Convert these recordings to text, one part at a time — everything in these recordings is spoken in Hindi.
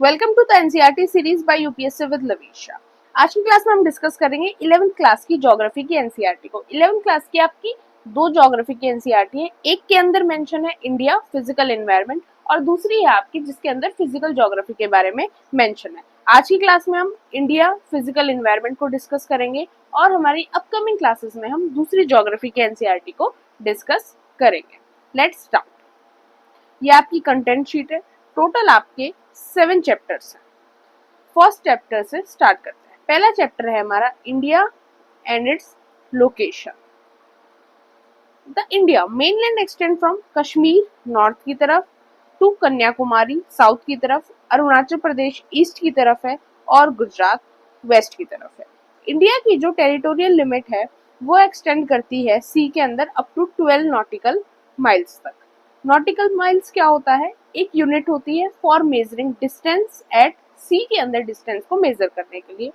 Welcome to the NCERT series by UPSC with Lavisha. आज की क्लास में हम डिस्कस करेंगे 11th क्लास की ज्योग्राफी की एनसीईआरटी को। 11th क्लास की आपकी दो ज्योग्राफी की एनसीईआरटी है, एक के अंदर मेंशन है इंडिया फिजिकल एनवायरनमेंट और दूसरी है आपकी जिसके अंदर फिजिकल ज्योग्राफी के बारे में मेंशन है। आज की क्लास में हम इंडिया फिजिकल एनवायरनमेंट को डिस्कस करेंगे और हमारी अपकमिंग क्लासेस में हम दूसरी ज्योग्राफी के एनसीईआरटी को डिस्कस करेंगे। Let's start. ये आपकी कंटेंट शीट है। टोटल आपके 7 चैप्टर्स हैं। फर्स्ट चैप्टर से स्टार्ट करते हैं। पहला चैप्टर है हमारा India and its location. The India mainland extend from Kashmir north की तरफ टू कन्याकुमारी साउथ की तरफ, अरुणाचल प्रदेश ईस्ट की तरफ है और गुजरात वेस्ट की तरफ है। इंडिया की जो टेरिटोरियल लिमिट है वो एक्सटेंड करती है सी के अंदर अप टू 12 नॉटिकल माइल्स तक। नॉटिकल माइल्स क्या होता है? एक यूनिट होती है फॉर मेजरिंग डिस्टेंस एट सी के अंदर डिस्टेंस को मेजर करने के लिए।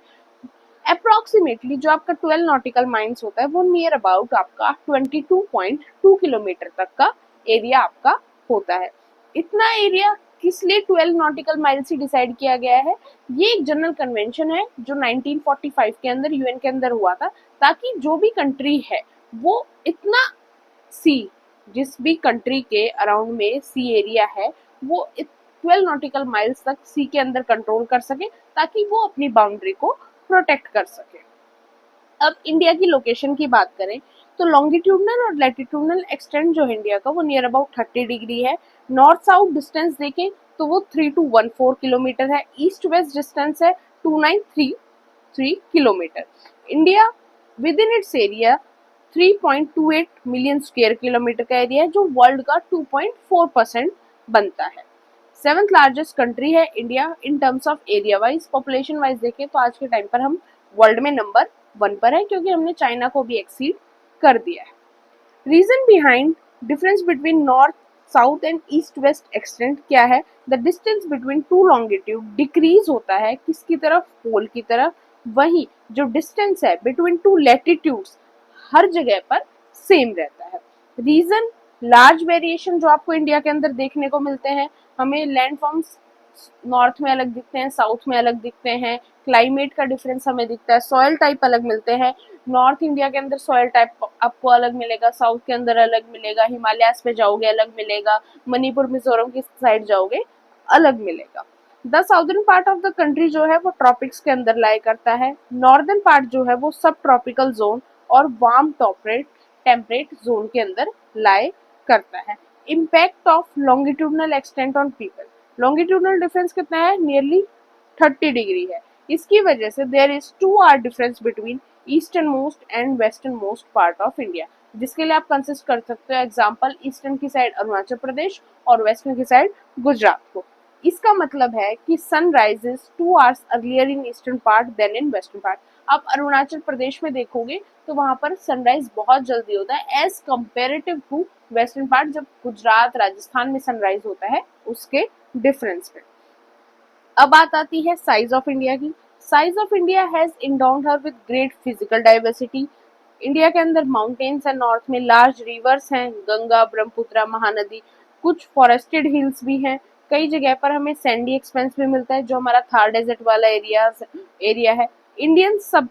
अप्रोक्सीमेटली जो आपका 12 नॉटिकल माइल्स होता है वो नियर अबाउट आपका 22.2 किलोमीटर तक का एरिया आपका होता है। इतना एरिया किस लिए 12 नॉटिकल माइल से डिसाइड किया गया है? ये एक जनरल कन्वेंशन है जो 1945 के अंदर यूएन के अंदर हुआ था, ताकि जो भी कंट्री है वो इतना सी, जिस भी कंट्री के अराउंड में सी एरिया है वो 12 नॉटिकल माइल्स तक सी के अंदर कंट्रोल कर सके, ताकि वो अपनी बाउंड्री को प्रोटेक्ट कर सके। अब इंडिया की लोकेशन की बात करें तो लॉन्गिट्यूडनल और लैटिट्यूडनल एक्सटेंट जो है इंडिया का वो नियर अबाउट 30 डिग्री है। नॉर्थ साउथ डिस्टेंस देखें तो वो 3214 किलोमीटर है। ईस्ट वेस्ट डिस्टेंस है 2933 kilometre. India with in its area 3.28 million square kilometre का एरिया है, जो वर्ल्ड का 2.4% बनता है। 7th लार्जेस्ट कंट्री है India in terms of area wise. Population wise देखें तो आज के टाइम पर हम वर्ल्ड में नंबर 1 पर है, क्योंकि हमने चाइना को भी एक्सीड कर दिया है। Reason behind difference between north south and east west extent क्या है? The distance between two longitude decrease होता है किसकी तरफ? पोल की तरफ। वहीं जो डिस्टेंस है बिटवीन टू लैटिट्यूड्स हर जगह पर सेम रहता है। रीजन लार्ज वेरिएशन जो आपको इंडिया के अंदर देखने को मिलते हैं। हमें लैंडफॉर्म्स नॉर्थ में अलग दिखते हैं, साउथ में अलग दिखते हैं, क्लाइमेट का डिफरेंस हमें दिखता है, सॉइल टाइप अलग मिलते हैं। नॉर्थ इंडिया के अंदर सॉइल टाइप आपको अलग मिलेगा, साउथ के अंदर अलग मिलेगा, हिमालयास पे जाओगे अलग मिलेगा, मणिपुर मिजोरम की साइड जाओगे अलग मिलेगा। The southern part of the country जो है वो ट्रॉपिक्स के अंदर लाई करता है। नॉर्दर्न पार्ट जो है वो सब ट्रॉपिकल जोन और वार्म टेम्परेट जोन के अंदर लाई करता है। Impact of longitudinal extent on people. Longitudinal difference कितना है? नियरली 30 डिग्री है। इसकी वजह से there is 2 hour difference between eastern most and western most part of India, जिसके लिए आप कंसिस्ट कर सकते हो एग्जाम्पल ईस्टर्न की साइड अरुणाचल प्रदेश और वेस्टर्न की साइड गुजरात को। इसका मतलब है कि sun rises 2 hours earlier in eastern part then in western part. आप अरुणाचल प्रदेश में देखोगे तो वहां पर सनराइज बहुत जल्दी होता है as comparative to western part, जब गुजरात राजस्थान में सनराइज होता है उसके डिफरेंस पे। अब बात आती है साइज ऑफ इंडिया की। Size of India has endowed her with great physical diversity. India के अंदर माउंटेन्स है, नॉर्थ में लार्ज रिवर्स हैं, गंगा ब्रह्मपुत्र महानदी, कुछ फॉरेस्टेड हिल्स भी हैं। कई जगह पर हमें सैंडी एक्सपेंस भी मिलता है जो हमारा थार डेजर्ट वाला एरिया है। इंडियन सब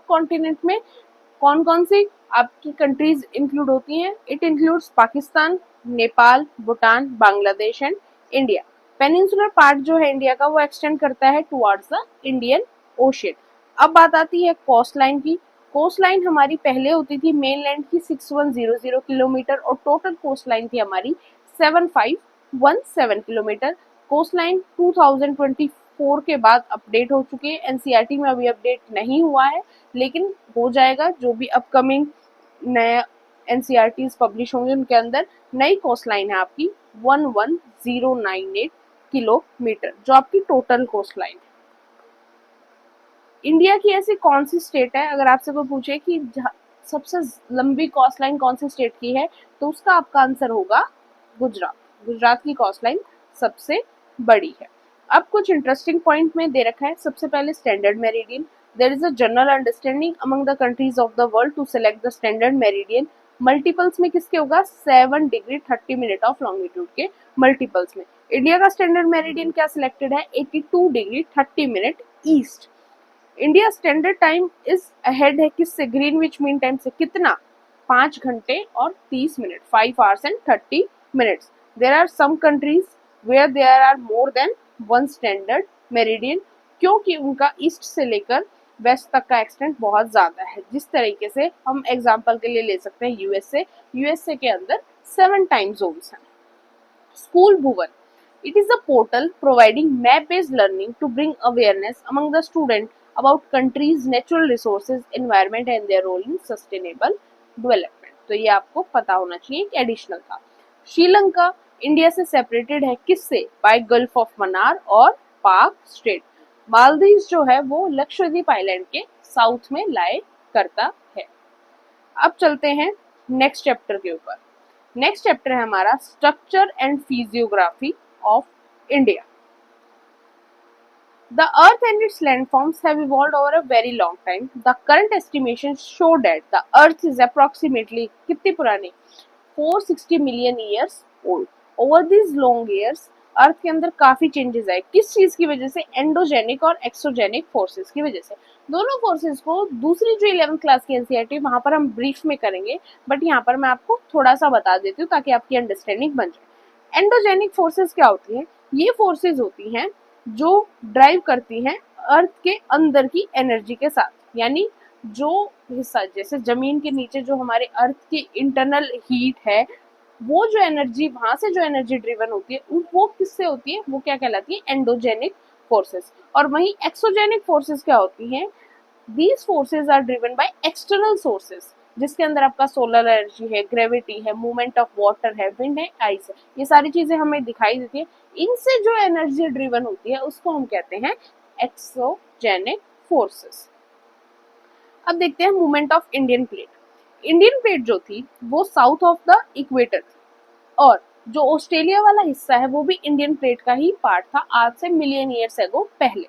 कॉन्टिनेंट में कौन कौन सी आपकी कंट्रीज इंक्लूड होती हैं? It includes Pakistan, Nepal, Bhutan, Bangladesh and India. Peninsular part जो है इंडिया का वो एक्सटेंड करता है टुवर्ड्स द इंडियन ओशियन। अब बात आती है कोस्ट लाइन की। कोस्ट लाइन हमारी पहले होती थी मेनलैंड की 6100 किलोमीटर और टोटल कोस्ट लाइन थी हमारी 7517 किलोमीटर। कोस्ट लाइन 2024 के बाद अपडेट हो चुकी है। एनसीईआरटी में अभी अपडेट नहीं हुआ है, लेकिन हो जाएगा। जो भी अपकमिंग नया एनसीईआरटीज पब्लिश होंगे उनके अंदर नई कोस्ट लाइन है आपकी 11098 किलोमीटर, जो आपकी टोटल कोस्ट लाइन है। इंडिया की ऐसी कौन सी स्टेट है, अगर आपसे कोई पूछे कि सबसे लंबी कोस्ट लाइन कौन सी स्टेट की है, तो उसका आपका आंसर होगा गुजरात। गुजरात की कोस्ट लाइन सबसे बड़ी है। अब कुछ इंटरेस्टिंग पॉइंट में दे रखा है। सबसे पहले standard meridian. There is a general understanding among the countries of the world to select the standard meridian. Multiples में किसके होगा? 7 डिग्री 30 मिनट ऑफ लॉन्गिट्यूड के मल्टीपल्स में। इंडिया का स्टैंडर्ड मेरिडियन क्या सिलेक्टेड है, 82 degree 30 minute east. India standard time is ahead है किससे, ग्रीनविच मीन टाइम से, कितना, 5 घंटे और 30 minute, 5 hours and 30 minutes। There are some countries where there are more than one standard meridian, क्योंकि उनका ईस्ट से लेकर वेस्ट तक का एक्सटेंट बहुत ज्यादा है। जिस तरीके से हम एग्जांपल के लिए ले सकते हैं यूएसए के अंदर 7 टाइम जोन्स हैं। School Bhuvan. It is a portal providing map-based learning to bring awareness among the student about country's natural resources, environment and their role in sustainable development। तो ये आपको पता होना चाहिए, एक एडिशनल था। श्रीलंका इंडिया से सेपरेटेड है किससे, बाय गल्फ ऑफ मन्नार और पाक स्ट्रेट। मालदीव जो है वो लक्षद्वीप आइलैंड के साउथ में लाई करता है। अब चलते हैं नेक्स्ट चैप्टर के ऊपर। नेक्स्ट चैप्टर है हमारा structure and physiography of India. The Earth and its landforms have evolved over a very long time. The current estimations show that the Earth is approximately कितनी पुरानी, 460 million years old. Over these long years, अर्थ के अंदर काफी चेंजेस आए। किस चीज की वजह से, एंडोजेनिक और एक्सोजेनिक फोर्सेस की वजह से। दोनों फोर्सेस को दूसरी जो 11th क्लास की एनसीईआरटी वहां पर हम ब्रीफ में करेंगे, बट यहाँ पर मैं आपको थोड़ा सा बता देती हूँ ताकि आपकी अंडरस्टैंडिंग बन जाए। एंडोजेनिक फोर्सेस क्या होती है, ये फोर्सेस होती हैं जो ड्राइव करती हैं अर्थ के अंदर की एनर्जी के साथ, यानी जो हिस्सा, जैसे जमीन के नीचे जो हमारे अर्थ की इंटरनल हीट है, वो जो एनर्जी, वहां से जो एनर्जी ड्रिवन होती है वो किससे होती है, वो क्या कहलाती है, एंडोजेनिक फोर्सेस। और वहीं एक्सोजेनिक फोर्सेस क्या होती हैं, these forces are driven by external sources, जिसके अंदर आपका सोलर एनर्जी है, ग्रेविटी है, मूवमेंट ऑफ वाटर है, विंड है, आइस है, ये सारी चीजें हमें दिखाई देती है। इनसे जो एनर्जी ड्रिवन होती है उसको हम कहते हैं एक्सोजेनिक फोर्सेस। अब देखते हैं movement of Indian plate. Indian plate जो थी वो साउथ ऑफ द इक्वेटर थी, और जो ऑस्ट्रेलिया वाला हिस्सा है वो भी इंडियन प्लेट का ही पार्ट था आज से मिलियन ईयर्स एगो पहले।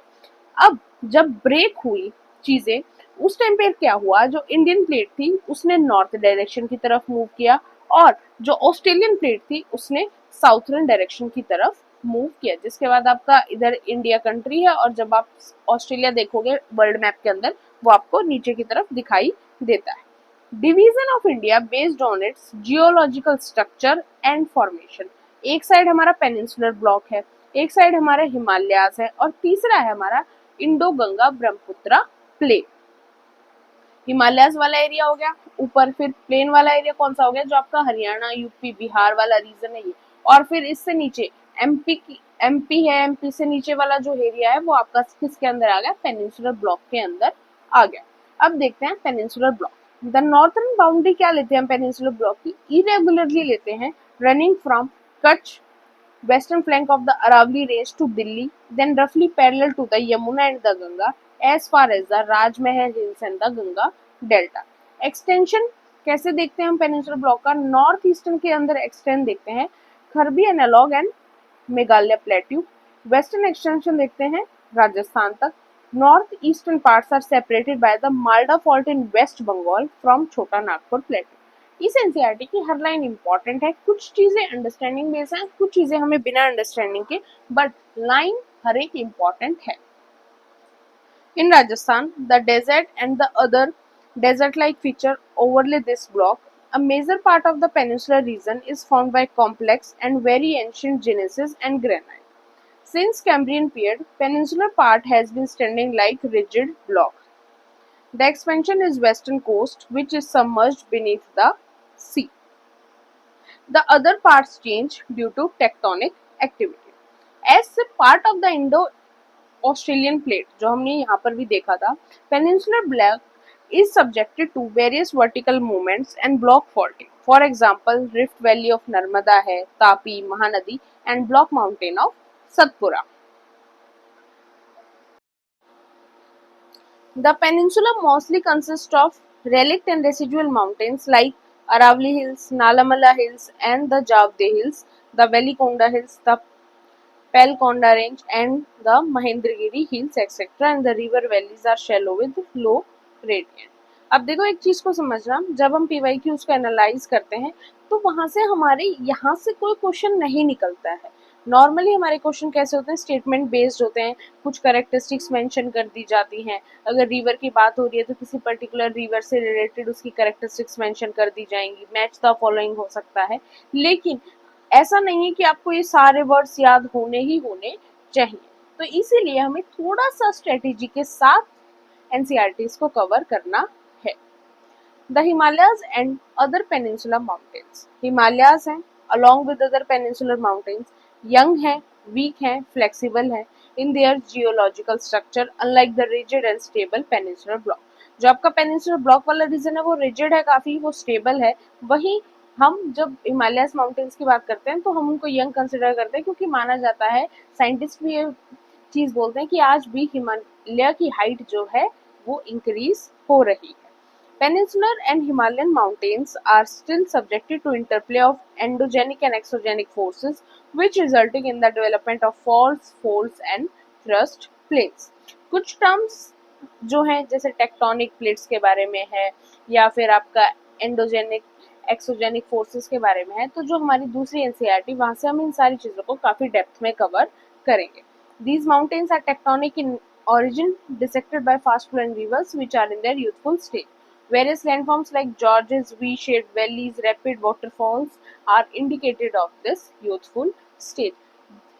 अब जब ब्रेक हुई चीजें, उस टाइम पे क्या हुआ, जो इंडियन प्लेट थी उसने नॉर्थ डायरेक्शन की तरफ मूव किया, और जो ऑस्ट्रेलियन प्लेट थी उसने साउथर्न डायरेक्शन की तरफ मूव किया, जिसके बाद आपका इधर इंडिया कंट्री है, और जब आप ऑस्ट्रेलिया देखोगे वर्ल्ड मैप के अंदर वो आपको नीचे की तरफ दिखाई देता है। Division of India based on it's geological structure and formation. एक साइड हमारा पेनिनसुलर ब्लॉक है, एक साइड हमारे हिमालयाज है, और तीसरा है हमारा इंडो गंगा ब्रह्मपुत्र प्लेन। हिमालयाज वाला एरिया हो गया ऊपर, फिर प्लेन वाला एरिया कौन सा हो गया, जो आपका हरियाणा यूपी बिहार वाला रीजन है ये, और फिर इससे नीचे एमपी है, एमपी से नीचे वाला जो एरिया है वो आपका किसके अंदर आ गया, पेनिनसुलर ब्लॉक के अंदर आ गया। अब देखते हैं peninsular block. The northern boundary क्या लेते हैं हम पेनिनसुलर ब्लॉक की, इरेगुलरली लेते हैं, running from Kutch western flank of the Aravalli range to Delhi, then roughly parallel to the Yamuna and the Ganga as far as the Rajmahal Hills and the Ganga Delta। Extension कैसे देखते हैं हम पेनिनसुलर ब्लॉक का, नॉर्थ ईस्टर्न के अंदर एक्सटेंड देखते हैं Karbi Anglong and Meghalaya plateau. Western extension देखते हैं राजस्थान तक। North eastern parts are separated by the Malda fault in West Bengal from Chota Nagpur plateau. इस एनसीईआरटी की हर लाइन इंपॉर्टेंट है, कुछ चीजें अंडरस्टैंडिंग बेस हैं, कुछ चीजें हमें बिना अंडरस्टैंडिंग के, बट लाइन हर एक इंपॉर्टेंट है। In Rajasthan the desert and the other desert like feature overlay this block. A major part of the peninsular region is formed by complex and very ancient gneisses and granite. Since Cambrian period, peninsular part has been standing like rigid block. The expansion is western coast, which is submerged beneath the sea. The other parts change due to tectonic activity. As a part of the Indo-Australian plate, जो हमने यहाँ पर भी देखा था, peninsular block is subjected to various vertical movements and block faulting. For example, Rift Valley of Narmada है, Tapi, Mahanadi and Block Mountain of Satpura. The peninsula mostly consists of relict and residual mountains like Aravalli Hills, Nalamala Hills and the Javde Hills, the Velikonda Hills, the Pelkonda Range and the Mahendragiri Hills etc. And the river valleys are shallow with low gradient. अब देखो एक चीज को समझना, जब हम पीवाईक्यूज को एनालाइज करते हैं तो वहां से हमारे यहाँ से कोई क्वेश्चन नहीं निकलता है, नॉर्मली हमारे क्वेश्चन कैसे होते हैं, स्टेटमेंट बेस्ड होते हैं, कुछ कैरेक्टरिस्टिक्स मेंशन कर दी जाती हैं। अगर रिवर की बात हो रही है तो किसी पर्टिकुलर रिवर से रिलेटेड उसकी कैरेक्टरिस्टिक्स मेंशन कर दी जाएंगी, मैच द फॉलोइंग हो सकता है। लेकिन ऐसा नहीं है कि आपको ये सारे वर्ड्स याद होने ही होने चाहिए, तो इसीलिए हमें थोड़ा सा स्ट्रेटेजी के साथ एनसीईआरटीज को कवर करना है। The Himalayas and other peninsular mountains, Himalayas हैं along with other peninsular mountains, young है, weak है, flexible है in their geological structure unlike the rigid and stable peninsular block। जो आपका पेनिनसुलर ब्लॉक वाला रीजन है वो रिजिड है काफी, वो स्टेबल है। वहीं हम जब हिमालयस माउंटेन्स की बात करते हैं तो हम उनको यंग कंसिडर करते हैं, क्योंकि माना जाता है, साइंटिस्ट भी ये चीज बोलते हैं कि आज भी हिमालय की हाइट जो है वो इंक्रीज हो रही है। Peninsular and Himalayan mountains are still subjected to interplay of endogenic and exogenic forces, which resulting in the development of faults, folds and thrust plates। कुछ टर्म्स जो हैं जैसे टेक्टोनिक प्लेट्स के बारे में है या फिर आपका एंडोजेनिक एक्सोजेनिक फोर्सेस के बारे में है, तो जो हमारी दूसरी एनसीईआरटी वहां से हम इन सारी चीजों को काफी डेप्थ में कवर करेंगे। These mountains are tectonic in origin, dissected by fast-flowing rivers which are in their youthful state. Various landforms like gorges, V-shaped valleys, rapid waterfalls are indicated of this youthful state।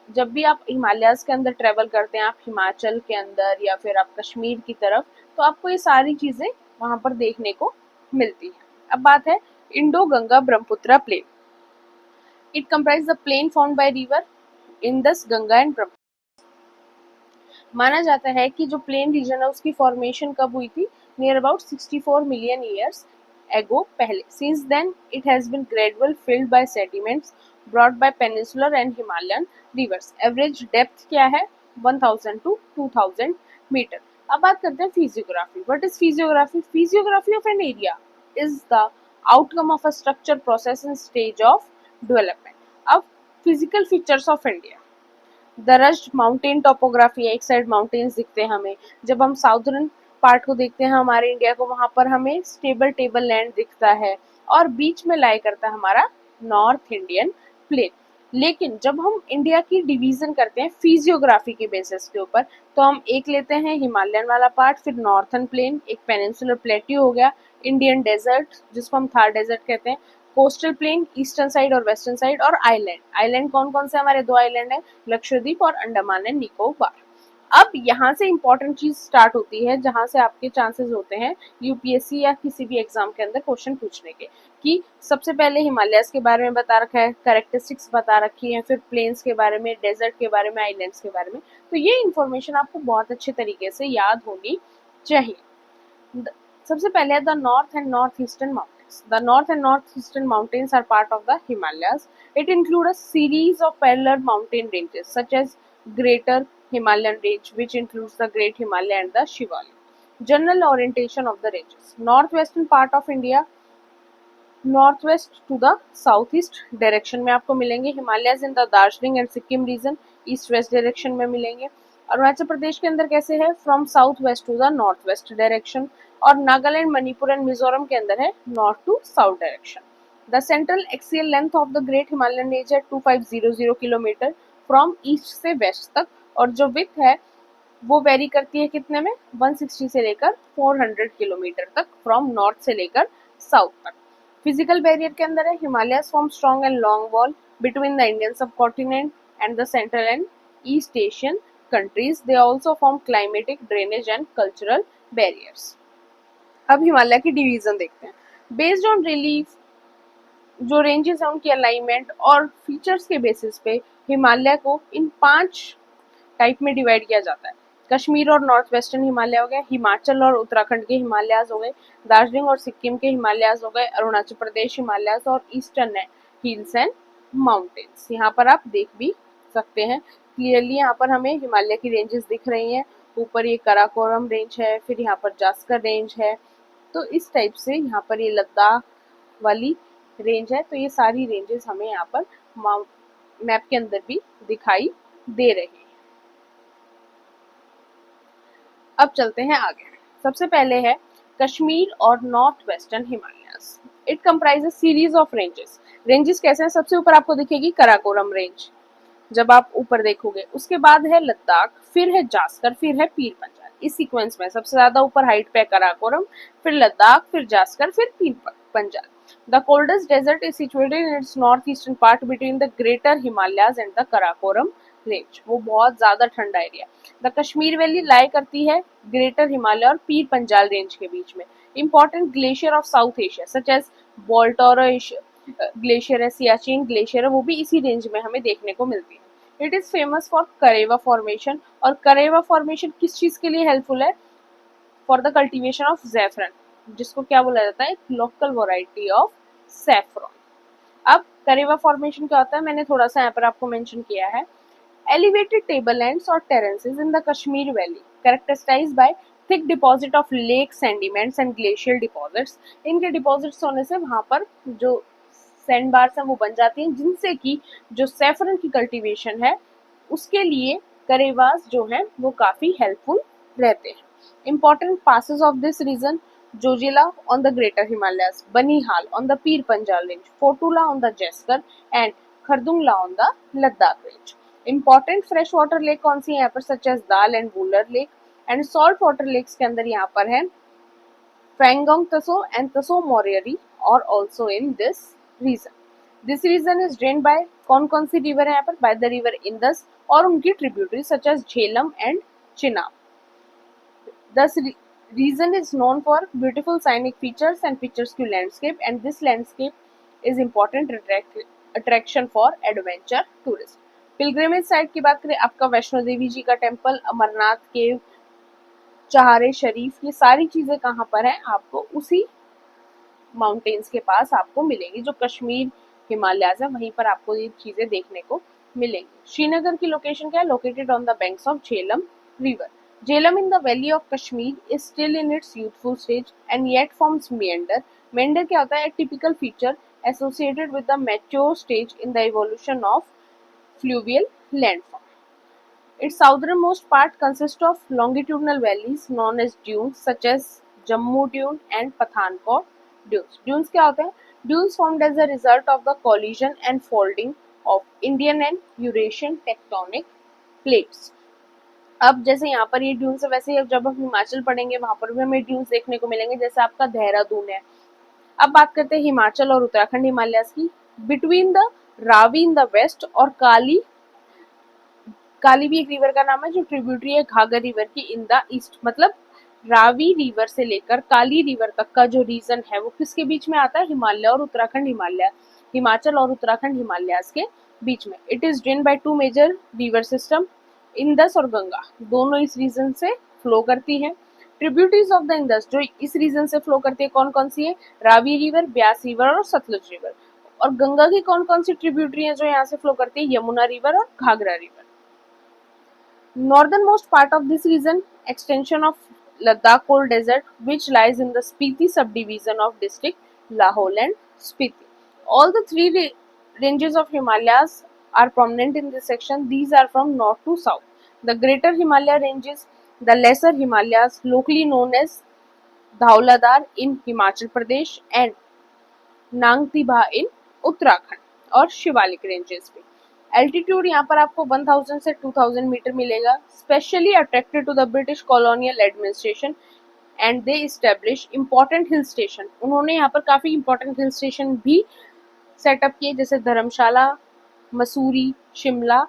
जब भी आप हिमालयाज के अंदर ट्रेवल करते हैं, आप हिमाचल के अंदर या फिर आप कश्मीर की तरफ, तो आपको ये सारी चीजें वहां पर देखने को मिलती हैं। अब बात है Indo Ganga Brahmaputra plain. It comprise the plain formed by river Indus, Ganga and Brahmaputra. माना जाता है कि जो प्लेन रीजन है उसकी फॉर्मेशन कब हुई थी, near about 64 million years ago पहले। Since then it has been gradual filled by sediments brought by peninsular and Himalayan rivers. Average depth क्या है, 1000 to 2000 मीटर। अब बात करते हैं physiography. What is physiography? Physiography of an area is the outcome of a structure, process and stage of development. अब physical features of India, rugged mountain topography है, एक साइड माउंटेन्स दिखते हैं हमें। जब हम साउदर्न पार्ट को देखते हैं हमारे इंडिया को, वहां पर हमें स्टेबल टेबल लैंड दिखता है और बीच में लाई करता है हमारा नॉर्थ इंडियन प्लेन। लेकिन जब हम इंडिया की डिवीजन करते हैं फिजियोग्राफी के बेसिस के ऊपर, तो हम एक लेते हैं हिमालयन वाला पार्ट, फिर नॉर्थन प्लेन, एक पेनिनसुलर प्लेट्यू हो गया, इंडियन डेजर्ट जिसको हम थार डेजर्ट कहते हैं, कोस्टल प्लेन ईस्टर्न साइड और वेस्टर्न साइड, और आइलैंड। आइलैंड कौन कौन से हमारे दो आइलैंड है, लक्षद्वीप और अंडमान एंड निकोबार। अब यहाँ से इंपॉर्टेंट चीज स्टार्ट होती है जहां से आपके चांसेस होते हैं यूपीएससी या किसी भी एग्जाम के अंदर क्वेश्चन पूछने के, कि सबसे पहले हिमालयस के बारे में बता रखा है, कैरेक्टरिस्टिक्स बता रखी है, फिर प्लेन्स के बारे में, डेजर्ट के बारे में, आइलैंड्स के बारे में। तो ये इन्फॉर्मेशन आपको बहुत अच्छे तरीके से याद होनी चाहिए। सबसे पहले the north and north eastern mountains. The North and Northeastern Mountains are part of the Himalayas. It includes a series of parallel mountain ranges such as Greater Himalayan Range, which includes the Great Himalaya and the Shivalik. General orientation of the ranges. Northwestern part of India, northwest to the southeast direction में आपको मिलेंगे। Himalayas in the Darjeeling and Sikkim region, east west direction में मिलेंगे। अरुणाचल प्रदेश के अंदर कैसे है, from south west to the north west direction. और नागालैंड, मणिपुर एंड मिजोरम के अंदर है north to south direction. The central axial length of the great Himalayan range है 2500 किलोमीटर फ्रॉम ईस्ट से वेस्ट तक, और जो विड्थ है वो वेरी करती है कितने में, 160 से लेकर 400 किलोमीटर तक, फ्रॉम नॉर्थ से लेकर साउथ तक। फिजिकल बैरियर के अंदर है Himalayas form strong and long wall between the Indian subcontinent and the central and east Asian countries. They also form climatic, drainage and cultural barriers. अब हिमालय की डिवीजन देखते हैं। बेस्ड ऑन रिलीफ, जो रेंजेस हैं उनकी अलाइनमेंट और फीचर्स के बेसिस पे हिमालय को इन 5 टाइप में डिवाइड किया जाता है। कश्मीर और नॉर्थ वेस्टर्न हिमालय हो गए, हिमाचल और उत्तराखंड के हिमालयाज हो गए, दार्जिलिंग और सिक्किम के हिमालयाज हो गए, अरुणाचल प्रदेश हिमालयाज और ईस्टर्न हिल्स एंड माउंटेन्स। यहाँ पर आप देख भी सकते हैं क्लियरली, यहाँ पर हमें हिमालय की रेंजेस दिख रही हैं। ऊपर ये कराकोरम रेंज है, फिर यहाँ पर जास्कर रेंज है, तो इस टाइप से यहाँ पर ये लद्दाख वाली रेंज है। तो ये सारी रेंजेस हमें यहाँ पर मैप के अंदर भी दिखाई दे रही है। अब चलते हैं आगे। सबसे पहले है कश्मीर और north western Himalayas. It comprises series of ranges. Ranges कैसे हैं, सबसे ऊपर आपको दिखेगी कराकोरम रेंज, जब आप ऊपर देखोगे। उसके बाद है लद्दाख, फिर है जास्कर, फिर है पीर पंजाल। इस सीक्वेंस में सबसे ज्यादा ऊपर हाइट पे कराकोरम, फिर लद्दाख, फिर जास्कर, फिर Pir Panjal. The coldest desert is situated in its northeastern part between the Greater Himalayas and the Karakoram Range. वो बहुत ज्यादा ठंडा एरिया। द कश्मीर वैली लाई करती है ग्रेटर हिमालय और पीर पंजाल रेंज के बीच में। Important glacier of South Asia such as Baltoro glacier है, सियाचिन ग्लेशियर है, वो भी इसी रेंज में हमें देखने को मिलती है। It is famous for Karewa formation, और करेवा फॉर्मेशन किस चीज के लिए हेल्पफुल है? For the cultivation of zafran, जिसको क्या बोला जाता है? Local variety of saffron. अब करेवा फॉर्मेशन क्या होता है, मैंने थोड़ा सा यहाँ पर आपको मेंशन किया है। एलिवेटेड टेबललैंड्स और terraces in the Kashmir valley characterised by thick deposit of lake sediments and glacial deposits. इनके डिपॉजिट्स होने से वहां पर जो सैंड बार्स हैं वो बन जाती हैं, जिनसे कि जो सैफरन की कल्टीवेशन है उसके लिए करेवास जो है वो काफी हेल्पफुल रहते हैं। Important passes of this region: Jojila on the Greater Himalayas, Banihal on the Pir Panjal Range, Fotula on the Jaskar and Khardungla on the Ladakh Range. Important freshwater lake कौन सी है यहाँ पर? Such as Dal and Wular lake. And salt water lakes के अंदर यहाँ पर है Pangong Taso and Taso Moriari are also in this region. This region is drained by कौन सी रिवर है यहाँ पर? By the river Indus और उनकी tributaries such as Jhelum and Chenab. Thus, region is known for beautiful scenic features and picturesque landscape, and this landscape is important attraction for adventure tourists. Pilgrimage site की बात करें, आपका वैष्णो देवी जी का टेम्पल, अमरनाथ केव, चहारे शरीफ, ये सारी चीजें कहाँ पर हैं? आपको उसी माउंटेन्स के पास आपको मिलेंगी। जो कश्मीर हिमालयाज है वहीं पर आपको ये चीजें देखने को मिलेंगी। श्रीनगर की लोकेशन क्या है? Located on the banks of Jhelum river. Jhelum in the valley of Kashmir is still in its youthful stage and yet forms meander. Meander क्या होता है? A typical feature associated with the mature stage in the evolution of fluvial landform. Its southernmost part consists of longitudinal valleys known as dunes such as Jammu Dune and Pathankot dunes. Dunes क्या होते हैं? Dunes formed as a result of the collision and folding of Indian and Eurasian tectonic plates. अब जैसे यहाँ पर ये ड्यून्स है, वैसे ही अब जब हम हिमाचल पढ़ेंगे वहां पर भी हमें ड्यून्स देखने को मिलेंगे, जैसे आपका देहरादून है। अब बात करते हैं हिमाचल और उत्तराखंड हिमालयास की। Between the Ravi in the west और काली भी एक रिवर का नाम है जो ट्रिब्यूटरी है घाघर रिवर की इन द ईस्ट। मतलब रावी रिवर से लेकर काली रिवर तक का जो रीजन है वो किसके बीच में आता है? हिमालय और उत्तराखंड हिमालय, हिमाचल और उत्तराखंड हिमालयास के बीच में। It is drain by two major river system, Indus और गंगा, दोनों इस रीजन से फ्लो करती है। ट्रिब्यूटरीज ऑफ द इंदस जो इस रीजन से फ्लो करती है कौन कौन सी है? रावी रिवर, ब्यास रिवर और सतलुज रिवर। और गंगा की कौन कौन सी ट्रिब्यूटरी है जो यहाँ से फ्लो करती है? यमुना रिवर और Ghaghara river. Northernmost part of this region, extension of Ladakh Cold Desert, which lies in the Spiti subdivision of district Lahaul and Spiti. All the three ranges of Himalayas are prominent in this section. These are from north to south. The Greater Himalaya ranges, the Lesser Himalayas, locally known as Dhauladar in Himachal Pradesh and Nangtibha in Uttarakhand, और शिवालिक रेंजेस पे। एल्टीट्यूड यहाँ पर आपको 1000 से 2000 मीटर मिलेगा। Specially attracted to the British colonial administration and they establish important hill station. उन्होंने यहाँ पर काफी इंपॉर्टेंट हिल स्टेशन भी सेटअप किए, जैसे धर्मशाला, मसूरी, शिमला,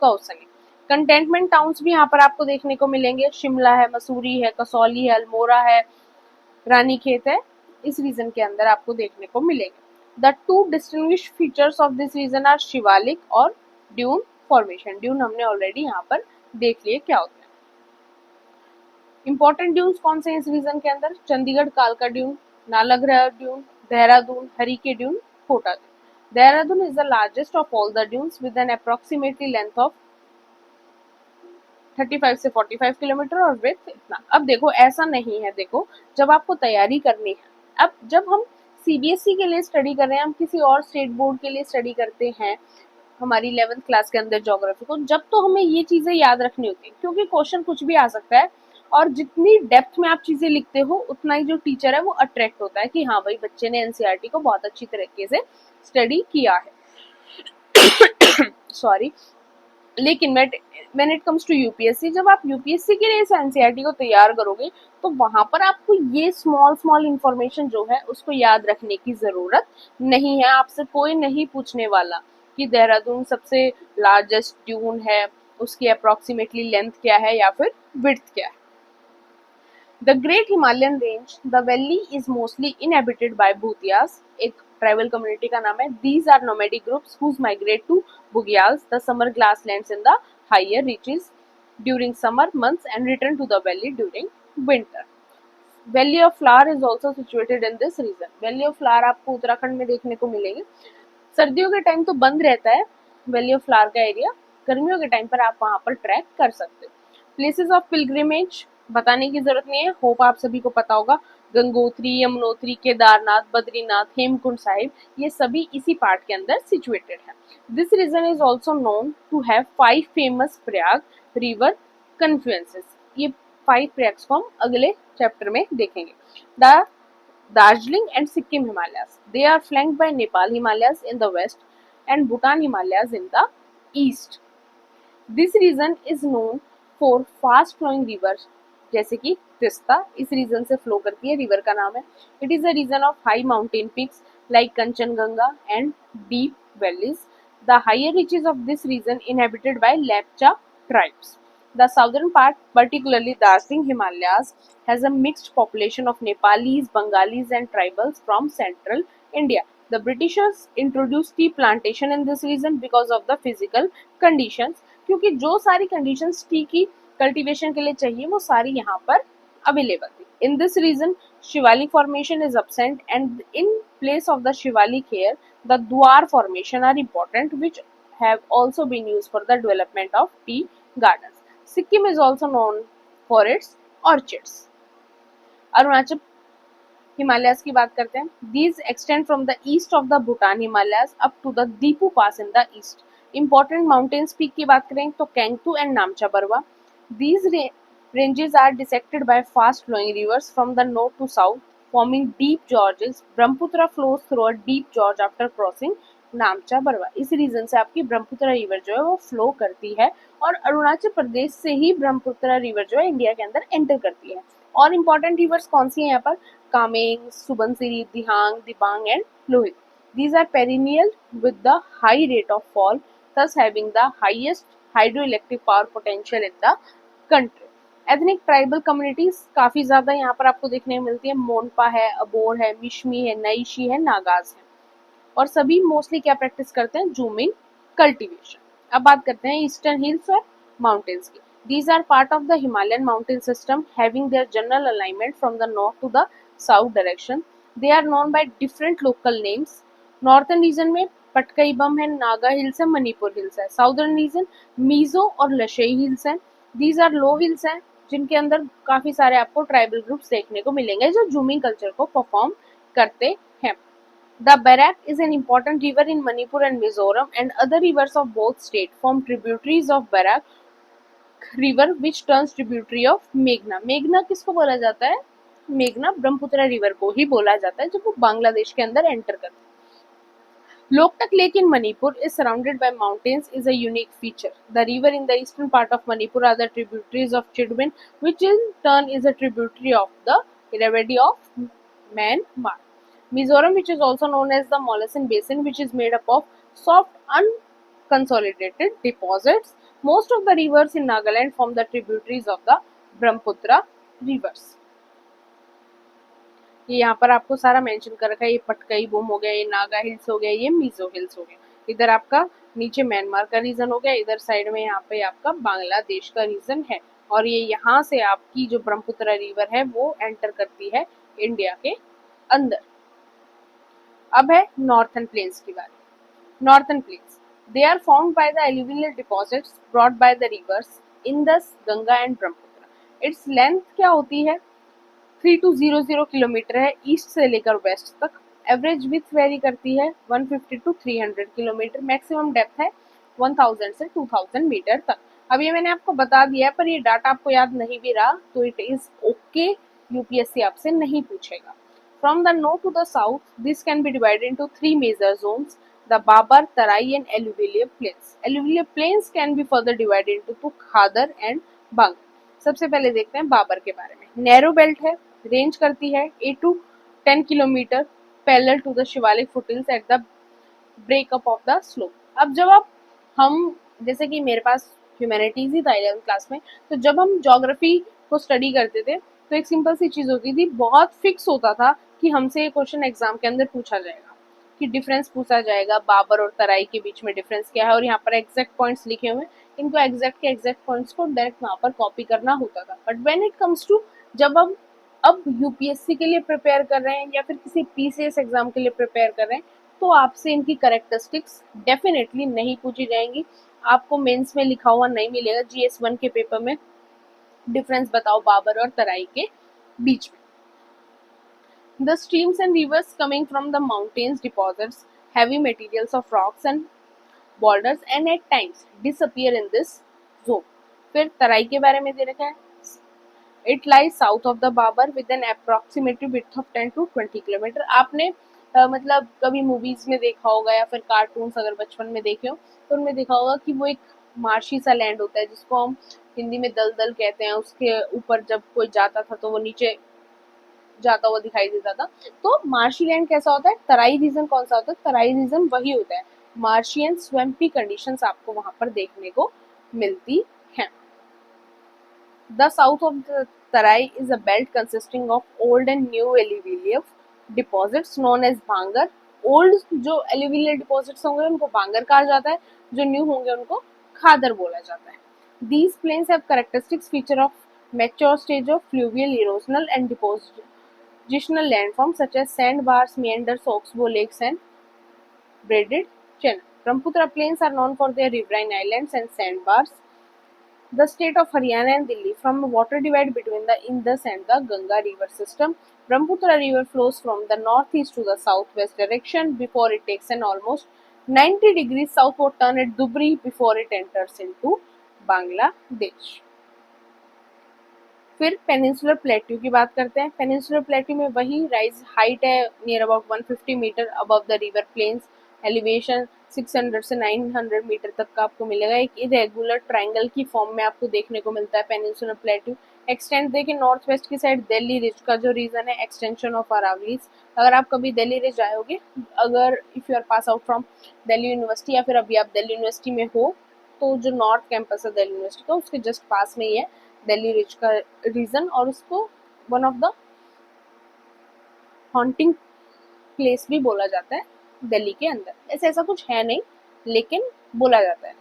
कौसली। कंटेनमेंट टाउन्स भी यहाँ पर आपको देखने को मिलेंगे। शिमला है, मसूरी है, कसौली है, अल्मोड़ा है, रानीखेत है, इस रीजन के अंदर आपको देखने को मिलेंगे। The two distinguished features of this region are Shivalik और ड्यून फॉर्मेशन। ड्यून हमने ऑलरेडी यहाँ पर देख लिए क्या होता है। इंपॉर्टेंट ड्यून्स कौन से इस रीजन के अंदर? चंडीगढ़ कालका dune, Nalagarh dune, Dehradun, Harike dune, Kota dune. Dehradun is the largest of all the dunes with an approximately length of 35 से 45 किलोमीटर और विड्थ इतना। अब देखो ऐसा नहीं है, देखो जब आपको तैयारी करनी है, अब जब हम सीबीएसई के लिए स्टडी कर रहे हैं, हम किसी और स्टेट बोर्ड के लिए स्टडी करते हैं हमारी 11th क्लास के अंदर ज्योग्राफी को, जब तो हमें ये चीजें याद रखनी होती है, क्योंकि क्वेश्चन कुछ भी आ सकता है और जितनी डेप्थ में आप चीजें लिखते हो उतना ही जो टीचर है वो अट्रैक्ट होता है कि हाँ भाई बच्चे ने एनसीईआरटी को बहुत अच्छी तरीके से स्टडी किया है। सॉरी। लेकिन when it comes to UPSC, जब आप यूपीएससी के लिए इस एनसीईआरटी को तैयार करोगे तो वहां पर आपको ये स्मॉल स्मॉल इंफॉर्मेशन जो है उसको याद रखने की जरूरत नहीं है। आपसे कोई नहीं पूछने वाला कि देहरादून सबसे लार्जेस्ट ड्यून है, उसकी अप्रोक्सीमेटली लेंथ क्या है या फिर विड्थ क्या है। The great Himalayan range, the valley is mostly inhabited by Bhutias, एक ट्राइबल कम्युनिटी का नाम है। These are nomadic groups whose migrate to bugyals, the summer grasslands in the higher reaches during summer months and return to the valley during winter. Valley of flower is also situated in this region. Valley of flower आपको उत्तराखंड में देखने को मिलेगी। सर्दियों के टाइम तो बंद रहता है वैली ऑफ फ्लावर का एरिया, गर्मियों के टाइम पर आप वहां पर ट्रैक कर सकते हो। प्लेसेस ऑफ पिलग्रिमेज बताने की जरूरत नहीं है, होप आप सभी को पता होगा। गंगोत्री, यमुनोत्री, केदारनाथ, बद्रीनाथ, हेमकुंड साहिब, ये सभी इसी पार्ट के अंदर सिचुएटेड है। This region is also known to have 5 famous prayag river confluences. ये 5 प्रयाग्स को हम अगले चैप्टर में देखेंगे। The Darjeeling and Sikkim Himalayas. They are flanked by Nepal Himalayas in the west and Bhutan Himalayas in the east. This region is known for fast flowing rivers जैसे कि तिस्ता इस रीजन से फ्लो करती है, रिवर का नाम है। It is a region of high mountain peaks like Kanchenjunga and deep valleys. The higher reaches of this region inhabited by Lepcha tribes. The southern part, particularly Darjeeling Himalayas, has a mixed population of Nepalis, Bengalis and tribals from central India. The Britishers introduced tea plantation in this region because of the physical conditions, क्योंकि जो सारी conditions टी की कल्टीवेशन के लिए चाहिए वो सारी यहाँ पर अवेलेबल थी। In this region, Shivalik formation is absent and in place of the Shivalik here, the Dwar formation are important, which have also been used for the development of tea gardens. Sikkim is also known for its orchids. Arunachal Himalayas की बात करते हैं। These extend from the east of the Bhutan Himalayas up to the Dipu Pass in the east. Important mountains peak की बात करें तो Kengtu and Namcha Barwa. These ranges are dissected by fast flowing rivers from the north to south, forming deep gorges. Brahmaputra flows through a deep gorge after crossing नामचा Barwa. इस रीजन से आपकी ब्रह्मपुत्र रिवर जो है वो फ्लो करती है और अरुणाचल प्रदेश से ही ब्रह्मपुत्र रिवर जो है इंडिया के अंदर एंटर करती है। और इम्पोर्टेंट रिवर्स कौन सी है यहाँ पर? Kameng, Subansiri, Dihang, Dibang and Lohit. These are perennial with the high rate of fall, thus having the highest hydroelectric power potential in the country. Ethnic tribal communities काफी ज्यादा यहाँ पर आपको देखने को मिलती है। मोनपा है, अबोर है, मिशमी है, नईशी है, नागाज है और सभी मोस्टली क्या प्रैक्टिस करते हैं? Zooming cultivation. अब बात करते हैं ईस्टर्न हिल्स और माउंटेन्स की। These are part of the Himalayan mountain system having their general alignment from the north to the south direction. They are known by different local names. Northern region में पटकई बम है, नागा हिल्स है, मणिपुर हिल्स है। साउदर्न रीजन मीजो और लशई हिल्स है। These are low hills हैं जिनके अंदर काफी सारे आपको ट्राइबल ग्रुप्स देखने को मिलेंगे जो जूमिंग कल्चर को परफॉर्म करते हैं। The Barak is an important river in Manipur and Mizoram, and other rivers of both states form tributaries of Barak river which turns tributary of मेघना। मेघना किसको बोला जाता है? मेघना ब्रह्मपुत्र रिवर को ही बोला जाता है जब वो बांग्लादेश के अंदर एंटर करता है। Loktak Lake in Manipur is surrounded by mountains is a unique feature. The river in the eastern part of Manipur are the tributaries of Chidwin, which in turn is a tributary of the Irrawaddy of Myanmar. Mizoram, which is also known as the Molassen Basin, which is made up of soft unconsolidated deposits. Most of the rivers in Nagaland form the tributaries of the Brahmaputra rivers. ये यहाँ पर आपको सारा मेंशन कर रखा है। ये पटकई बूम हो गया, ये नागा हिल्स हो गया, ये मिजो हिल्स हो गया। इधर आपका नीचे म्यांमार का रीजन हो गया, इधर साइड में यहाँ पे आपका बांग्लादेश का रीजन है और ये यहाँ से आपकी जो ब्रह्मपुत्र रिवर है वो एंटर करती है इंडिया के अंदर। अब है नॉर्थन प्लेन्स की बात। Northern plains they are formed by the alluvial deposits brought by the rivers Indus, Ganga and Brahmaputra. Its length क्या होती है? 3200 किलोमीटर है ईस्ट से लेकर वेस्ट तक। एवरेज विड्थ वेरी करती है 150 टू 300 किलोमीटर। मैक्सिमम डेप्थ है 1000 से 2000 मीटर तक। अब ये मैंने आपको बता दिया है पर ये डाटा आपको याद नहीं भी रहा तो इट इज ओके, यूपीएससी आपसे नहीं पूछेगा। From the north to the south, this can be divided into 3 major zones. the Babar, Tarai and alluvial plains. Alluvial plains can be further divided into Khadar and Bang. सबसे पहले देखते हैं बाबर के बारे में. नैरो बेल्ट है, रेंज करती है 8 to 10 kilometre parallel to the Shivalik foothills at the breakup of the slope. अब जब हम जैसे कि मेरे पास ह्यूमैनिटीज ही था 11th क्लास में, तो जब हम ज्योग्राफी को स्टडी करते थे तो एक सिंपल सी चीज होती थी, बहुत फिक्स होता था कि हमसे ये क्वेश्चन एग्जाम के अंदर पूछा जाएगा, कि डिफरेंस पूछा जाएगा बाबर और तराई के बीच में डिफरेंस क्या है, और यहाँ पर एग्जैक्ट पॉइंट्स लिखे हुए हैं, इनको एग्जैक्ट के एग्जैक्ट पॉइंट्स को डायरेक्ट वहां पर कॉपी करना होता था. But when it comes to, जब हम अब यूपीएससी के लिए प्रिपेयर कर रहे हैं या फिर किसी पीसीएस एग्जाम के लिए प्रिपेयर कर रहे हैं, तो आपसे इनकी करेक्टरिस्टिक्स डेफिनेटली नहीं पूछी जाएंगी. आपको मेंस में लिखा हुआ नहीं मिलेगा GS1 के पेपर में डिफरेंस बताओ बाबर और तराई के बीच में. The streams and rivers coming from the mountains deposits heavy materials of rocks and boulders and at times disappear in this zone. फिर तराई के बारे में दे रखा है. It lies south of the Babar with an approximate width of 10 to 20 kilometre. आपने मतलब कभी मूवीज में देखा होगा या फिर कार्टून्स अगर बचपन में देखे हो तो उनमें देखा होगा कि वो एक मार्शी सा लैंड होता है जिसको हम हिंदी में दलदल कहते हैं. उसके ऊपर जब कोई जाता था तो वो नीचे जाता हुआ दिखाई देता था. तो मार्शी लैंड कैसा होता है, तराई रीजन कौन सा होता है, तराई रीजन वही होता है. मार्शी एंड स्वैम्पी कंडीशंस आपको वहां पर देखने को मिलती हैं. The south of the Terai is a belt consisting of old and new alluvial deposits known as bhangar. Old जो एल्यूवियल डिपॉजिट्स होंगे उनको भांगर कहा जाता है, जो न्यू होंगे उनको खादर बोला जाता है. These plains have characteristics feature of mature stage of fluvial erosional and depositional landforms such as sandbars, meanders, oxbow lakes and braided channel. Brahmaputra plains are known for their riverine islands and sandbars. The state of Haryana and Delhi from a water divide between the Indus and the Ganga river system. Brahmaputra river flows from the northeast to the southwest direction before it takes an almost 90 degrees southward turn at Dubri before it enters into Bangladesh. फिर पेनिनसुलर प्लेट्यू की बात करते हैं. पेनिनसुलर प्लेट्यू में वही राइज हाइट है near about 150 metre above the river plains. Elevation 600 से 900 मीटर तक का आपको मिलेगा. एक इरेगुलर ट्रायंगल की फॉर्म में आपको देखने को मिलता है पेनिनसुलर प्लेट्यू. एक्सटेंड देखिए नॉर्थ वेस्ट की साइड दिल्ली रिज का जो रीजन है एक्सटेंशन ऑफ अरावलीज. अगर आप कभी दिल्ली रिज आयोगे, अगर if you are pass out from Delhi university या फिर अभी आप दिल्ली यूनिवर्सिटी में हो, तो जो नॉर्थ कैंपस है दिल्ली यूनिवर्सिटी का उसके जस्ट पास में ही है दिल्ली रिज का रीजन, और उसको one of the haunting place भी बोला जाता है दिल्ली के अंदर. ऐसा कुछ है नहीं लेकिन बोला जाता है.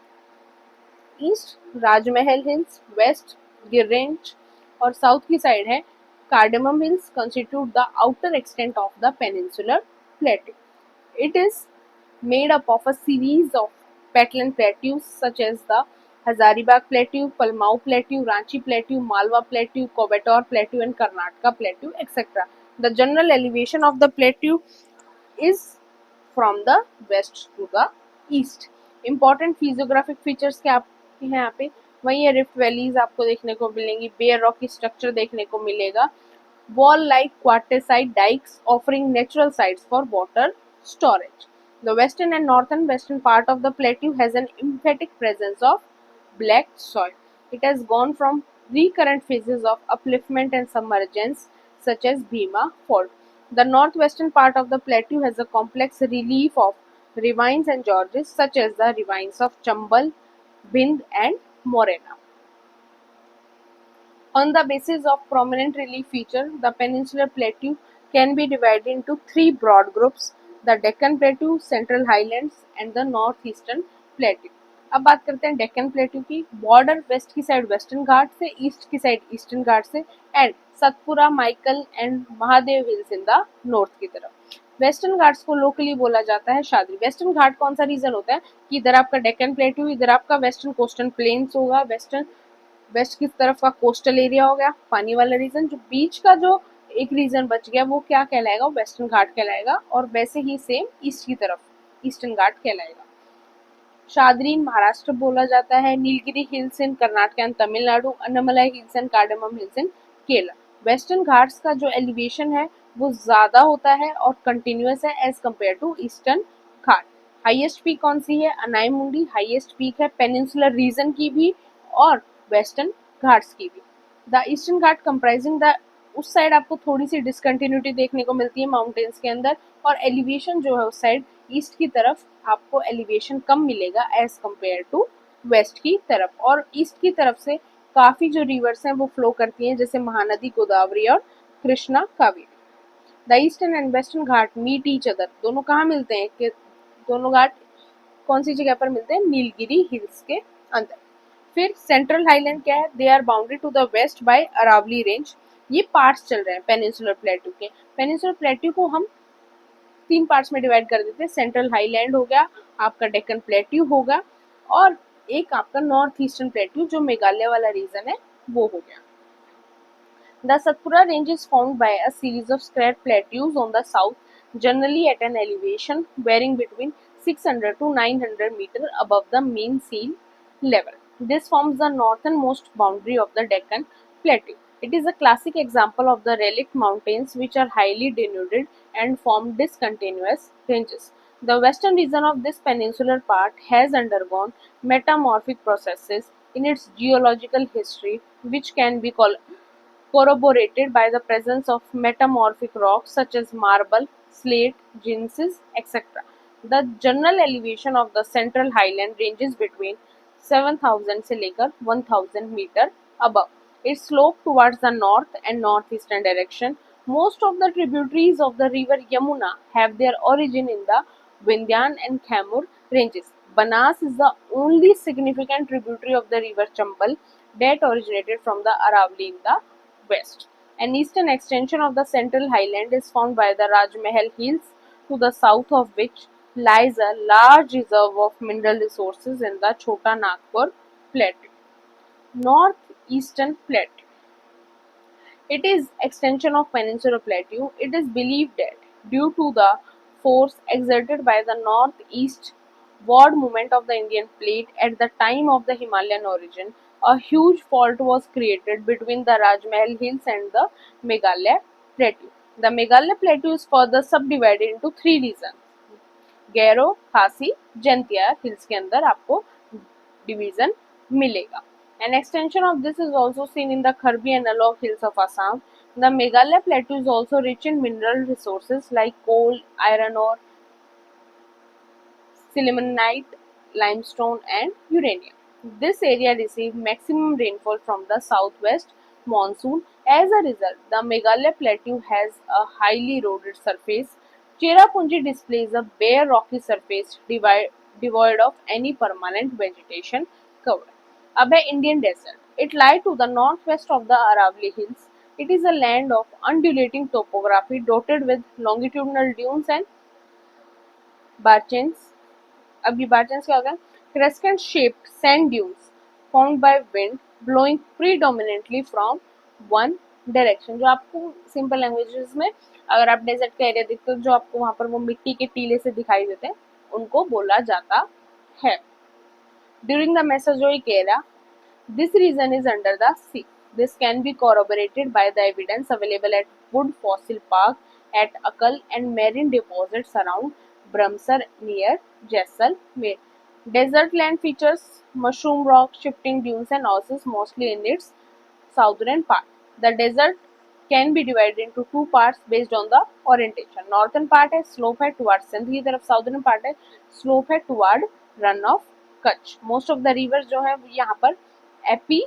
ईस्ट राजमहल हिल्स, वेस्ट गिर रेंज और साउथ की साइड है cardamom hills constitute the outer extent of the peninsular plateau. It is made up of a series of peatland plateaus such as the Hazaribagh Plateau, Palmau Plateau, Ranchi Plateau, Malwa Plateau, Coimbatore Plateau and Karnataka Plateau, etc. The general elevation of the plateau is from the west to the east. Important physiographic features क्या आपके हैं यहाँ पे, वही है रिफ्ट वैलीज आपको देखने को मिलेंगी, बेयर रॉकी स्ट्रक्चर देखने को मिलेगा, wall like quartzite dykes offering natural sites for water storage. The western and northwestern part of the plateau has an emphatic presence of black soil. It has gone from recurrent phases of upliftment and submergence such as Bhima Fault. The northwestern part of the plateau has a complex relief of ravines and gorges such as the ravines of Chambal, Bind and Morena. On the basis of prominent relief feature, the peninsular plateau can be divided into three broad groups: the Deccan Plateau, Central Highlands and the Northeastern Plateau. अब बात करते हैं डेक्कन प्लेट्यू की. बॉर्डर वेस्ट की साइड वेस्टर्न घाट से, ईस्ट की साइड ईस्टर्न घाट से and Satpura, Michael and Mahadev hills in the north की तरफ. वेस्टर्न घाट्स को लोकली बोला जाता है शादरी. वेस्टर्न घाट कौन सा रीजन होता है कि इधर आपका डेक्कन प्लेट्यू, इधर आपका वेस्टर्न कोस्टल प्लेन्स होगा, वेस्ट की तरफ का कोस्टल एरिया हो गया पानी वाला रीजन. जो बीच का जो एक रीजन बच गया वो क्या कहलाएगा, वेस्टर्न घाट कहलाएगा. और वैसे ही सेम ईस्ट की तरफ ईस्टर्न घाट कहलाएगा. शादरी महाराष्ट्र बोला जाता है, Nilgiri hills in Karnataka and Tamil Nadu, Annamalai hills and cardamom hills in Kerala. Western Ghats का जो एलिवेशन है वो ज्यादा होता है और कंटिन्यूअस है as compare to eastern Ghat. Highest peak कौन सी है? अनाईमुंडी हाईएस्ट पीक है पेनिनसुलर रीजन की भी और वेस्टर्न घाट्स की भी। The eastern Ghat comprising the, उस साइड आपको थोड़ी सी डिसकंटिन्यूटी देखने को मिलती है माउंटेन्स के अंदर, और एलिवेशन जो है उस साइड ईस्ट की तरफ आपको एलिवेशन कम मिलेगा एज कम्पेयर टू वेस्ट की तरफ। और ईस्ट की तरफ से काफी जो रिवर्स हैं वो फ्लो करती हैं, जैसे महानदी, गोदावरी और Krishna, Kaveri. The eastern and western Ghat meet each other, दोनों कहाँ मिलते हैं कि दोनों घाट कौन सी जगह पर मिलते हैं? नीलगिरी हिल्स के अंदर। फिर सेंट्रल हाईलैंड क्या है? They are bounded to the west by Aravalli range. ये पार्ट्स चल रहे हैं पेनिनसुलर प्लेट्यू के। पेनिनसुलर प्लेट्यू को हम 3 पार्ट्स में डिवाइड कर देते हैं। सेंट्रल हाईलैंड हो गया, आपका डेक्कन प्लेट्यू होगा, और एक आपका नॉर्थ ईस्टर्न प्लेट्यू जो मेघालय वाला रीजन है वो हो गया। The Satpura range is formed by a series of scarred plateaus on the south, generally at an elevation varying between 600 to 900 meters above the mean sea level. This forms the northernmost boundary of the Deccan Plateau. It is a classic example of the relict mountains which are highly denuded and form discontinuous ranges. The western region of this peninsular part has undergone metamorphic processes in its geological history, which can be corroborated by the presence of metamorphic rocks such as marble, slate, gneiss, etc. The general elevation of the central highland ranges between 7,000 से लेकर 1,000 meter above. Its slope towards the north and northeastern direction. Most of the tributaries of the river Yamuna have their origin in the Vindhyan and Khamur ranges. Banas is the only significant tributary of the river Chambal that originated from the Aravali in the west. An eastern extension of the central highland is found by the Rajmahal Hills, to the south of which lies a large reserve of mineral resources in the Chota Nagpur Plateau. Northeastern Plateau. It is extension of Peninsular Plateau. It is believed that due to the force exerted by the northeastward movement of the Indian plate at the time of the Himalayan origin, a huge fault was created between the Rajmahal Hills and the Meghalaya Plateau. The Meghalaya Plateau is further subdivided into 3 regions. Gairo, खासी, जैंतिया हिल्स के अंदर आपको डिवीजन मिलेगा. An extension of this is also seen in the Kharbi and Alok hills of Assam. The Meghalaya plateau is also rich in mineral resources like coal, iron ore, sillimanite, limestone, and uranium. This area receives maximum rainfall from the southwest monsoon. As a result, the Meghalaya plateau has a highly eroded surface. Cherrapunji displays a bare rocky surface devoid of any permanent vegetation cover. अब है Indian desert. It lies to the northwest of the Aravalli Hills. It is a land of undulating topography dotted with longitudinal dunes and barchans. अब ये barchans क्या होता है? Crescent shaped sand dunes formed by wind blowing predominantly from one direction. जो आपको सिंपल लैंग्वेजेस में अगर आप डेजर्ट का एरिया देखते हो, जो आपको वहां पर वो मिट्टी के टीले से दिखाई देते हैं, उनको बोला जाता है. During the Mesozoic era, this region is under the sea. This can be corroborated by the evidence available at Wood Fossil Park at Akal and marine deposits around Bramsar near Jaisalmer. Desert land features mushroom rock, shifting dunes and oases mostly in its southern part. The desert can be divided into 2 parts based on the orientation. Northern part है slope है towards Sindh की तरफ, southern part है slope है toward run of Kutch. Most of the rivers जो है यहाँ पर एपी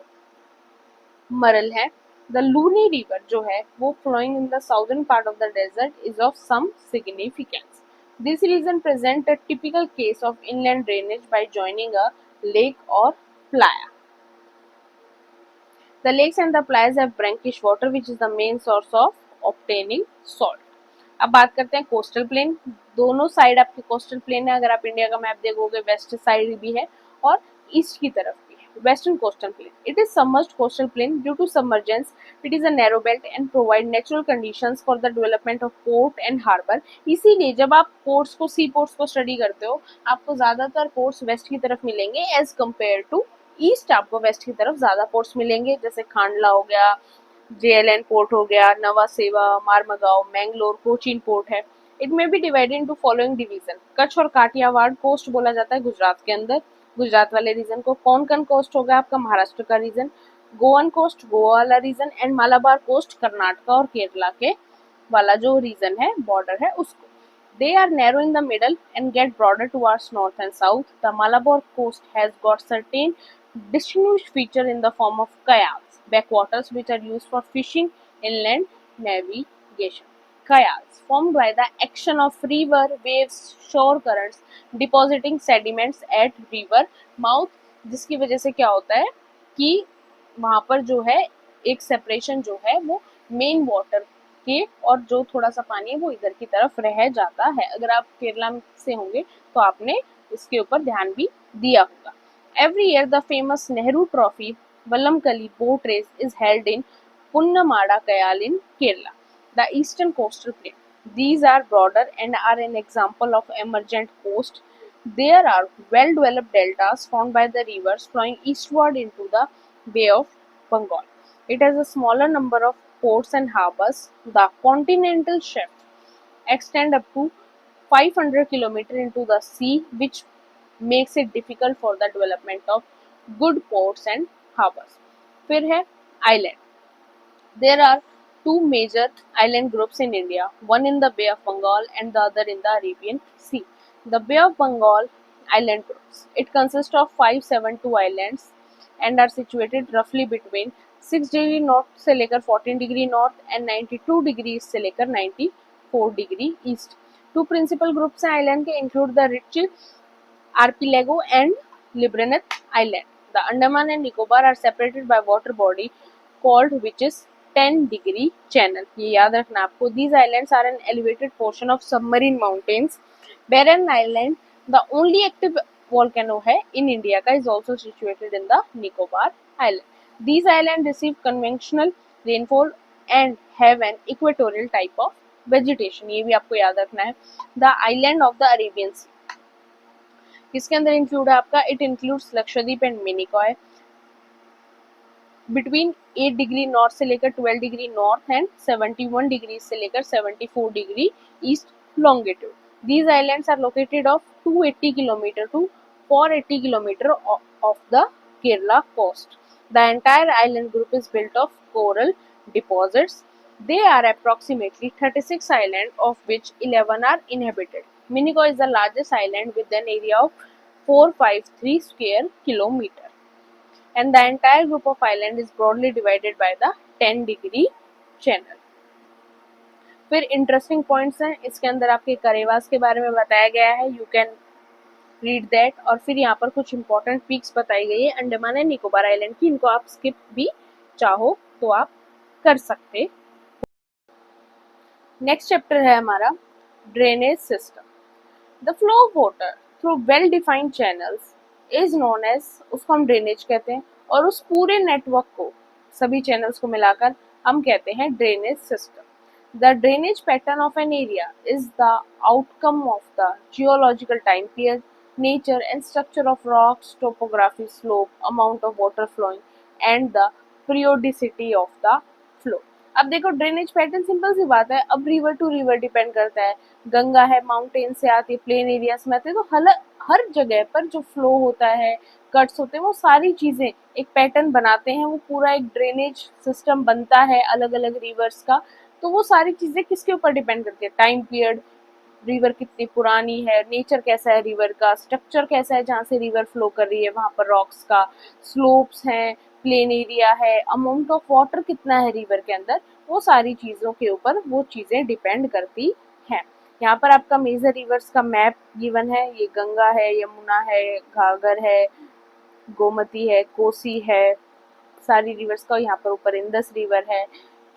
मरल है. द लूनी रिवर जो है वो flowing in the southern part of the desert is of some significance. This region present a typical case of inland drainage by joining a lake और playa. The lakes and the playas have brackish water which is the main source of obtaining salt. अब बात करते हैं कोस्टल प्लेन. दोनों साइड आपके कोस्टल प्लेन है. अगर आप इंडिया का मैप देखोगे वेस्ट साइड भी है और ईस्ट की तरफ भी है. Western coastal plain. It is submerged coastal plain due to submergence. It is a narrow belt and provide natural conditions for the development of port and harbor. इसीलिए जब आप पोर्ट्स को सी पोर्ट्स को स्टडी करते हो, आपको ज्यादातर पोर्ट्स वेस्ट की तरफ मिलेंगे एज कम्पेयर टू ईस्ट. आपको वेस्ट की तरफ ज्यादा पोर्ट्स मिलेंगे, जैसे खांडला हो गया, JLN पोर्ट हो गया, नवा सेवा, मारमगांव, मैंगलोर, कोचीन पोर्ट है. It may be divided into following division. Kutch और काठियावाड़ कोस्ट बोला जाता है गुजरात के अंदर, गुजरात वाले रीजन को। कोंकण कोस्ट होगा आपका महाराष्ट्र का रीजन, गोवन कोस्ट गोवा वाला region, and Malabar coast Karnataka और केरला के वाला जो रीजन है, बॉर्डर है उसको। They are narrow in the middle and get broader towards north and south. The Malabar coast has got certain distinguished feature in the form of kayaks, backwaters which are used for fishing, inland navigation. Kayaks formed by the action of river waves, shore currents, depositing sediments at river mouth, जिसकी वजह से क्या होता है कि वहां पर जो है एक सेपरेशन जो है वो मेन वाटर के और जो थोड़ा सा पानी है वो इधर की तरफ रह जाता है। अगर आप केरला से होंगे तो आपने इसके ऊपर ध्यान भी दिया होगा। Every year the famous Nehru trophy Vallamkali boat race is held in Punnamada Kayal in Kerala, the eastern coastal plain. These are broader and are an example of emergent coast. There are well-developed deltas formed by the rivers flowing eastward into the Bay of Bengal. It has a smaller number of ports and harbors. The continental shelf extend up to 500 kilometers into the sea, which makes it difficult for the development of good ports and harbors. फिर है island. There are two major island groups in India, one in the Bay of Bengal and the other in the Arabian Sea. The Bay of Bengal island groups. It consists of 572 islands and are situated roughly between 6 degree north से लेकर 14 degree north and 92 degree east से लेकर 94 degree east. Two principal groups हैं आइलैंड के, include the rich archipelago and Libraneth Island. The Andaman and Nicobar are separated by water body called which is 10 degree channel. ये याद रखना आपको। These islands are an elevated portion of submarine mountains. Barren Island, the only active volcano है in India का, is also situated in the Nicobar Island. These islands receive conventional rainfall and have an equatorial type of vegetation. ये भी आपको याद रखना है। The island of the Arabian Sea, किसके अंदर इंक्लूड है आपका? It includes Lakshadweep and Minicoy between 8 degree north से लेकर 12 डिग्री नॉर्थ एंड 71 डिग्री से लेकर 74 degree east longitude. These islands are located off 280 kilometre to 480 kilometre off the Kerala coast. The entire island group is built of coral deposits. They are approximately 36 islands, of which 11 are inhabited. Minicoy is the largest island with an area of 453 square kilometer, and the entire group of islands is broadly divided by the 10 degree channel. फिर इंटरेस्टिंग पॉइंट्स हैं इसके अंदर, आपके करेवास के बारे में बताया गया है, यू कैन रीड दैट। और फिर यहाँ पर कुछ इंपॉर्टेंट पीक्स बताई गई है अंडमान एंड निकोबार आइलैंड की, इनको आप स्किप भी चाहो तो आप कर सकते। नेक्स्ट चैप्टर है हमारा drainage system. The flow of water through well defined channels is known as, उसको हम ड्रेनेज कहते हैं, और उस पूरे नेटवर्क को, सभी चैनल्स को मिलाकर हम कहते हैं drainage system. The drainage pattern of an area is the outcome of the geological time period, nature and structure of rocks, topography, slope, amount of water flowing and the periodicity of the flow. अब देखो ड्रेनेज पैटर्न सिंपल सी बात है, अब रिवर टू रिवर डिपेंड करता है। गंगा है माउंटेन से आती है, प्लेन एरियाज में आती है, तो हर जगह पर जो फ्लो होता है, कट्स होते हैं, वो सारी चीजें एक पैटर्न बनाते हैं, वो पूरा एक ड्रेनेज सिस्टम बनता है अलग अलग रिवर्स का। तो वो सारी चीजें किसके ऊपर डिपेंड करती है? टाइम पीरियड, रिवर कितनी पुरानी है, नेचर कैसा है रिवर का, स्ट्रक्चर कैसा है जहाँ से रिवर फ्लो कर रही है वहां पर रॉक्स का, स्लोप्स हैं, प्लेन एरिया है, अमाउंट ऑफ वाटर कितना है रिवर के अंदर, वो सारी चीजों के ऊपर वो चीजें डिपेंड करती हैं। यहाँ पर आपका मेजर रिवर्स का मैप गिवन है, ये गंगा है, यमुना है, घाघर है, गोमती है, कोसी है, सारी रिवर्स का यहाँ पर ऊपर इंदस रिवर है,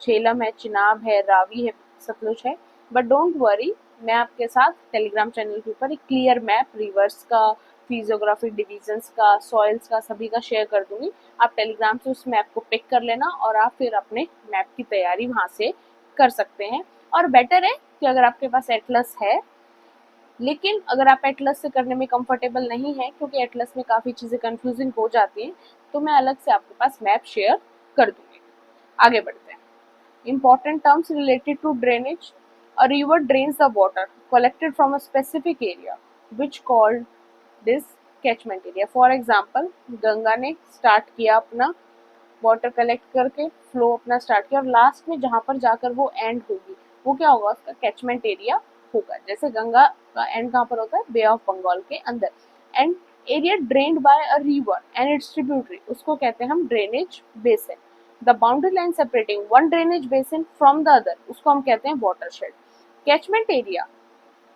झेलम है, चिनाब है, रावी है, सतलुज है। बट डोंट वरी, मैं आपके साथ टेलीग्राम चैनल के ऊपर एक क्लियर मैप रिवर्स का, फिजियोग्राफिक डिवीजन्स का, सॉइल्स का, सभी का शेयर कर दूंगी। आप टेलीग्राम से उस मैप को पिक कर लेना और आप फिर अपने मैप की तैयारी वहां से कर सकते हैं। और बेटर है कि अगर आपके पास एटलस है, लेकिन अगर आप एटलस से करने में कंफर्टेबल नहीं है क्योंकि एटलस में काफ़ी चीज़ें कंफ्यूजिंग हो जाती हैं, तो मैं अलग से आपके पास मैप शेयर कर दूंगी। आगे बढ़ते हैं। Important terms related to drainage, A river drains the water collected from a specific area, which called this catchment area. For example, Ganga ने स्टार्ट किया अपना वाटर कलेक्ट करके, फ्लो अपना स्टार्ट किया, और लास्ट में जहां पर जाकर वो एंड होगी वो क्या होगा, उसका कैचमेंट एरिया होगा। जैसे गंगा का एंड कहाँ पर होता है, बे ऑफ बंगाल के अंदर। And area drained by a river and its tributary, उसको कहते हैं हम drainage basin. The boundary line separating one drainage basin from the other, उसको हम कहते हैं watershed. Catchment area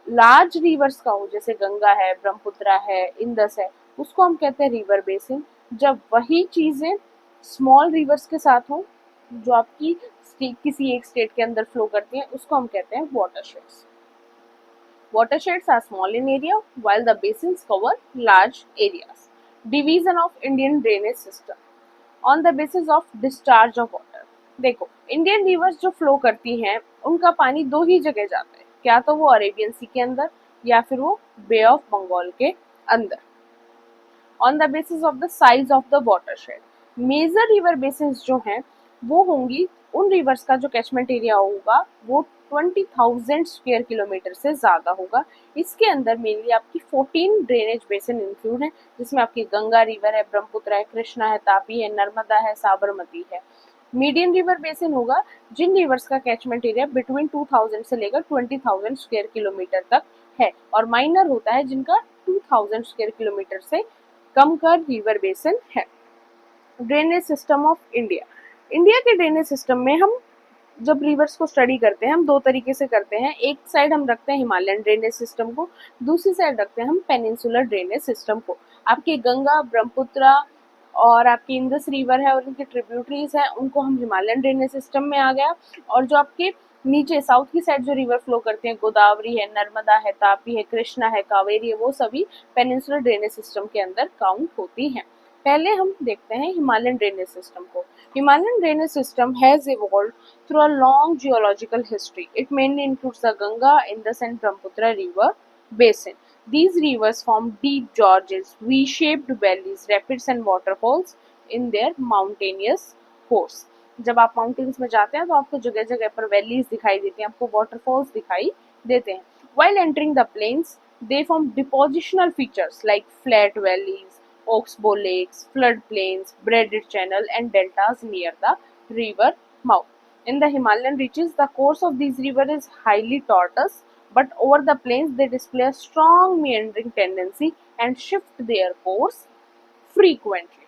large rivers का हो, जैसे गंगा है, ब्रह्मपुत्र है, इंदस है, उसको हम कहते हैं रिवर बेसिन। जब वही चीजें स्मॉल रिवर्स के साथ हो, जो आपकी किसी एक स्टेट के अंदर फ्लो करती हैं, उसको हम कहते हैं वाटरशेड्स। Watersheds are small in area while the basins cover large areas. Division of Indian drainage system on the basis of discharge of water. देखो, इंडियन रिवर्स जो फ्लो करती हैं उनका पानी दो ही जगह जाता है, क्या तो वो अरेबियन सी के अंदर या फिर वो बे ऑफ बंगाल के अंदर। On the basis of the size of the watershed, major river basis जो हैं वो होंगी, उन रिवर्स का जो कैचमेंट एरिया होगा वो 20,000 स्क्वायर किलोमीटर से ज्यादा होगा। इसके अंदर मेनली आपकी 14 ड्रेनेज बेसिन इंक्लूड है, जिसमें आपकी गंगा रिवर है, ब्रह्मपुत्र है, कृष्णा है, तापी है, नर्मदा है, साबरमती है। मीडियन रिवर बेसिन होगा जिन रिवर्स का कैचमेंट एरिया बिटवीन 2000 से लेकर 20,000 स्क्वायर किलोमीटर तक है, और माइनर होता है जिनका 2000 स्क्वायर किलोमीटर से कम का रिवर बेसिन है। Drainage system of India, India के ड्रेनेज सिस्टम में हम जब रिवर्स को स्टडी करते हैं हम दो तरीके से करते हैं। एक साइड हम रखते हैं हिमालयन ड्रेनेज सिस्टम को, दूसरी साइड रखते हैं हम पेनिनसुलर ड्रेनेज सिस्टम को। आपकी गंगा, ब्रह्मपुत्र और आपकी इंदस रिवर है और उनकी ट्रिब्यूटरीज हैं, उनको हम हिमालयन ड्रेनेज सिस्टम में आ गया। और जो आपके नीचे साउथ की साइड जो रिवर फ्लो करते हैं, गोदावरी है, नर्मदा है, तापी है, कृष्णा है, कावेरी है, वो सभी पेनिनसुलर ड्रेनेज सिस्टम के अंदर काउंट होती हैं। पहले हम देखते हैं हिमालयन ड्रेनेज सिस्टम को। Himalayan drainage system has evolved through a long geological history. It mainly includes the Ganga, Indus and Brahmaputra river basin. These rivers form deep gorges, V-shaped valleys, rapids and waterfalls in their mountainous course. जब आप माउंटेन्स में जाते हैं तो आपको जगह जगह पर वैलीज दिखाई देती हैं, आपको वाटरफॉल्स दिखाई देते हैं। While entering the plains, they form depositional features like flat valleys, oxbow lakes, floodplains, braided channel and deltas near the river mouth. In the Himalayan reaches, the course of these rivers is highly tortuous, but over the plains they display a strong meandering tendency and shift their course frequently.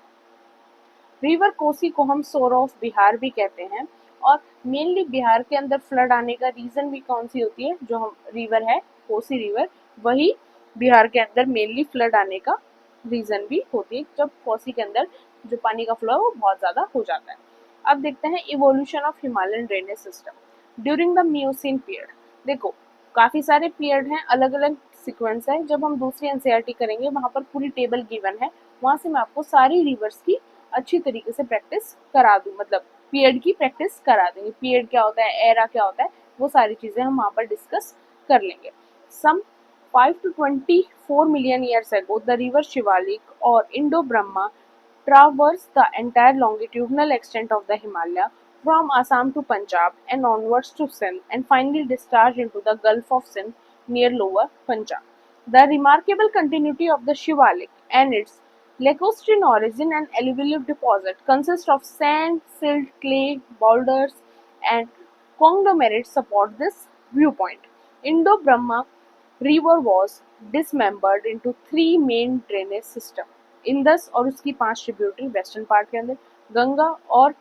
River Kosi को हम सोर ऑफ बिहार भी कहते हैं, और मेनली बिहार के अंदर फ्लड आने का रीजन भी कौन सी होती है, जो हम रिवर है कोसी रिवर, वही बिहार के अंदर मेनली फ्लड आने का रीजन भी होती है, जब कोसी के अंदर जो पानी का फ्लो है वो बहुत ज्यादा हो जाता है। अब देखते हैं evolution of Himalayan drainage system during the Miocene period. देखो, काफी सारे पीरियड हैं, अलग अलग सीक्वेंस है। जब हम दूसरी एनसीईआरटी करेंगे वहां पर पूरी टेबल गिवन है, वहां से मैं आपको सारी रिवर्स की अच्छी तरीके से प्रैक्टिस करा दूं, मतलब पीरियड की प्रैक्टिस करा देंगे। पीरियड क्या होता है, एरा क्या होता है, वो सारी चीजें हम वहां पर डिस्कस कर लेंगे। सम 5 to 24 million years ago, the river Shivalik or Indo-Brahma traversed the entire longitudinal extent of the Himalaya from Assam to Punjab and onwards to Sindh, and finally discharged into the Gulf of Sindh near Lower Punjab. The remarkable continuity of the Shivalik and its lacustrine origin and alluvial deposit consists of sand, silt, clay, boulders, and conglomerates support this viewpoint. Indo-Brahma river was dismembered into three main drainage system, Indus और उसकी 5 ट्रिब्यूटरी वेस्टर्न पार्ट के अंदर, गंगा और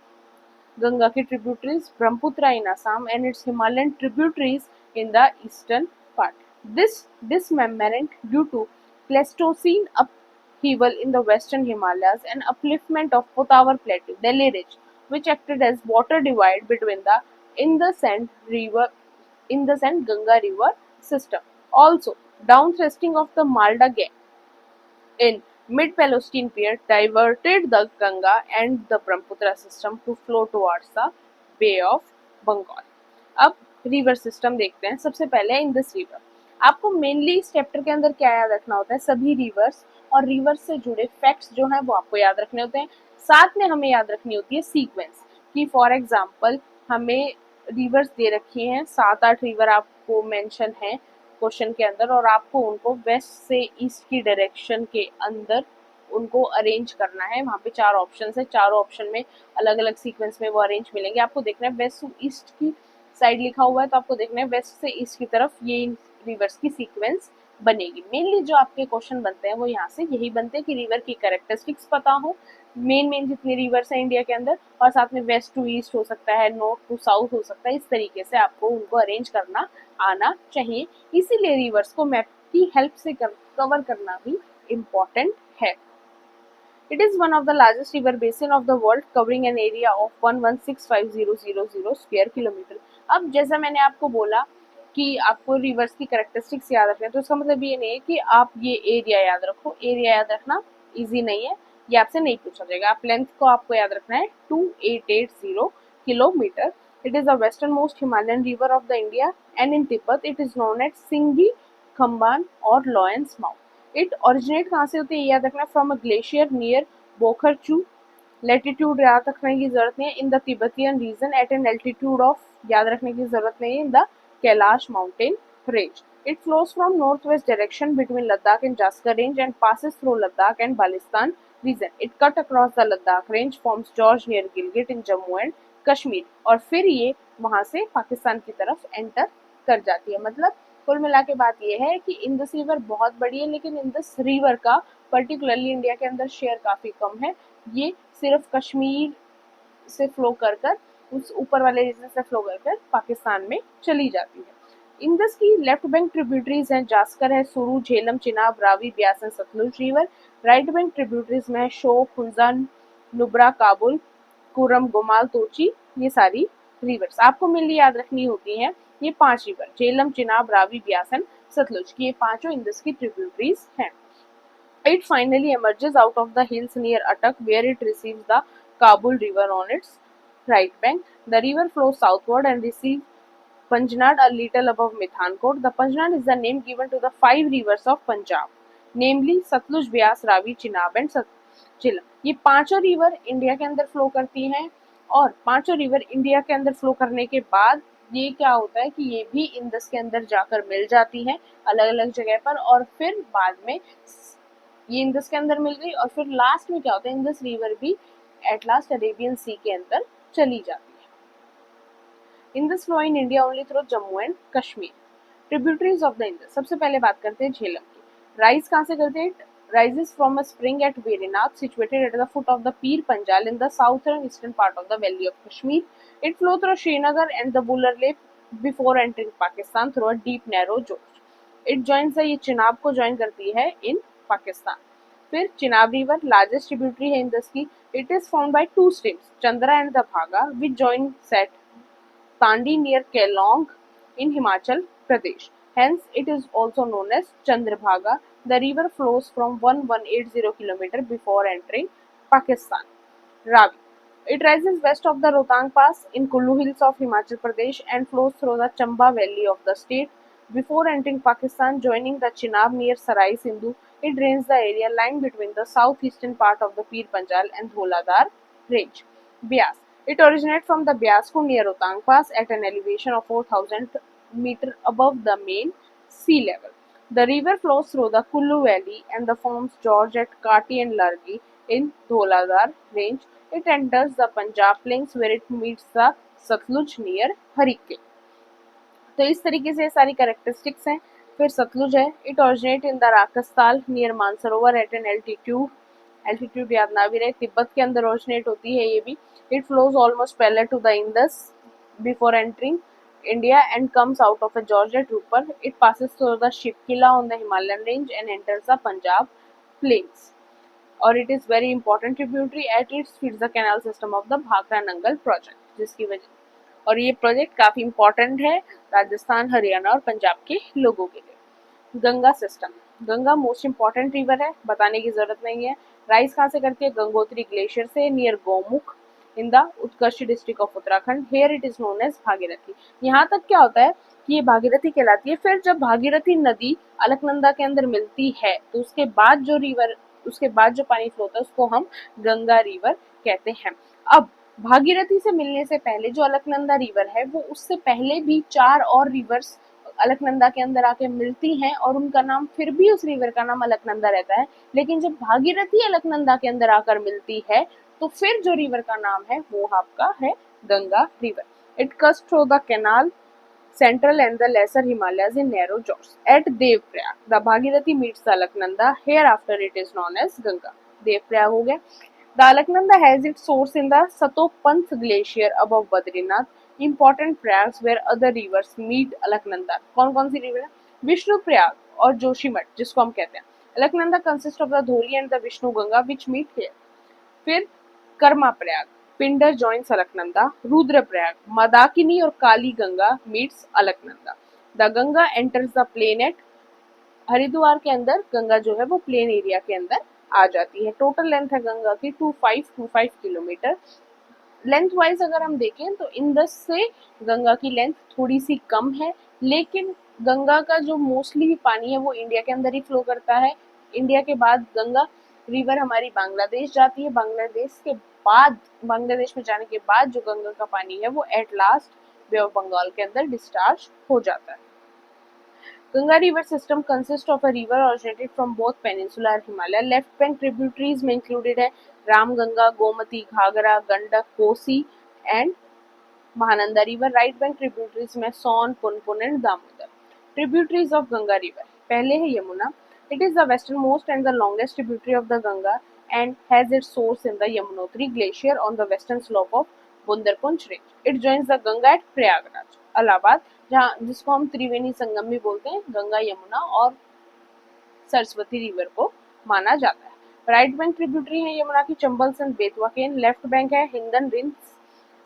गंगा की tributaries, Brahmaputra in Assam and it's Himalayan tributaries in the eastern part. This dismemberment due to Pleistocene upheaval in the western Himalayas and upliftment of Potawar Plateau, Delhi Ridge, which acted as water divide between the Indus and Ganga river system. Also, downthrusting of the Malda Gap in mid-Pleistocene period diverted the Ganga and the Brahmaputra system to flow towards the Bay of Bengal. अब रिवर सिस्टम देखते हैं। सबसे पहले इंदस रिवर। आपको मेनली इस चैप्टर के अंदर क्या याद रखना होता है, सभी रिवर्स और रिवर्स से जुड़े फैक्ट्स जो हैं वो आपको याद रखने होते हैं। साथ में हमें याद रखनी होती है सीक्वेंस, कि फॉर एग्जांपल हमें रिवर्स दे रखी हैं, 7-8 रिवर आपको मेंशन है क्वेश्चन के अंदर, और आपको उनको वेस्ट से ईस्ट की डायरेक्शन के अंदर उनको अरेंज करना है। वहाँ पे 4 ऑप्शन है, चारों ऑप्शन में अलग अलग सीक्वेंस में वो अरेंज मिलेंगे। आपको देखना है वेस्ट टू ईस्ट की साइड लिखा हुआ है, तो आपको देखना है वेस्ट से ईस्ट की तरफ ये रिवर्स की सीक्वेंस बनेगी। मेनली जो आपके क्वेश्चन बनते हैं वो यहाँ से यही बनते हैं कि रिवर की कैरेक्टरिस्टिक्स पता हो, मेन जितने रिवर्स हैं इंडिया के अंदर, और साथ में वेस्ट टू ईस्ट हो सकता है, नॉर्थ टू साउथ हो सकता है, इस तरीके से आपको उनको अरेंज करना आना चाहिए। इसीलिए रिवर्स को मैप की हेल्प से कवर करना भी इम्पोर्टेंट है। It is one of the largest river basin of the world, covering an area of 1165000 square kilometer. अब जैसा मैंने आपको बोला कि आपको रिवर्स की कैरेक्टरिस्टिक्स याद रखना है, तो इसका मतलब ये नहीं है कि आप ये एरिया याद रखो। एरिया याद रखना इजी नहीं है, ये आपसे नहीं पूछा जाएगा। आप लेंथ को आपको याद रखना है 2880 kilometre. It is the westernmost Himalayan river of the India, and in Tibet it is known as Singhi, Khamban और Loyans Mouth. इट ओरिजिनेट कहाँ से होती है याद रखना, from a glacier near Bokharchu. Latitude याद रखने की जरूरत नहीं है, in the Tibetan region at an altitude of, याद रखने की जरूरत नहीं है, in the Kailash mountain range. It flows from north west direction between Ladakh and Zaskar range and passes through Ladakh and Balistan region. It cut across the Ladakh range, forms George near Gilgit in Jammu and Kashmir, और फिर ये वहां से पाकिस्तान की तरफ एंटर कर जाती है। मतलब कुल मिला के बात यह है कि इंडस रिवर बहुत बड़ी है, लेकिन इंडस रिवर का पर्टिकुलरली इंडिया के अंदर शेयर काफी कम है। ये सिर्फ कश्मीर से फ्लो कर कर उस ऊपर वाले रीजन से फ्लो कर कर पाकिस्तान में चली जाती है। इंडस की लेफ्ट बैंक ट्रिब्यूटरीज हैं, जास्कर है, Suru, Jhelum, Chenab, Ravi, Beas and Satluj river. Right bank tributaries में है शोक, हुंजा, नुब्रा, काबुल, कुरम, गोमाल, तोची, ये सारी रिवर्स आपको मेनली याद रखनी होती हैं। ये 5 रिवर झेलम, चिनाब, रावी, ब्यास एंड सतलुज की, ये पांचों इंडस की ट्रिब्यूटरीज हैं. It finally emerges out of the hills near Attock, where it receives the Kabul River on its right bank. The river flows southward and receives Panjnad a little above Mithankot. The Panjnad is the name given to the 5 rivers of Punjab, namely Satluj, Byas, Ravi, Chenab and Jhelum. ये पांचों रिवर इंडिया के अंदर फ्लो करती हैं, और पांचों रिवर इंडिया के अंदर फ्लो करने के बाद ये क्या होता है कि ये भी इंडस के अंदर जाकर मिल जाती हैं अलग अलग जगह पर, और फिर बाद में ये इंडस के अंदर मिल गई, और फिर लास्ट में क्या होता है, इंडस रिवर भी एट लास्ट अरेबियन सी के अंदर चली जाती है. Indus flow in India only through Jammu and Kashmir. Tributaries of the Indus, सबसे पहले बात करते हैं झेलम की. राइज कहाँ से करते हैं, rises from a spring at Verinath, situated at the foot of the Pir Panjal in the southern eastern part of the valley of Kashmir. It flows through Srinagar and the Buller Lake before entering Pakistan through a deep narrow gorge. It joins the, ये चिनाब को ज्वाइन करती है इन पाकिस्तान. फिर चिनाब रिवर लार्जेस्ट ट्रिब्यूटरी है इंडस की. It is found by 2 streams, Chandra and the Bhaga, which join set Tandi near Keylong in Himachal Pradesh. Hence, it is also known as Chandrabhaga. The river flows from 1180 km before entering Pakistan. Ravi. It rises west of the Rohtang Pass in Kullu Hills of Himachal Pradesh and flows through the Chamba Valley of the state. Before entering Pakistan, joining the Chenab near Sarai Sindhu, it drains the area lying between the southeastern part of the Pir Panjal and Dholadar range. Byas. It originates from the Byas Kund near Rohtang Pass at an elevation of 4000 meter above the main sea level. The river flows through the Kullu Valley and the forms George at Kati and Largi in Dholadar range. It enters the Punjab plains where it meets the Satluj near Harike. तो इस तरीके से सारी कैरेक्टरिस्टिक्स हैं. फिर सतलुज है. It originate in the Rakshastal near Mansarovar at an altitude याद ना भी रहे, तिब्बत के अंदर ऑरिजिनेट होती है ये भी. It flows almost parallel to the Indus before entering India and comes out of a Georgette River. It passes through the Shipkila on the Himalayan range and enters the Punjab plains. और it is very important tributary at its feeds the canal system of the Bhakra Nangal project, जिसकी वजह, और ये प्रोजेक्ट काफी इम्पोर्टेंट है राजस्थान, हरियाणा और पंजाब के लोगों के लिए. Ganga system. Ganga most important river है, बताने की जरूरत नहीं है. राइज कहाँ से करती है, गंगोत्री ग्लेशियर से near Gaumukh in the Uttarkashi district of Uttarakhand. Here it is known as Bhagirathi. यहाँ तक क्या होता है कि ये भागीरथी कहलाती है. फिर जब भागीरथी नदी अलकनंदा के अंदर मिलती है तो उसके बाद जो पानी फ्लो होता है उसको हम गंगा रिवर कहते हैं. अब भागीरथी से मिलने से पहले जो अलकनंदा रिवर है वो उससे पहले भी 4 और रिवर्स अलकनंदा के अंदर आके मिलती हैं और उनका नाम फिर भी उस रिवर का नाम अलकनंदा रहता है। लेकिन जब भागीरथी अलकनंदा के अंदर आकर मिलती है तो फिर जो रिवर का नाम है वो आपका है Ganga river. It cuts through the canal Central and the Lesser Himalayas in narrow jaws. At Devprayag, the Bhagirathi meets the Alaknanda. Hereafter, it is known as Ganga. Devprayag हो गया। The Alaknanda has its source in the Satopant glacier above Badrinath. Important prayags where other rivers meet Alaknanda. कौन कौन सी रिवर है? विष्णु प्रयाग और जोशीमठ जिसको हम कहते हैं। Alaknanda consist of the Dhauli and the Vishnu Ganga which meet here. फिर कर्मा प्रयाग, पिंडर जॉइंस अलकनंदा, रुद्रप्रयाग, मंदाकिनी और Kali Ganga meets Alaknanda. The Ganga enters the plain at Haridwar के अंदर गंगा जो है वो प्लेन एरिया के अंदर आ जाती है। टोटल लेंथ है गंगा की 2525 किलोमीटर। लेंथ वाइज अगर हम देखें तो इंदस से गंगा की लेंथ थोड़ी सी कम है, लेकिन गंगा का जो मोस्टली पानी है वो इंडिया के अंदर ही फ्लो करता है। इंडिया के बाद गंगा रिवर हमारी बांग्लादेश जाती है। बांग्लादेश में जाने के बाद जो गंगा का पानी है वो at last bay of Bengal के अंदर डिस्चार्ज हो जाता है। Ganga river system consists of a river originated from both Peninsula and Himalaya. Left bank tributaries में included है Ramganga, Gomti, Ghaghara, Gandak, Kosi and Mahananda river. Right bank tributaries में सोन, Punpun and Damodar. Tributaries of Ganga river. पहले है Yamuna. It is the westernmost and the longest tributary of the Ganga and has its source in the Yamunotri glacier on the western slope of Bandarpunch range. It joins the Ganga at Prayagraj Allahabad, जहाँ जिसको हम त्रिवेणी संगम भी बोलते हैं। गंगा, यमुना और सरस्वती रिवर को माना जाता है। राइट बैंक ट्रिब्यूटरी है यमुना की Chambal and Betwa Ken. Left bank है हिंदन, रिंस,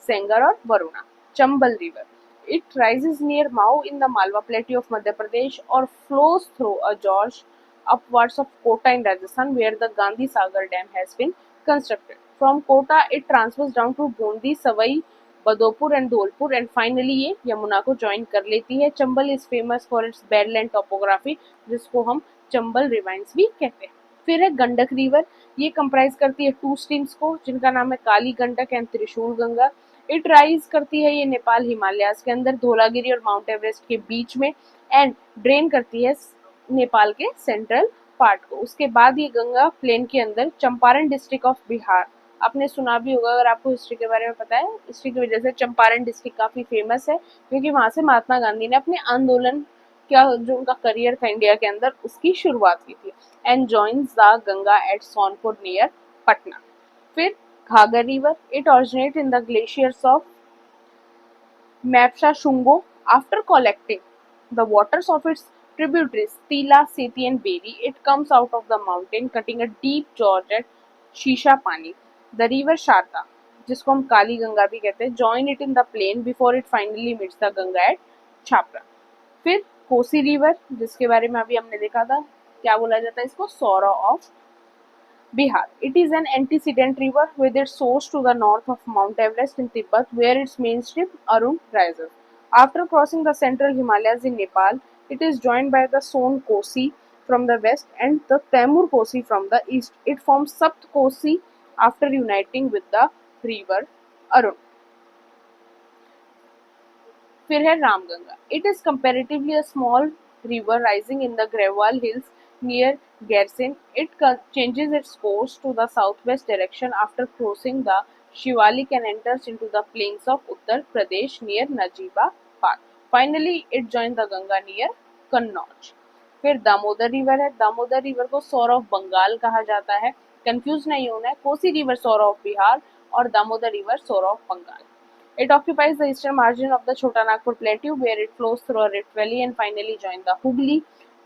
सेंगर और Varuna. Chambal river it rises near Mhow in the Malwa plateau of Madhya Pradesh और flows through a gorge upwards of Kota in Rajasthan, where the Gandhi Sagar Dam has been constructed. From Kota, it transfers down to Bundi, Savai, Badopur and Dholpur, and finally ये यमुना को ज्वाइन कर लेती है। Chambal is famous for its badland topography, जिसको हम चंबल रिवाइंस भी कहते हैं। फिर है गंडक रिवर, ये कंप्राइज करती है 2 स्ट्रीम्स को, जिनका नाम है काली गंडक एंड त्रिशूल गंगा। इट राइज करती है ये नेपाल हिमालयाज के अंदर, धौलागिरी और माउंट एवरेस्ट के बीच में, एंड ड्रेन करती है नेपाल के सेंट्रल पार्ट को। उसके बाद ये गंगा प्लेन के अंदर चंपारण डिस्ट्रिक्ट ऑफ बिहार, आपने सुना भी होगा अगर आपको हिस्ट्री के बारे में पता है। हिस्ट्री की वजह से चंपारण डिस्ट्रिक्ट काफी फेमस है, क्योंकि वहां से महात्मा गांधी ने अपने आंदोलन क्या जो उनका करियर था इंडिया के अंदर उसकी शुरुआत की थी। And joins the Ganga at Sonpur near Patna. फिर Ghaghara river, it originate in the glaciers of Mapcha Chungo after collecting the waters of its tributaries Tila, Seti and Beri. It comes out of the mountain, cutting a deep gorge at शीशा पानी। द रिवर शारदा, जिसको हम काली गंगा भी कहते हैं, join it in the plain before it finally meets the Ganga at Chhapra. फिर कोसी रिवर, जिसके बारे में अभी हमने देखा था, क्या बोला जाता है इसको, सौरा of Bihar. It is an antecedent river with its source to the north of Mount Everest in Tibet, where its mainstream Arun rises. After crossing the central Himalayas in Nepal, it is joined by the Son Kosi from the west and the Taimur Kosi from the east. It forms Sapt Kosi after uniting with the river Arun. फिर है Ramganga. It is comparatively a small river rising in the Grewal hills near Garsen. It changes its course to the southwest direction after crossing the Shivalik and enters into the plains of Uttar Pradesh near Najibabad. Finally, it joins the Ganga near Kannauj. फिर दामोदर रिवर है. दामोदर रिवर को सोर ऑफ बंगाल कहा जाता है, कंफ्यूज नहीं होना है. Kosi river sorrow of Bihar और Damodar river sorrow of Bengal. It occupies the eastern margin of the Chota Nagpur Plateau, where it flows through a rift valley and finally joins the Hooghly.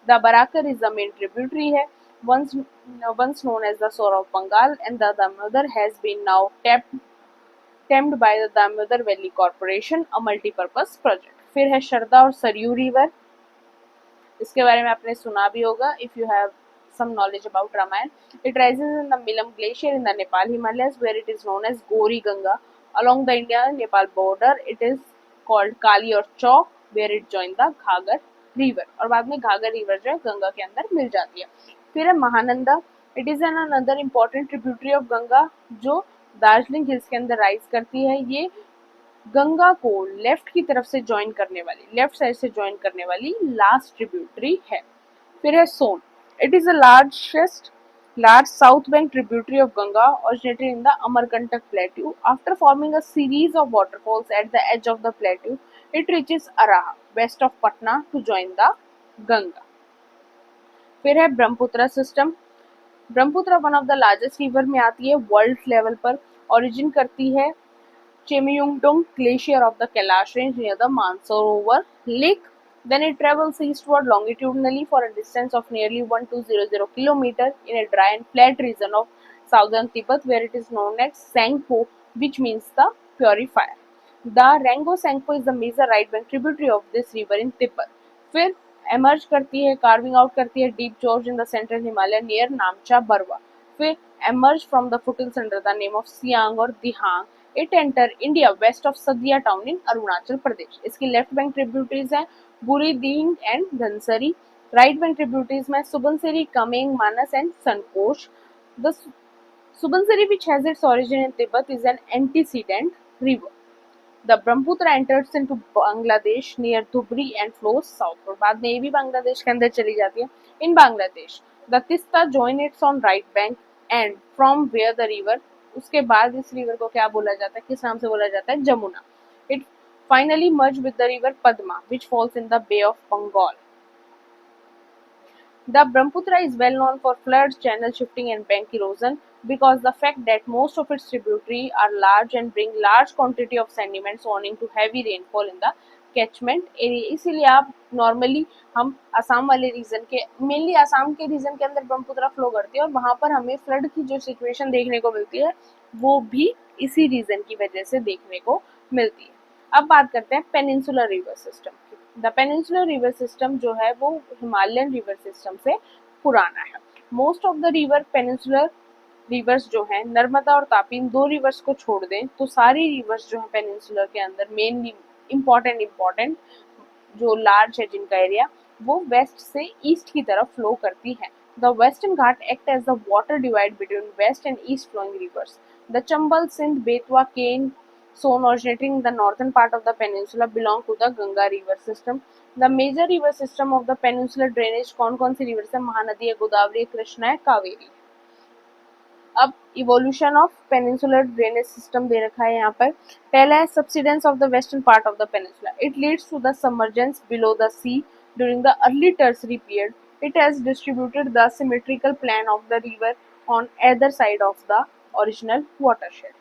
The Barakar is the main tributary है, once known as the Soar of Bengal, and the Damodar has been now tamed by the Damodar Valley Corporation, a multi-purpose project. फिर है शरदा और सरयू रिवर, इसके बारे में आपने सुना भी होगा if you have some knowledge about Ramayana. It rises in the Milam Glacier in the Nepal Himalayas, where it is known as Gori Ganga. Along the India-Nepal border, it is called Kali और चौक, where it joins the घाघर river. और बाद में घाघर river जो है गंगा के अंदर मिल जाती है. फिर है Mahananda. It is another important tributary of Ganga जो दार्जिलिंग हिल्स के अंदर राइज करती है। ये गंगा को लेफ्ट की तरफ से ज्वाइन करने वाली, लेफ्ट साइड से ज्वाइन करने वाली लास्ट ट्रिब्यूटरी है। फिर है Son. It is the large south bank tributary of Ganga originated in the Amarkantak Plateau. After forming a series of waterfalls at the edge of the plateau, it reaches Araha, west of Patna, to join the Ganga. फिर है Brahmaputra system. Brahmaputra one of the largest river में आती है वर्ल्ड लेवल पर। ओरिजिन करती है Chemyungdong Glacier of the Kailash Range near the Mansarovar Lake. Then it travels eastward longitudinally for a distance of nearly 1200 km in a dry and flat region of southern Tibet, where it is known as Sangpo, which means the purifier. The Rango Sangpo is the major right bank tributary of this river in Tibet. फिर emerge करती है, carving out करती है deep gorge in the central Himalaya near Namcha Barwa. फिर emerge from the foothills under the name of Siang और Dihang. It enter India west of Sadiya town in Arunachal Pradesh. इसकी लेफ्ट बैंक ट्रिब्यूटरीज हैं Burhi Dihing and Dhansiri. Right bank tributaries में Subansiri, Kameng, Manas and Sankosh. The Subansiri which has its origin in Tibet is an antecedent river. The Brahmaputra enters into Bangladesh near Dhubri and flows southward. बाद में ये भी बांग्लादेश के अंदर चली जाती है। In Bangladesh, the Tista join its on right bank and from where the river, उसके बाद इस रिवर को क्या बोला जाता है, किस नाम से बोला जाता है, Jamuna. It finally merged with the river Padma, which falls in the Bay of Bengal. The Brahmaputra is well known for floods, channel shifting and bank erosion because the fact that most of its tributaries are large and bring large quantity of sediments owing to heavy rainfall in the catchment area. इसीलिए आप नॉर्मली हम असम वाले रीजन के, मेनली असम के रीजन के अंदर ब्रह्मपुत्र फ्लो करती है और वहां पर हमें फ्लड की जो सिचुएशन देखने को मिलती है वो भी इसी रीजन की वजह से देखने को मिलती है। अब बात करते हैं पेनिनसुलर रिवर सिस्टम की। द पेनिनसुलर रिवर सिस्टम जो है वो हिमालयन रिवर सिस्टम से पुराना है। Most of the river peninsular reverse जो है नर्मदा और तापी, इन दो रिवर्स को छोड़ दें तो सारी रिवर्स जो है पेनिनसुलर के अंदर मेनली इम्पोर्टेंट जो लार्ज है जिनका एरिया वो वेस्ट से ईस्ट की तरफ फ्लो करती है। The western Ghat act as the water divide between west and east flowing rivers. The Chambal, Sindh, Betwa, Ken, Son originating in the northern part of the peninsula belong to the Ganga river system. The major river system of the peninsular drainage कौन-कौन सी रिवर्स है, महानदी है, गोदावरी, कृष्णा है, कावेरी। अब evolution of peninsular drainage system दे रखा है यहाँ पर। पहला है subsidence of the western part of the peninsula. It leads to the submergence below the sea during the early tertiary period. It has distributed the symmetrical plan of the river on either side of the original watershed.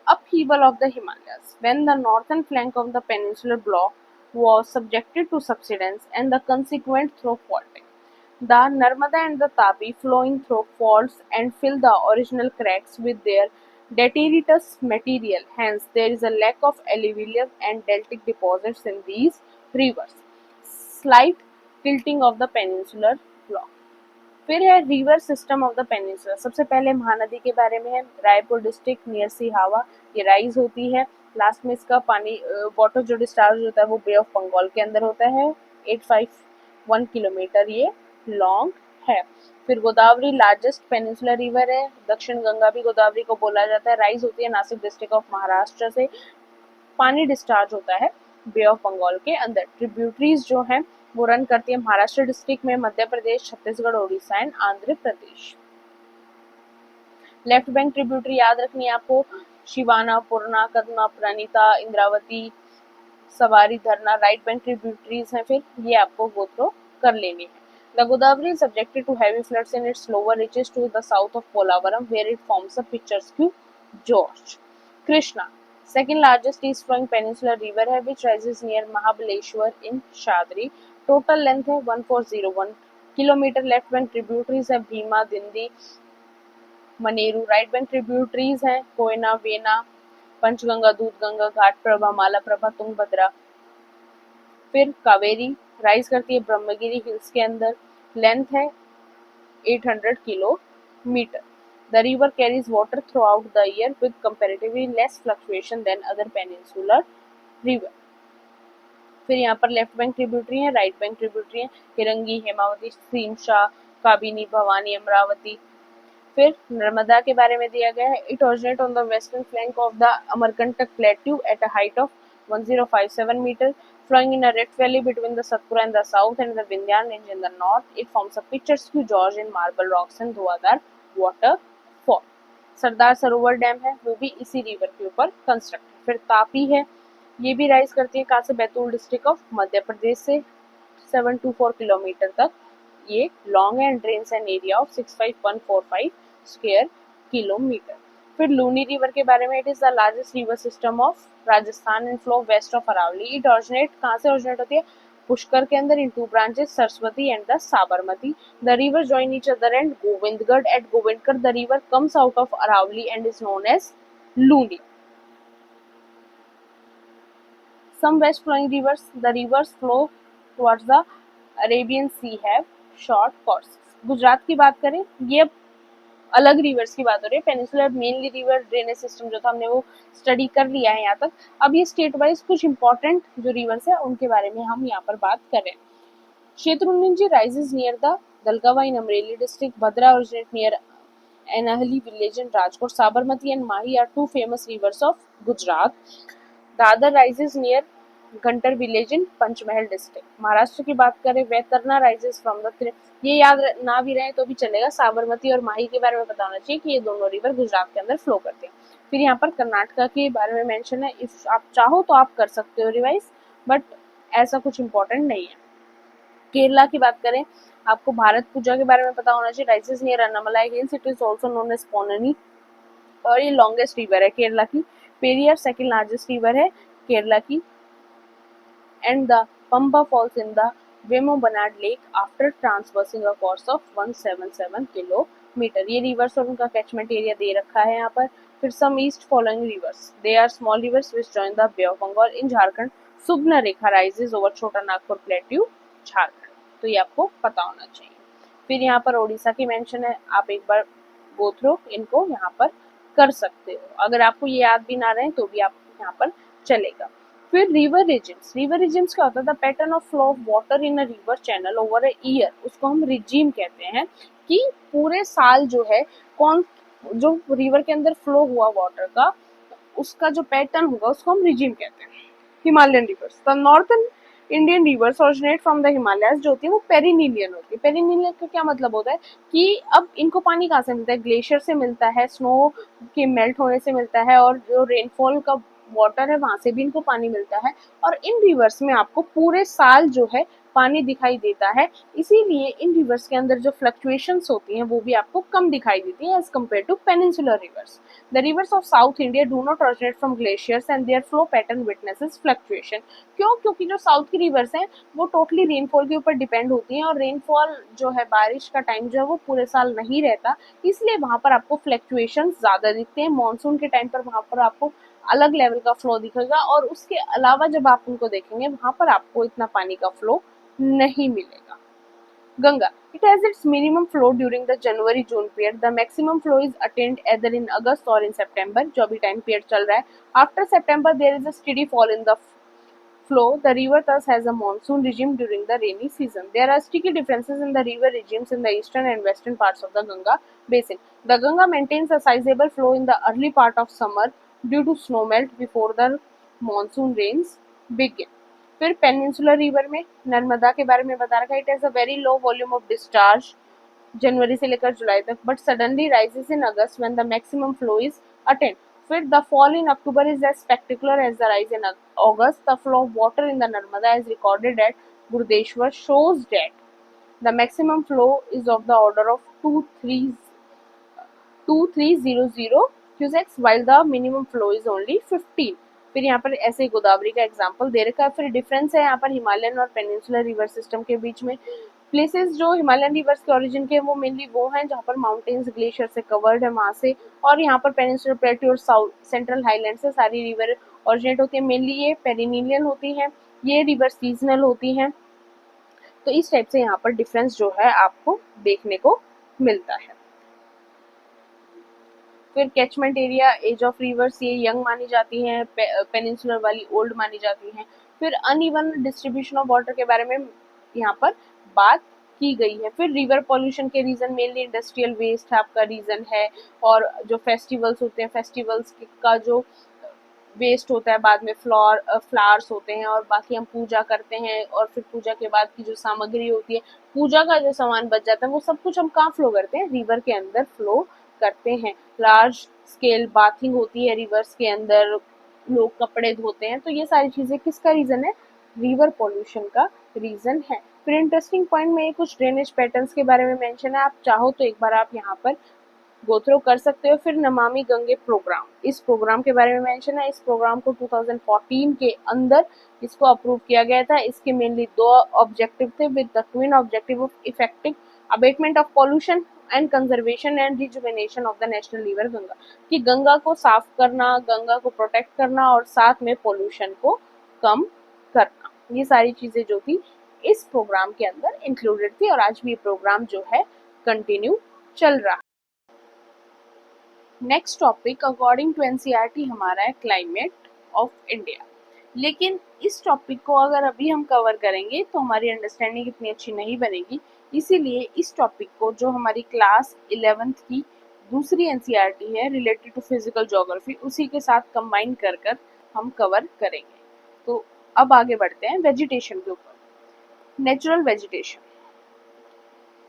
Upheaval of the Himalayas. When the northern flank of the peninsular block was subjected to subsidence and the consequent through faulting, the Narmada and the Tapi flowing through faults and fill the original cracks with their detritus material. Hence, there is a lack of alluvial and deltic deposits in these rivers. Slight tilting of the peninsular block. फिर है river system of the peninsula. सबसे पहले महानदी के बारे में है। रायपुर डिस्ट्रिक्ट नियर सिहावा ये राइज होती है। लास्ट में इसका पानी वाटर जो डिस्चार्ज होता है वो बे ऑफ बंगाल के अंदर होता है। 851 किलोमीटर ये लॉन्ग है। फिर गोदावरी लार्जेस्ट पेनिनसुलर रिवर है। दक्षिण गंगा भी गोदावरी को बोला जाता है। राइज होती है नासिक डिस्ट्रिक्ट ऑफ महाराष्ट्र से। पानी डिस्चार्ज होता है बे ऑफ बंगाल के अंदर। ट्रिब्यूटरीज जो हैं वो रन करती है महाराष्ट्र डिस्ट्रिक्ट में, Madhya Pradesh, Chhattisgarh, Orissa and Andhra Pradesh. Left bank tributary याद रखनी है आपको, शिवाना, पूर्णा, कदमा, प्रणीता, इंद्रावती, सवारी, धरना। राइट बैंक ट्रिब्यूटरीज हैं फिर ये आपको गो थ्रू कर लेनी है। The Godavari is subjected to heavy floods in its lower reaches to the south of Polavaram, where it forms a picturesque gorge. Krishna, second largest east flowing peninsular river है, which rises near Mahabaleshwar in Shadri. Total length है 1401 किलोमीटर। लेफ्ट बैंक ट्रिब्यूटरीज है भीमा, दिंदी, मनेरू। राइट बैंक ट्रिब्यूटरीज हैं कोयना, वेना, पंचगंगा, दूधगंगा, घाट प्रभा, माला प्रभा, तुंगभद्रा। फिर कावेरी राइज करती है ब्रह्मगिरी हिल्स के अंदर। लेंथ है 800 kilometre. The river carries water through the year with comparatively less fluctuation than other peninsular river. फिर यहाँ पर लेफ्ट बैंक ट्रिब्यूटरी है, राइट बैंक ट्रिब्यूटरी है हिरंगी, हेमावती, सीमशा, काबिनी, भवानी, अमरावती। फिर नर्मदा के बारे में दिया गया है, it originate on the western flank of the Amarkantak plateau at a height of 1057 metre, flowing in a rift valley between the Satpura in the south and the Vindhyan range in the north. It forms a picturesque gorge in marble rocks and Dhuandhar waterfall. Sardar Sarovar dam है, वो भी इसी रिवर के ऊपर कंस्ट्रक्ट। फिर तापी है, ये भी राइज करती है कहाँ से, बैतूल डिस्ट्रिक्ट ऑफ मध्य प्रदेश से 724 किलोमीटर तक ये long and drains an area of 65145 square kilometre. फिर लूनी रिवर के बारे में, it is the largest river system of Rajasthan and flow west of Aravalli. It originate कहाँ से ओरिजिनेट होती है, पुष्कर के अंदर in two branches, Saraswati and the Sabarmati. The river join each other and Govindgarh at Govindgarh the river comes out of Aravalli and is known as Luni. Some west flowing rivers, the rivers flow towards the Arabian Sea have short courses. Gujarat की बात करें, ये अलग रिवर्स की बात हो रही है, peninsular mainly river drainage system जो था हमने वो स्टडी कर लिया है यहाँ तक। अब ये स्टेट वाइज कुछ इंपॉर्टेंट जो रिवर्स है उनके बारे में हम यहाँ पर बात करें। Shetrunji rises near the Dalgava in Amreli district, Bhadra originate near Anahalli village in Rajkot, Sabarmati and Mahi are two famous rivers of Gujarat. Dadhar rises near Ghantar village in Panchmahal district. Maharashtra की बात करें, वैतरना राइजेस फ्रॉम द, ये याद ना भी रहे तो भी चलेगा, साबरमती और माही के बारे में पता होना चाहिए कि ये दोनों रिवर गुजरात के अंदर फ्लो करते हैं। फिर यहाँ पर कर्नाटका के बारे में मेंशन है, इफ आप चाहो तो आप कर सकते हो रिवाइज, बट ऐसा कुछ इंपॉर्टेंट नहीं है। केरला की बात करें, आपको भारत पूजा के बारे में पता होना चाहिए, rises near Annamalai hills, it is also known as Ponni, और ये लॉन्गेस्ट रिवर है केरला की। पेरियार सेकंड लार्जेस्ट रिवर है केरला की, and the Pamba falls in the Vembanad Lake after traversing a course of 177 kilometre. ये रिवर्स और उनका कैचमेंट एरिया दे रखा है यहाँ पर। फिर some east flowing rivers, they are small rivers which join the bay of Bengal in Jharkhand, Subarna Rekha rises over Chota Nagpur plateau Jharkhand, तो ये आपको पता होना चाहिए। फिर यहाँ पर ओडिशा की मेंशन है, आप एक बार गो थ्रू इनको यहाँ पर कर सकते हो, अगर आपको ये याद भी ना रहे तो भी आप यहाँ पर चलेगा। फिर रिवर रिजिम्स, रिवर रिजिम्स क्या होता है, the pattern of flow of water in a river channel over a year, उसको हम रिजिम कहते हैं कि पूरे साल जो है कौन जो रिवर के अंदर फ्लो हुआ वाटर का उसका जो पैटर्न होगा उसको हम रिजिम कहते हैं। Himalayan reverse, the northern Indian reverse originate from the Himalayas, जो होती है वो पेरिनीलियन होती है। पेरिनीलियन का क्या मतलब होता है कि अब इनको पानी कहाँ से मिलता है, ग्लेशियर से मिलता है, स्नो के मेल्ट होने से मिलता है, और जो रेनफॉल का वाटर है वहां से भी इनको पानी मिलता है, और इन रिवर्स में आपको पूरे साल जो है पानी दिखाई देता है, इसीलिए इन रिवर्स के अंदर जो फ्लक्चुएशंस होती हैं वो भी आपको कम दिखाई देती है as compare to peninsular rivers. The rivers of south India do not originate from glaciers and their flow pattern witnesses fluctuation. क्यों, क्योंकि जो साउथ की रिवर्स हैं वो टोटली रेनफॉल के ऊपर डिपेंड होती हैं, और रेनफॉल जो है बारिश का टाइम जो है वो पूरे साल नहीं रहता, इसलिए वहां पर आपको फ्लक्चुएशन ज्यादा दिखते हैं। मानसून के टाइम पर वहां पर आपको अलग लेवल का फ्लो दिखेगा, और उसके अलावा जब आप उनको देखेंगे वहां पर आपको इतना पानी का फ्लो नहीं मिलेगा। Ganga, it has its minimum flow during the January-June period. The maximum flow is attained either in August or in September, जो अभी टाइम पीरियड चल रहा है। After September there is a steady fall in the flow. The river thus has a monsoon regime during the rainy season. There are sticky differences in the river regimes in the eastern and western parts of the Ganga basin. The Ganga maintains a sizable flow in the early part of summer due to snowmelt before the monsoon rains begin. फिर पेनिनसुलर रिवर में नर्मदा के बारे में बता रखा है, it has a very low volume of discharge जनवरी से लेकर जुलाई तक, but suddenly rises in August when the maximum flow is attained. फिर the fall in October is as spectacular as the rise in August. The flow of water in the Narmada is recorded at Garudeshwar shows that the maximum flow is of the order of 2300 cusecs while the minimum flow is only 15। फिर यहाँ पर ऐसे गोदावरी का एग्जांपल दे रखा है। फिर डिफरेंस है यहाँ पर हिमालयन और पेनिनसुलर रिवर सिस्टम के बीच में। प्लेसेस जो हिमालयन रिवर्स के ओरिजिन के वो मेनली वो हैं जहाँ पर माउंटेन्स ग्लेशियर से कवर्ड है वहाँ से, और यहाँ पर पेनिनसुलर प्लेट्यू और साउथ सेंट्रल हाईलैंड से सारी रिवर ओरिजिनेट होती है। मेनली ये पेरिनीलियन होती हैं, ये रिवर सीजनल होती हैं, तो इस टाइप से यहाँ पर डिफरेंस जो है आपको देखने को मिलता है। फिर catchment area, age of rivers, ये यंग मानी जाती हैं, पेनिनसुलर वाली ओल्ड मानी जाती हैं। फिर अनइवन डिस्ट्रीब्यूशन ऑफ वाटर के बारे में यहाँ पर बात की गई है। फिर रिवर पॉल्यूशन के रीजन मेनली इंडस्ट्रियल वेस्ट आपका रीजन है, और जो फेस्टिवल्स होते हैं, फेस्टिवल्स का जो वेस्ट होता है, बाद में फ्लावर्स होते हैं, और बाकी हम पूजा करते हैं, और फिर पूजा के बाद की जो सामग्री होती है, पूजा का जो सामान बच जाता है, वो सब कुछ हम कहाँ फ्लो करते हैं, रिवर के अंदर फ्लो करते हैं। लार्ज स्केल बाथिंग होती है रिवर्स के अंदर, लोग कपड़े धोते हैं, तो ये सारी चीजें किसका रीजन है, रिवर पॉल्यूशन का रीजन है। फिर इंटरेस्टिंग पॉइंट में कुछ ड्रेनेज पैटर्न्स के बारे में मेंशन है, आप चाहो तो एक बार आप यहाँ पर गो थ्रू कर सकते हो। फिर नमामि गंगे प्रोग्राम, इस प्रोग्राम के बारे में मेंशन है। इस प्रोग्राम को 2014 के अंदर इसको अप्रूव किया गया था। इसके मेनली दो ऑब्जेक्टिव थे, with the twin objective of effective abatement of pollution and conservation and rejuvenation of the national river Ganga, कि गंगा को साफ करना, गंगा को प्रोटेक्ट करना, और साथ में पोल्यूशन को कम करना, ये सारी चीजें जो थी इस प्रोग्राम के अंदर इंक्लूडेड थी, और आज भी ये प्रोग्राम जो है कंटिन्यू चल रहा है। Next topic according to NCERT हमारा है क्लाइमेट ऑफ इंडिया। लेकिन इस टॉपिक को अगर अभी हम कवर करेंगे तो हमारी अंडरस्टैंडिंग इतनी अच्छी नहीं बनेगी, इसीलिए इस टॉपिक को जो हमारी क्लास 11th की दूसरी एनसीईआरटी है रिलेटेड टू फिजिकल ज्योग्राफी, उसी के साथ कंबाइन कर कर हम कवर करेंगे। तो अब आगे बढ़ते हैं वेजिटेशन के ऊपर। Natural vegetation,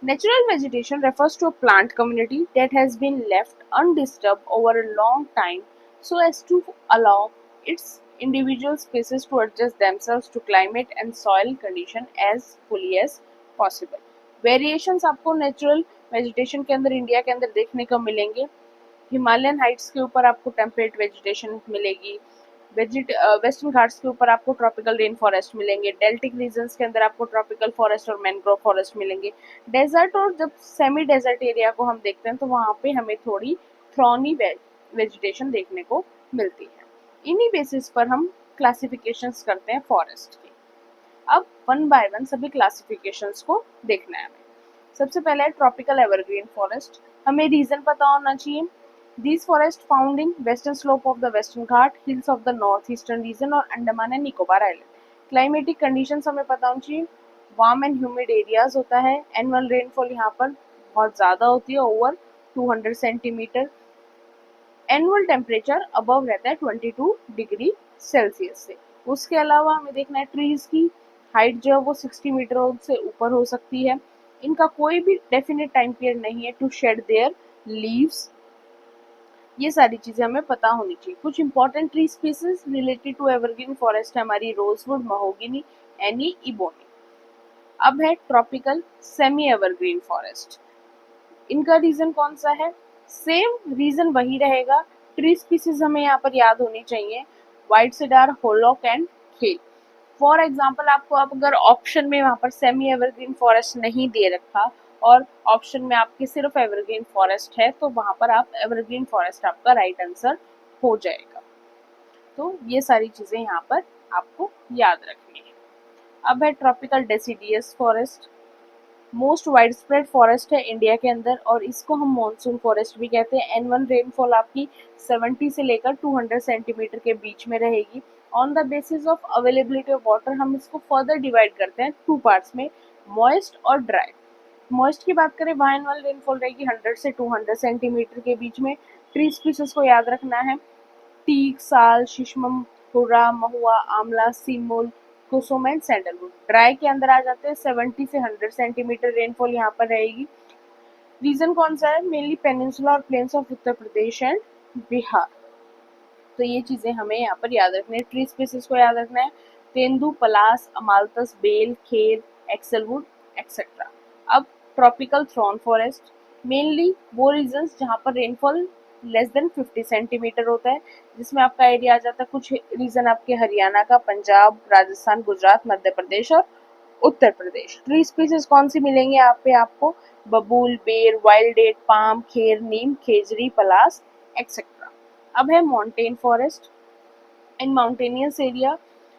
natural vegetation refers to a plant community that has been left undisturbed over a long time so as to allow its individual species to adjust themselves to climate and soil condition as fully as possible. Variations आपको नेचुरल वेजिटेशन के अंदर इंडिया के अंदर देखने को मिलेंगे। हिमालयन हाइट्स के ऊपर आपको टेम्परेट वेजिटेशन मिलेगी, वेस्टर्न घाट्स के ऊपर आपको ट्रॉपिकल रेन फॉरेस्ट मिलेंगे, डेल्टिक रीजन्स के अंदर आपको ट्रॉपिकल फॉरेस्ट और मैंग्रोव फॉरेस्ट मिलेंगे। डेजर्ट और जब सेमी डेजर्ट एरिया को हम देखते हैं तो वहाँ पे हमें थोड़ी थ्रॉनी वेजिटेशन देखने को मिलती है। इन्हीं बेसिस पर हम क्लासिफिकेशंस करते हैं फॉरेस्ट की। अब वन बाय वन सभी क्लासिफिकेशंस को देखना है हमें। सबसे पहले है ट्रॉपिकल एवरग्रीन फॉरेस्ट। हमें रीजन पता होना चाहिए। These forests found in western slope of the Western Ghat, hills of the northeastern region और Andaman and Nicobar island. Climatic conditions हमें पता होनी चाहिए। वार्म एंड ह्यूमिड एरियाज होता है। एनुअल रेनफॉल यहाँ पर बहुत ज़्यादा होती है, over 200 centimetre. Annual temperature above रहता है 22 डिग्री सेल्सियस से। उसके अलावा हमें देखना है ट्रीज की हाइट जो है वो 60 मीटर से ऊपर हो सकती है। इनका कोई भी डेफिनेट टाइम पीरियड नहीं है टू शेड देयर लीव्स। ये सारी चीजें हमें पता होनी चाहिए। कुछ important tree species related to evergreen forest है हमारी रोजवुड, महोगनी, एनी, इबोनी। अब है ट्रॉपिकल सेमी एवरग्रीन फॉरेस्ट। इनका रीजन कौन सा है, सेम रीजन वही रहेगा। ट्री स्पीसीज हमें यहाँ पर याद होनी चाहिए, व्हाइट सीडर, होलॉक एंड खेल। फॉर एग्जाम्पल आपको अब अगर ऑप्शन में वहाँ पर सेमी एवरग्रीन फॉरेस्ट नहीं दे रखा और ऑप्शन में आपके सिर्फ एवरग्रीन फॉरेस्ट है, तो वहाँ पर आप एवरग्रीन फॉरेस्ट आपका राइट आंसर हो जाएगा। तो ये सारी चीजें यहाँ पर आपको याद रखनी है। अब है tropical deciduous forest. Most wide spread forest है इंडिया के अंदर, और इसको हम मॉनसून फॉरेस्ट भी कहते हैं। एनुअल रेनफॉल आपकी 70 से लेकर 200 सेंटीमीटर के बीच में रहेगी। On the basis of availability of water हम इसको फर्दर डिवाइड करते हैं टू पार्ट्स में, मॉइस्ट और ड्राई। मॉइस्ट की बात करें, वहाँ एनुअल रेनफॉल रहेगी 100 से 200 सेंटीमीटर के बीच में। ट्री स्पीसीज को याद रखना है, टीक, साल, शीशम, हुर्रा, महुआ, आंवला, सीमूल, कुसुम एंड सैंडलवुड। ड्राई के अंदर आ जाते हैं 70 से 100 सेंटीमीटर रेनफॉल यहाँ पर रहेगी। रीजन कौन सा है, मेनली पेनिनसुला और plains of Uttar Pradesh and Bihar. तो ये चीजें हमें यहाँ पर याद रखनी है। ट्री स्पीसीज को याद रखना है, तेंदू, पलास, अमाल्थस, बेल, खेर, एक्सेलवुड एक्सेट्रा। अब ट्रॉपिकल थ्रॉन फॉरेस्ट, मेनली वो रीजन्स जहाँ पर रेनफॉल लेस देन 50 सेंटीमीटर होता है, जिसमें आपका एरिया आ जाता है कुछ रीजन आपके हरियाणा का, पंजाब, राजस्थान, गुजरात, मध्य प्रदेश और उत्तर प्रदेश। ट्री स्पीसीज कौन सी मिलेंगे यहाँ पे आपको, बबूल, बेर, वाइल्ड डेट, पाम, खेर, नीम, खेजरी, पलास एक्सेट्रा। अब है mountain forest. In mountainous area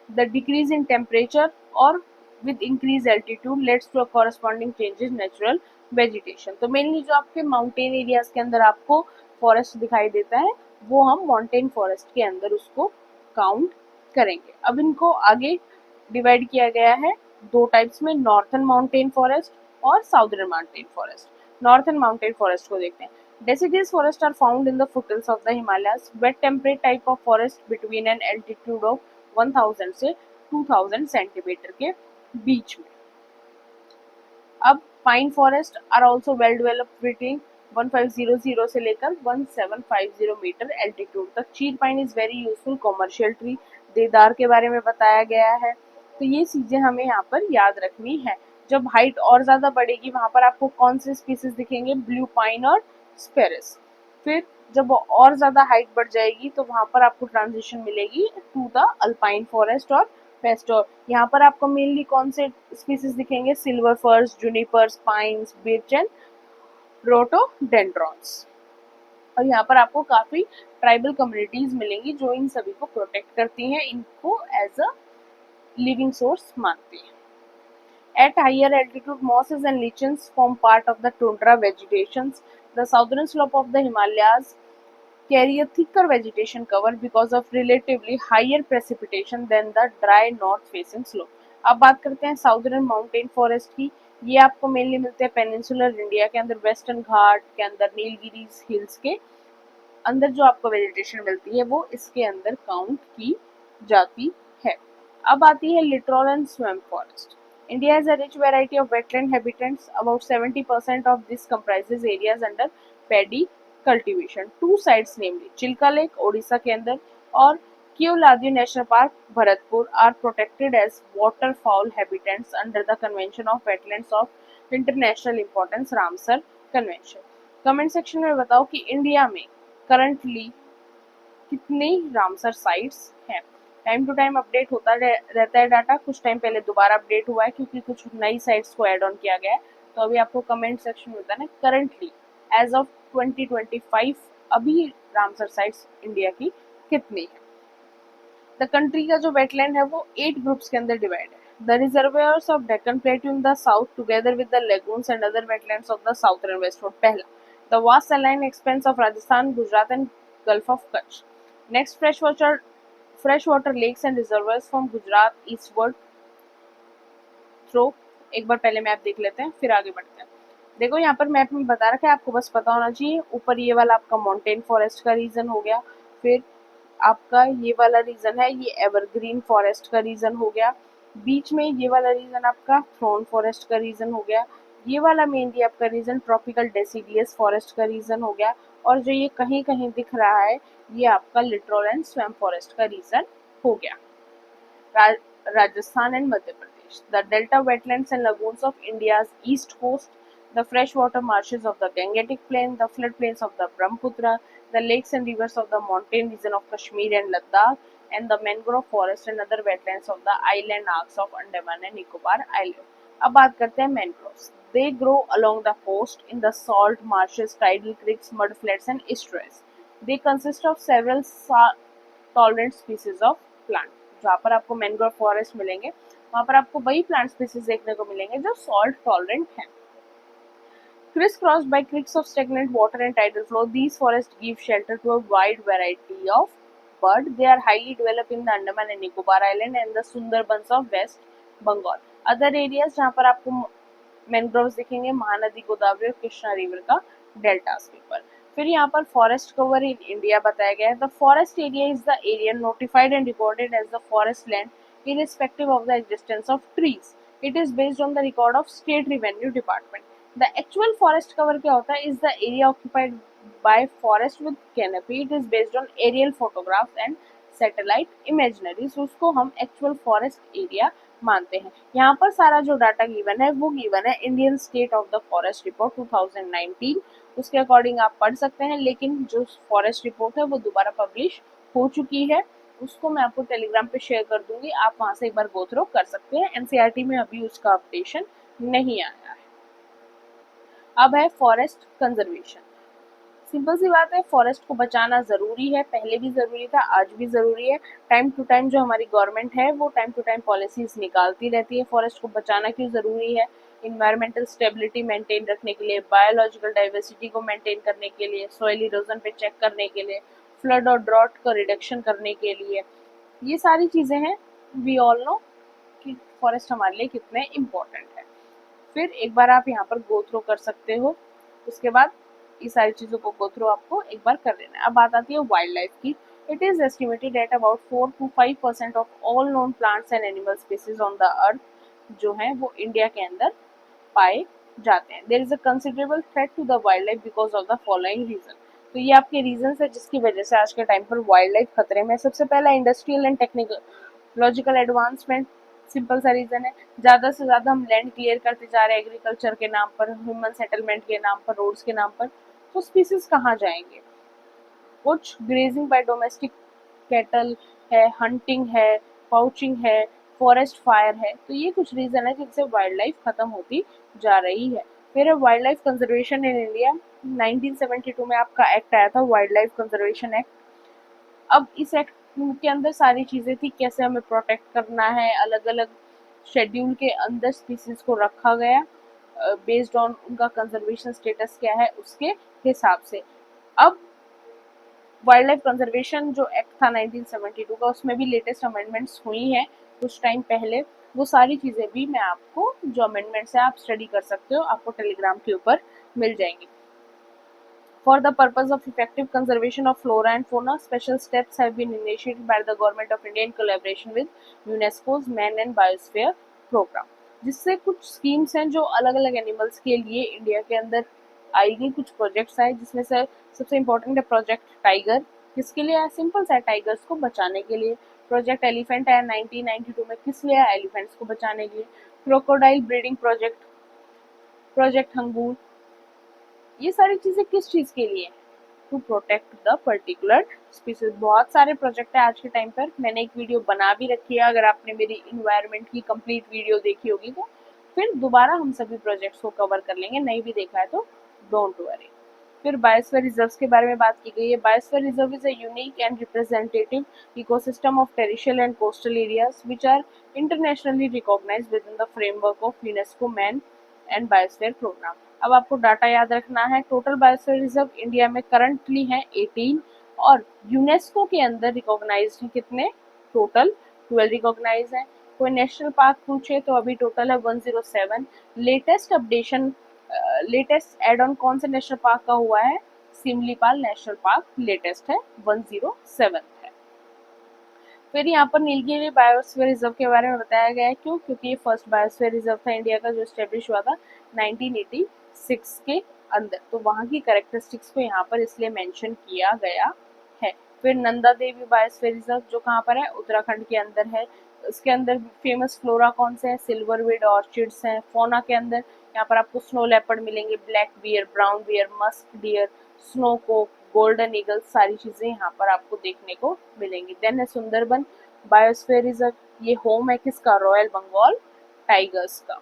the decrease in temperature और with increased altitude leads to a corresponding changes in natural vegetation। तो मेनली जो आपके माउंटेन एरियाज के अंदर आपको फॉरेस्ट दिखाई देता है, वो हम माउंटेन फॉरेस्ट के अंदर उसको काउंट करेंगे। अब इनको आगे डिवाइड किया गया है दो टाइप्स में, नॉर्थन माउंटेन फॉरेस्ट और southern mountain forest. Northern mountain forest को देखते हैं। Deciduous forests are found in the foothills of the Himalayas, wet temperate type of forest between an altitude of 1000 से 2000 सेंटीमीटर के बीच में। अब pine forest are also well developed between 1500 से लेकर 1750 मीटर एल्टीट्यूड तक। Chir pine is very useful commercial tree. देवदार के बारे में बताया गया है। तो ये चीजें हमें यहाँ पर याद रखनी है। जब हाइट और ज्यादा बढ़ेगी वहां पर आपको कौन से स्पीसीज दिखेंगे, ब्लू पाइन और स्पेरिस। फिर जब और ज्यादा हाइट बढ़ जाएगी तो वहां पर आपको ट्रांजिशन मिलेगी टू द अल्पाइन फॉरेस्ट और पेस्टोर। यहाँ पर आपको मेनली कौन से स्पीसीज दिखेंगे, सिल्वर फर्स, जूनिपर्स, पाइन्स, बिर्च एंड रोटोडेंड्रॉन्स। और यहाँ पर आपको काफी ट्राइबल कम्युनिटीज मिलेंगी जो इन सभी को प्रोटेक्ट करती हैं, इनको एज अ लिविंग सोर्स मानती हैं। At higher altitude, mosses and lichens form part of the tundra vegetations. The southern slope of the Himalayas carry a thicker vegetation cover because of relatively higher precipitation than the dry north-facing slope. अब बात करते हैं साउदर्न माउंटेन फॉरेस्ट की। ये आपको मेनली मिलते हैं पेनिनसुलर इंडिया के अंदर, वेस्टर्न घाट के अंदर, नीलगिरीज हिल्स के अंदर जो आपको वेजिटेशन मिलती है वो इसके अंदर काउंट की जाती है। अब आती है littoral and swamp forest. India has a rich variety of wetland habitats. About 70% of this comprises areas under paddy cultivation. Two sites, namely Chilka Lake, Odisha के अंदर, और Keoladeo National Park, Bharatpur, are protected as waterfowl habitats under the Convention of Wetlands of International Importance, Ramsar Convention. Comment section में बताओ कि इंडिया में करंटली कितनी रामसर साइट्स हैं। टाइम टू टाइम अपडेट होता रहता है डाटा। कुछ टाइम पहले दोबारा अपडेट हुआ है क्योंकि कुछ नई साइट्स को ऐड ऑन किया गया है। तो अभी आपको कमेंट सेक्शन में बताना करंटली एज ऑफ 2025 अभी रामसर साइट्स इंडिया की कितनी है। द कंट्री का जो वेटलैंड है वो 8 ग्रुप्स के अंदर डिवाइड है। The reservoirs of Deccan plateau in the south together with the lagoons and other wetlands of the southern westward. पहला, the vast saline expanse of Rajasthan, Gujarat and gulf of Kutch. Next, freshwater lakes and reservoirs from Gujarat eastward through। एक बार पहले मैप देख लेते हैं फिर आगे बढ़ते हैं। देखो यहाँ पर मैप में बता रखा है, आपको बस पता होना चाहिए। ऊपर ये वाला आपका माउंटेन फॉरेस्ट का रीजन हो गया, फिर आपका ये वाला रीजन है ये एवरग्रीन फॉरेस्ट का रीजन हो गया, बीच में ये वाला रीजन आपका थ्रोन फॉरेस्ट का रीजन हो गया, ये वाला मेनली आपका रीजन ट्रॉपिकल डेसिडियस फॉरेस्ट का रीजन हो गया, और जो ये कहीं कहीं दिख रहा है ये आपका लिटोरल एंड स्वैम्प फॉरेस्ट का रीजन हो गया। Rajasthan and Madhya Pradesh, the delta wetlands and lagoons of India's east coast, the freshwater marshes of the Gangetic Plain, the floodplains of the Brahmaputra, the lakes and rivers of the mountain region of Kashmir and Ladakh, and the mangrove forest and other wetlands of the island arcs of Andaman and Nicobar Island. अब बात करते हैं mangroves. They grow along the coast in the salt marshes, tidal creeks, mudflats and estuaries. They consist of several tolerant species of plant। जहाँ पर आपको मैंग्रोव फॉरेस्ट मिलेंगे वहां पर आपको वही प्लांट स्पीसीज देखने को मिलेंगे जो सॉल्ट टॉलरेंट हैं। Crisscrossed by creeks of stagnant water and tidal flow, these forests give shelter to a wide variety of birds. They are highly developed in the Andaman and Nicobar Island and the Sundarbans of West Bengal. Other areas जहाँ पर आपको मैंग्रोव्स दिखेंगे महानदी, गोदावरी और कृष्णा रिवर का डेल्टास के ऊपर। फिर यहाँ पर फॉरेस्ट कवर इन इंडिया बताया गया है। The forest area is the area notified and recorded as the forest land irrespective of the existence of trees. It is based on the record of state revenue department. The actual forest cover क्या होता है, is the area occupied by forest with canopy. It is based on aerial photographs and satellite imaginaries. उसको हम actual forest area मानते हैं। यहाँ पर सारा जो डाटा गिवन है वो गिवन है Indian state of the forest report 2019। उसके अकॉर्डिंग आप पढ़ सकते हैं, लेकिन जो फॉरेस्ट रिपोर्ट है वो दोबारा पब्लिश हो चुकी है, उसको मैं आपको टेलीग्राम पे शेयर कर दूंगी, आप वहां से एक बार गो थ्रू कर सकते हैं। एनसीईआरटी में अभी उसका अपडेशन नहीं आया है। अब है फॉरेस्ट कंजर्वेशन। सिंपल सी बात है, फॉरेस्ट को बचाना जरूरी है, पहले भी जरूरी था, आज भी जरूरी है। टाइम टू टाइम जो हमारी गवर्नमेंट है वो टाइम टू टाइम पॉलिसीज निकालती रहती है। फॉरेस्ट को बचाना क्यों जरूरी है, इन्वायरमेंटल स्टेबिलिटी मेंटेन रखने के लिए, बायोलॉजिकल डाइवर्सिटी को मेंटेन करने के लिए, सॉइल इरोजन पे चेक करने के लिए, फ्लड और ड्रॉट का रिडक्शन करने के लिए, ये सारी चीजें हैं। वी ऑल नो कि फॉरेस्ट हमारे लिए कितने इम्पोर्टेंट है। फिर एक बार आप यहाँ पर गो थ्रू कर सकते हो, उसके बाद ये सारी चीज़ों को गो थ्रू आपको एक बार कर लेना है। अब बात आती है वाइल्ड लाइफ की। It is estimated at about 4 to 5% of all known plants and animal species on the earth जो है वो इंडिया के अंदर पाए जाते हैं। There is a considerable threat to the wild life because of the following reason. तो ये आपके रीजन है जिसकी वजह से आज के टाइम पर वाइल्ड लाइफ खतरे में। सबसे पहला industrial and technological advancement. Simple सा रीजन है, ज्यादा से ज्यादा हम लैंड क्लियर करते जा रहे हैं एग्रीकल्चर के नाम पर, ह्यूमन सेटलमेंट के नाम पर, रोड्स के नाम पर, तो स्पीसीज कहाँ जाएंगे। कुछ ग्रेजिंग बाय डोमेस्टिक कैटल है, हंटिंग है, पाउचिंग है, फॉरेस्ट फायर है, तो ये कुछ रीजन है जिनसे वाइल्ड लाइफ खत्म होती जा रही है। फिर wild life conservation in India. 1972 में आपका एक्ट आया था, वाइल्ड लाइफ कंजर्वेशन एक्ट। अब इस एक्ट के अंदर सारी चीजें थी, कैसे हमें प्रोटेक्ट करना है, अलग अलग शेड्यूल के अंदर स्पीसीज को रखा गया बेस्ड ऑन उनका कंजर्वेशन स्टेटस क्या है उसके हिसाब से। अब वाइल्ड लाइफ कंजर्वेशन जो एक्ट था 1972 का, उसमें भी लेटेस्ट अमेंडमेंट्स हुई हैं कुछ टाइम पहले। वो सारी चीजें भी मैं आपको, जो अमेंडमेंट्स है आप स्टडी कर सकते हो, आपको टेलीग्राम के ऊपर मिल जाएंगी। For the purpose of effective conservation of flora and fauna, special steps have been initiated by the Government of India in collaboration with UNESCO's Man and Biosphere Program, जिससे कुछ स्कीम्स हैं जो अलग अलग एनिमल्स के लिए इंडिया के अंदर आएगी। कुछ प्रोजेक्ट्स आए जिसमें से सबसे इम्पोर्टेंट है प्रोजेक्ट टाइगर। किसके लिए है? सिंपल सा, टाइगर्स को बचाने के लिए। प्रोजेक्ट एलिफेंट है 1992 में, किस लिए है? एलिफेंट्स को बचाने के लिए। Crocodile breeding project, project Hangul, ये सारी चीजें किस चीज के लिए? To protect the particular species. बहुत सारे प्रोजेक्ट है आज के टाइम पर, मैंने एक वीडियो बना भी रखी है, अगर आपने मेरी इन्वायरमेंट की कंप्लीट वीडियो देखी होगी तो फिर दोबारा हम सभी प्रोजेक्ट्स को कवर कर लेंगे, नहीं भी देखा है तो डोंट वरी। फिर बायोस्फीयर रिजर्व्स के बारे में बात की गई है। Biosphere reserve is a unique and representative ecosystem of terrestrial and coastal areas which are internationally recognised within the framework of UNESCO man and biosphere programme. अब आपको डाटा याद रखना है, टोटल बायोस्फीयर रिजर्व इंडिया में करंटली है 18 और यूनेस्को के अंदर रिकॉग्नाइज्ड है कितने? टोटल 12 रिकॉग्नाइज है। कोई नेशनल पार्क पूछे तो अभी टोटल है 107। Latest updation, latest add on कौन से नेशनल पार्क का हुआ है? सिमलीपाल नेशनल पार्क लेटेस्ट है, 107 है। फिर यहाँ पर नीलगिरी बायोस्फीयर रिजर्व के बारे में बताया गया है। क्यों? क्योंकि ये फर्स्ट बायोस्फीयर रिजर्व था इंडिया का जो स्टेब्लिश हुआ था 1986 के अंदर, तो वहाँ की कैरेक्टरिस्टिक्स को यहाँ पर इसलिए मेंशन किया गया है। फिर नंदा देवी बायोस्फीयर रिजर्व जो कहाँ पर है? उत्तराखंड के अंदर है। इसके अंदर फेमस फ्लोरा कौन से हैं? सिल्वरवुड ऑर्चिड्स हैं। फोना के अंदर यहाँ पर आपको स्नो लेपर्ड मिलेंगे, black bear, brown bear, musk deer, snow Coke, golden eagle, सारी चीजें यहाँ पर आपको देखने को मिलेंगी। देन है सुंदरबन बायोस्फीयर रिजर्व, ये होम है किसका? रॉयल बंगाल टाइगर्स का।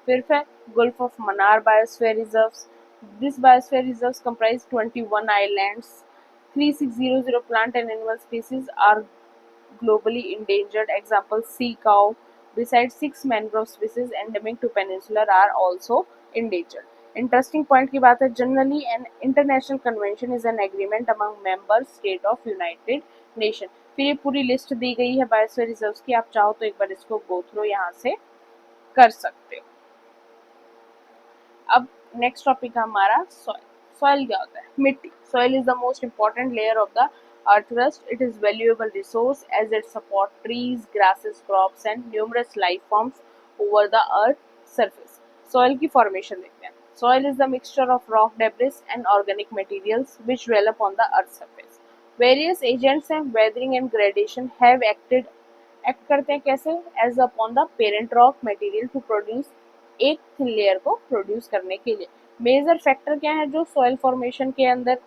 फिर है gulf of Mannar biosphere reserves. This biosphere reserves comprise 21 islands. 3600 plant and animal species are globally endangered. Example, sea cow. Besides 6 mangrove species endemic to peninsula are also endangered. Interesting point की बात है, generally an international convention is an agreement among member state of United nation. फिर ये पूरी लिस्ट दी गई है बायोस्फीयर रिजर्व्स की, आप चाहो तो एक बार इसको गो थ्रू यहाँ से कर सकते हो। अब नेक्स्ट टॉपिक है हमारा सॉइल। सॉइल क्या होता है? मिट्टी। Soil is the most important layer of the earth crust. It is valuable resource as it support trees, grasses, crops and numerous life forms over the earth surface. Soil की formation देखते हैं। Soil is the mixture of rock debris and organic materials which develop on the earth surface. Various agents and weathering and gradation have acted, act करते हैं कैसे? As upon the parent rock material to produce एक थिन लेयर को प्रोड्यूस करने के लिए। मेजर फैक्टर क्या है जो सॉइल फॉर्मेशन के अंदर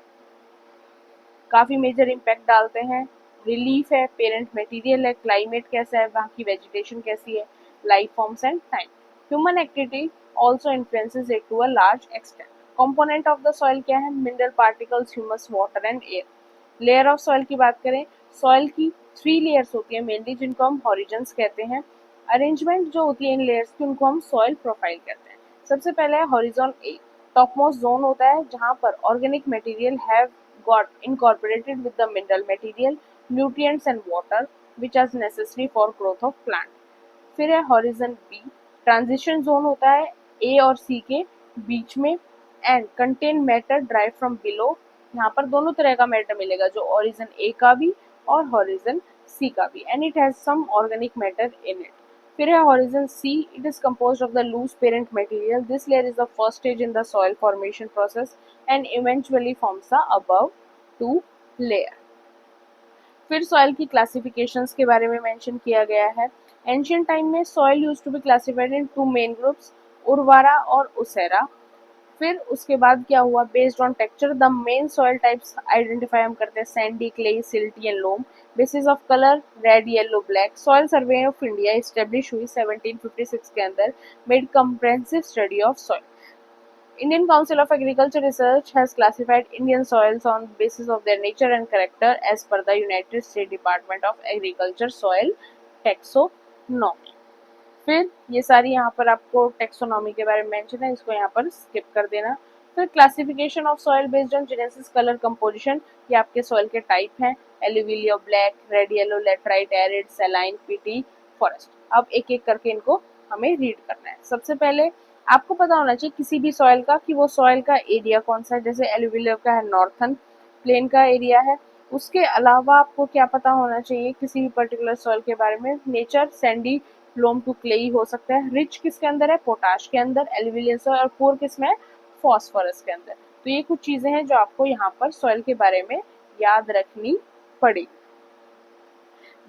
काफी मेजर इम्पैक्ट डालते हैं? रिलीफ है, पेरेंट मटेरियल है, क्लाइमेट कैसा है, वहाँ की वेजिटेशन कैसी है, life forms and time. Human activity also influences it to a large extent. Component of the soil क्या है? Mineral particles, humus, water and air. Layer of soil की बात करें, सॉइल की 3 लेयर्स होती है मेनली, जिनको हम हॉरिजन्स कहते हैं। अरेंजमेंट जो होती है इन लेयर्स की, उनको हम सॉइल प्रोफाइल कहते हैं। सबसे पहले है हॉरिजॉन ए, टॉप मोस्ट जोन होता है जहाँ पर organic material have got incorporated with the mineral material, nutrients and water which are necessary for growth of plant. फिर है horizon B, ट्रांजिशन जोन होता है ए और सी के बीच में, and contain matter drive from below. यहाँ पर दोनों तरह का मैटर मिलेगा, जो ओरिजिन ए का भी और हॉरिजन सी का भी, and it has some organic matter in it. फिर है horizon C, it is composed of the loose parent material. This layer is the first stage in the soil formation process and eventually forms the above two layer. फिर सॉइल की क्लासिफिकेशंस के बारे में मेंशन किया गया है। एंशियंट टाइम में soil used to be classified in two main groups, उर्वारा और उसेरा। फिर उसके बाद क्या हुआ, based on texture the main soil types identify हम करते हैं, sandy, clay, silty and loam. Basis of colour red, yellow, black. Soil survey of India establish हुई 1756 के अंदर, made comprehensive study of soil. Indian Council of Agriculture Research has classified Indian soils on the basis of their nature and character as per the United States Department of Agriculture Soil Taxonomy। फिर ये सारी यहाँ पर आपको टेक्सोनॉमी के बारे में मेंशन है, इसको यहाँ पर स्किप कर देना। फिर classification of soil based on genesis, colour, composition. ये आपके सॉइल के टाइप हैं, alluvial, black, red, yellow, laterite, arid, saline, peaty, forest. अब एक एक करके इनको हमें रीड करना है। सबसे पहले आपको पता होना चाहिए किसी भी सॉइल का कि वो सॉइल का एरिया कौन सा है। जैसे एलुविलियो का है नॉर्थन प्लेन का एरिया है। उसके अलावा आपको क्या पता होना चाहिए किसी भी पर्टिकुलर सॉइल के बारे में, nature sandy, loam to clayey हो सकता है। रिच किसके अंदर है, पोटाश के अंदर, एल्यूविलियल सॉइल, और पुअर किसमें है, फॉस्फोरस के अंदर। तो ये कुछ चीजें हैं जो आपको यहाँ पर सॉइल के बारे में याद रखनी पड़ेगी।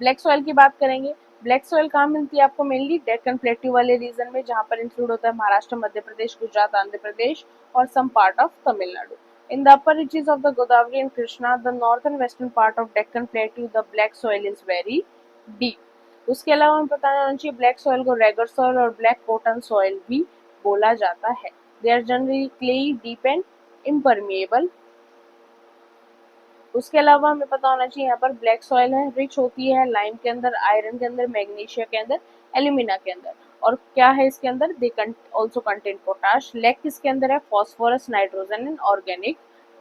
ब्लैक सॉइल की बात करेंगे। ब्लैक सॉइल कहाँ मिलती है आपको, मेनली डेक्कन प्लेट्यू वाले रीजन में, जहाँ पर इंक्लूड होता है महाराष्ट्र, मध्य प्रदेश, गुजरात, आंध्र प्रदेश और some part of Tamil Nadu. In the upper reaches of the Godavari and Krishna, the northern western part of Deccan Plateau, the black soil is very deep। उसके अलावा हमें पता होना चाहिए ब्लैक सॉइल को रेगर सॉइल और ब्लैक कॉटन सॉइल भी बोला जाता है। They are generally clayey, deep and impermeable। उसके अलावा हमें पता होना चाहिए यहाँ पर ब्लैक सॉइल है, रिच होती है लाइम के अंदर, आयरन के अंदर, मैग्नीशिया के अंदर, एल्यूमिना के अंदर। और क्या है इसके अंदर, they also contain potash. Lack किसके अंदर है, phosphorus, nitrogen and organic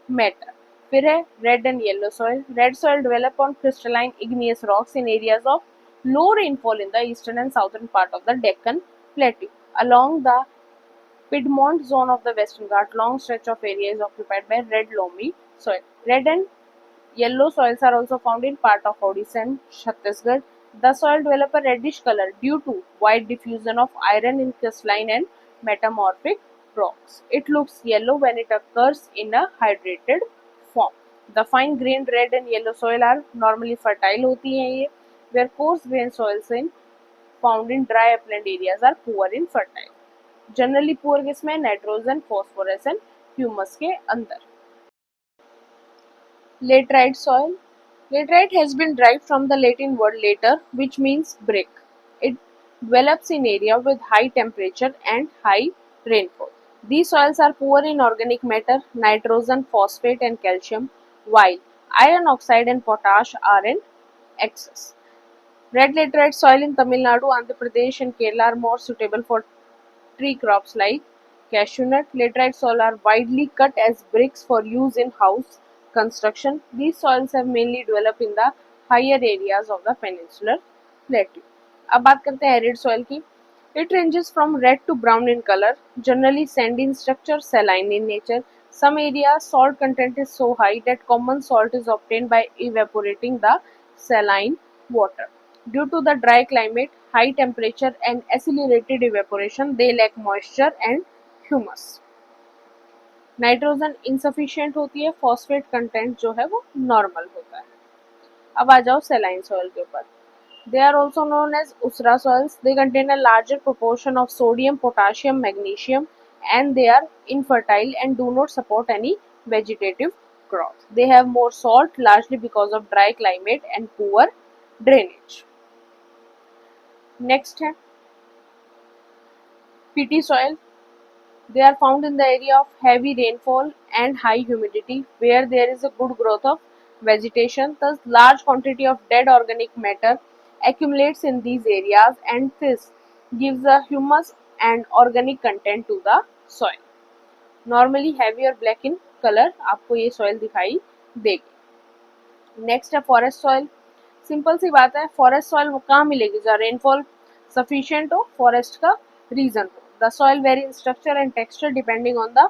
matter. फिर है red and yellow soil. Red soil develop on crystalline igneous rocks in areas of low rainfall in the eastern and southern part of the Deccan plateau along the Piedmont zone of the Western Ghat. Long stretch of area is occupied by red loamy soil. Red and yellow soils are also found in part of Odisha and Chhattisgarh. The soil develop a reddish color due to wide diffusion of iron in crystalline and metamorphic rocks. It looks yellow when it occurs in a hydrated form. The fine-grained red and yellow soil are normally fertile होती हैं ये, where coarse-grained soils found in dry upland areas are poor in fertile. Generally poor किसमें, नाइट्रोजन, फॉस्फोरस एंड ह्यूमस के अंदर। Laterite soil. Laterite has been derived from the Latin word later, which means break. It develops in area with high temperature and high rainfall. These soils are poor in organic matter, nitrogen, phosphate and calcium, while iron oxide and potash are in excess. Red laterite soil in Tamil Nadu, Andhra Pradesh and Kerala are more suitable for tree crops like cashew nut. Laterite soil are widely cut as bricks for use in house construction. These soils have mainly developed in the higher areas of the peninsular plateau. अब बात करते हैं एरिड सॉइल की। It ranges from red to brown in color, generally sandy in structure, saline in nature. Some areas salt content is so high that common salt is obtained by evaporating the saline water. Due to the dry climate, high temperature and accelerated evaporation, they lack moisture and humus. Nitrogen insufficient होती है, फॉस्फेट कंटेंट जो है वो नॉर्मल होता है। अब आ जाओ सैलाइन सॉइल के ऊपर। They are also known as Usra soils. They contain a larger proportion of sodium, potassium, magnesium, and they are infertile and do not support any vegetative growth. They have more salt, largely because of dry climate and poor drainage. Next है peaty soil. They are found in the area of heavy rainfall and high humidity, where there is a good growth of vegetation. Thus, large quantity of dead organic matter accumulates in these areas, and this gives a humus and organic content to the soil. Normally heavy और black in color आपको ये soil दिखाई देगी। Next है forest soil. सिंपल सी बात है, फॉरेस्ट सॉइल कहाँ मिलेगी, जहाँ रेनफॉल सफिशिएंट हो, फॉरेस्ट का रीजन हो। The soil vary in structure and texture depending on the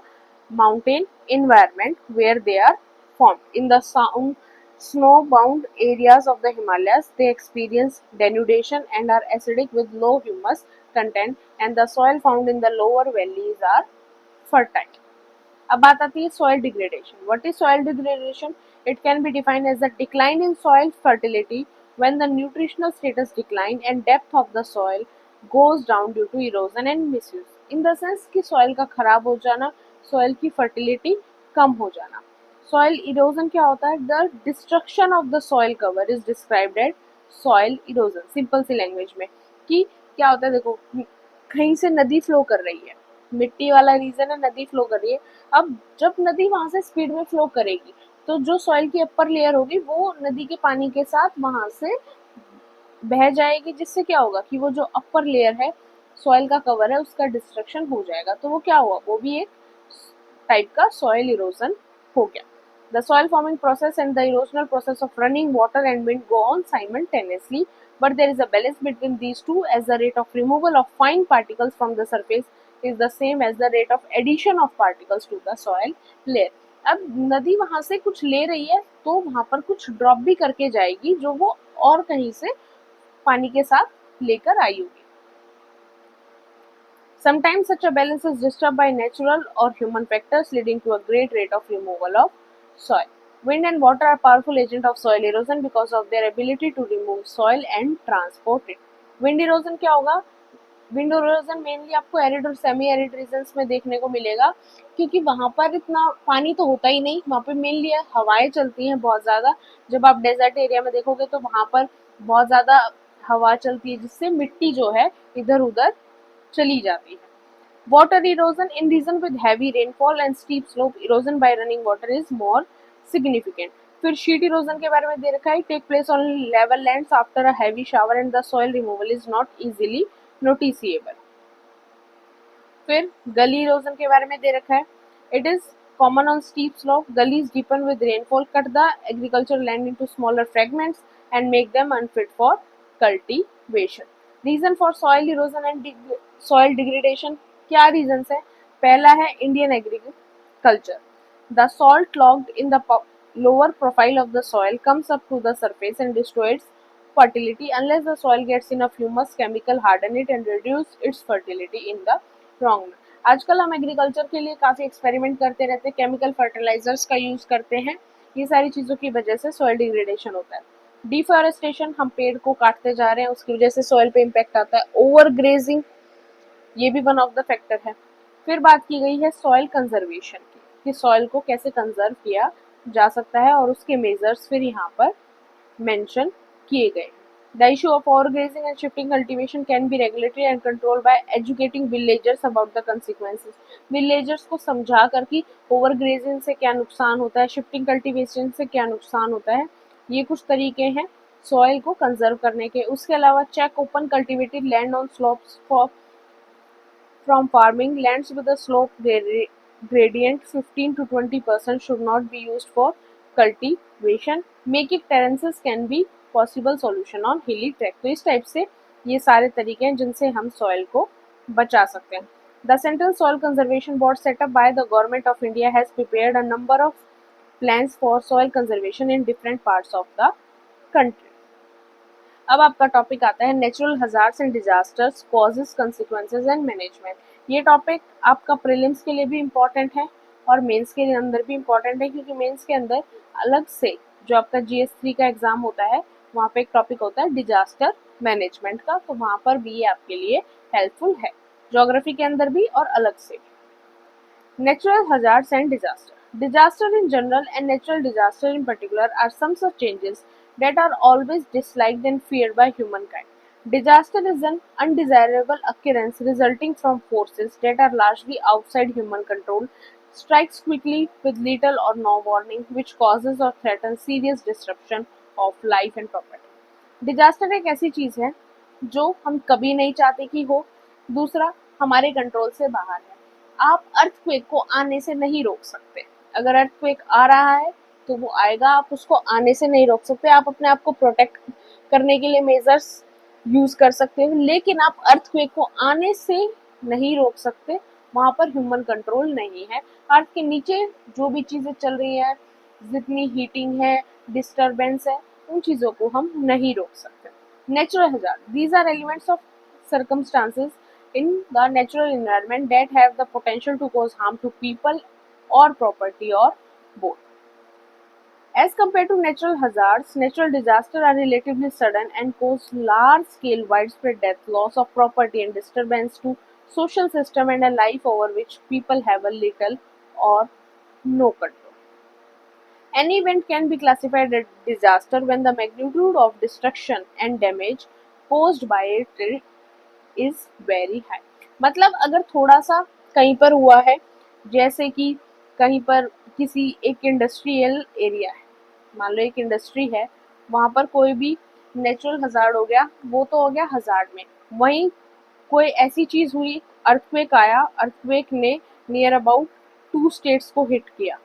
mountain environment where they are formed. In the snow-bound areas of the Himalayas, they experience denudation and are acidic with low humus content, and the soil found in the lower valleys are fertile. अब बात आती है soil degradation. What is soil degradation? It can be defined as the decline in soil fertility when the nutritional status decline and depth of the soil goes down due to erosion and misuse. In the sense कि soil का खराब हो जाना, soil की fertility कम हो जाना. Soil erosion क्या होता है? The destruction of the soil cover is described as soil erosion. Simple C language में कि क्या होता है, देखो कहीं से नदी फ्लो कर रही है, मिट्टी वाला रीजन है, नदी फ्लो कर रही है. अब जब नदी वहां से स्पीड में फ्लो करेगी तो जो सॉइल की अपर लेयर होगी वो नदी के पानी के साथ वहां से बह जाएगी, जिससे क्या होगा कि वो जो अपर लेयर है सॉइल का कवर है उसका डिस्ट्रक्शन हो जाएगा. तो वो क्या हुआ, वो भी एक टाइप का सॉइल इरोजन हो गया. The soil forming process and the erosional process of running water and wind go on simultaneously, but there is a balance between these two as the rate of removal of fine particles from the surface is the same as the rate of addition of particles to the soil layer. अब नदी वहां से कुछ ले रही है तो वहां पर कुछ ड्रॉप भी करके जाएगी जो वो और कहीं से पानी के साथ लेकर आई होगी. Sometimes such a balance is disturbed by natural or human factors leading to a great rate of removal of soil. Wind and water are powerful agents of soil erosion because of their ability to remove soil and transport it. Wind erosion क्या होगा? विंड इरोजन मेनली आपको एरिड और सेमी एरिड रीजन्स में देखने को मिलेगा, क्योंकि वहां पर इतना पानी तो होता ही नहीं, वहां पे मेनली हवाएं चलती हैं बहुत ज्यादा. जब आप डेजर्ट एरिया में देखोगे तो वहां पर बहुत ज्यादा हवा चलती है जिससे मिट्टी जो है इधर उधर चली जाती है. Water erosion in region with heavy rainfall and steep slope erosion by running water is more significant. फिर शीट इरोजन के बारे में दे रखा है, take place on level lands after a heavy shower and the soil removal is not easily noticeable. फिर गली इरोजन के बारे में दे रखा है, it is common on steep slope, gullies deepen with rainfall, cut the agriculture land into smaller fragments and make them unfit for cultivation. Reason for soil erosion and soil degradation, क्या रीजंस है? पहला है Indian agriculture. The salt locked in the lower profile of the soil comes up to the surface and destroys fertility unless the soil gets enough humus, chemical harden it and reduce its fertility in the long run. आजकल हम एग्रीकल्चर के लिए काफी एक्सपेरिमेंट करते रहते हैं, केमिकल फर्टिलाइजर्स का यूज करते हैं. ये सारी चीजों की वजह से सॉइल डिग्रेडेशन होता है. डिफॉरेस्टेशन, हम पेड़ को काटते जा रहे हैं, उसकी वजह से सॉइल पे इम्पैक्ट आता है. ओवर ग्रेजिंग, ये भी वन ऑफ द फैक्टर है. फिर बात की गई है सॉइल कंजर्वेशन की, कि सॉइल को कैसे कंजर्व किया जा सकता है और उसके मेजर्स फिर यहाँ पर मेंशन किए गए. The issue of overgrazing and shifting cultivation can be regulated and controlled by educating villagers about the consequences. Villagers को समझा कर कि overgrazing से क्या नुकसान होता है, shifting cultivation से क्या नुकसान होता है. ये कुछ तरीके हैं सॉइल को कंजर्व करने के. उसके अलावा check open cultivated land on slopes from farming. Lands with a slope gradient 15 to 20% should not be used for cultivation. Making terraces can be possible solution on hilly track. तो इस टाइप से ये सारे तरीके हैं जिनसे हम सॉइल को बचा सकते हैं. The Central Soil Conservation Board set up by the Government of India has prepared a number of plans for soil conservation in different parts of the country. अब आपका टॉपिक आता है natural hazards and disasters, causes, consequences and management. ये टॉपिक आपका प्रीलिम्स के लिए भी इम्पोर्टेंट है और मेंस के अंदर भी इम्पोर्टेंट है, क्योंकि मेंस के अंदर अलग से जो आपका GS3 का एग्जाम होता है वहाँ पे एक टॉपिक होता है डिजास्टर मैनेजमेंट का, तो वहाँ पर भी ये आपके लिए हेल्पफुल है, ज्योग्राफी के अंदर भी और अलग से. Natural hazards and disaster. Disaster in general and natural disaster in particular are some such changes that are always disliked and feared by humankind. Disaster is an undesirable occurrence resulting from forces that are largely outside human control, strikes quickly with little or no warning, which causes or threatens serious disruption of life and property. Disaster एक ऐसी चीज है जो हम कभी नहीं चाहते कि हो. दूसरा, हमारे कंट्रोल से बाहर है. आप अर्थक्वेक को आने से नहीं रोक सकते. अगर अर्थक्वेक आ रहा है तो वो आएगा, आप उसको आने से नहीं रोक सकते. आप अपने आप को प्रोटेक्ट करने के लिए मेजर्स यूज कर सकते हो, लेकिन आप अर्थक्वेक को आने से नहीं रोक सकते, वहां पर ह्यूमन कंट्रोल नहीं है। अर्थ के नीचे जो भी चीजें चल रही है, जितनी हीटिंग है, डिस्टरबेंस है, उन चीजों को हम नहीं रोक सकते। Natural hazard, these are elements of circumstances in the natural environment that have the potential to cause harm to people or property or both. As compared to natural hazards, natural disasters are relatively sudden and cause large-scale, widespread death, loss of property, and disturbance to social system and a life over which people have a little or no control. Any event can be classified as disaster when the magnitude of destruction and damage caused by it is very high. मतलब अगर थोड़ा सा कहीं पर हुआ है, जैसे कि कहीं पर किसी एक इंडस्ट्रियल एरिया है, मान लो एक इंडस्ट्री है, वहां पर कोई भी नेचुरल हजार्ड हो गया, वो तो हो गया हजार्ड में। वहीं कोई ऐसी चीज हुई, अर्थक्वेक आया, अर्थक्वेक ने नियर अबाउट 2 स्टेट्स को हिट किया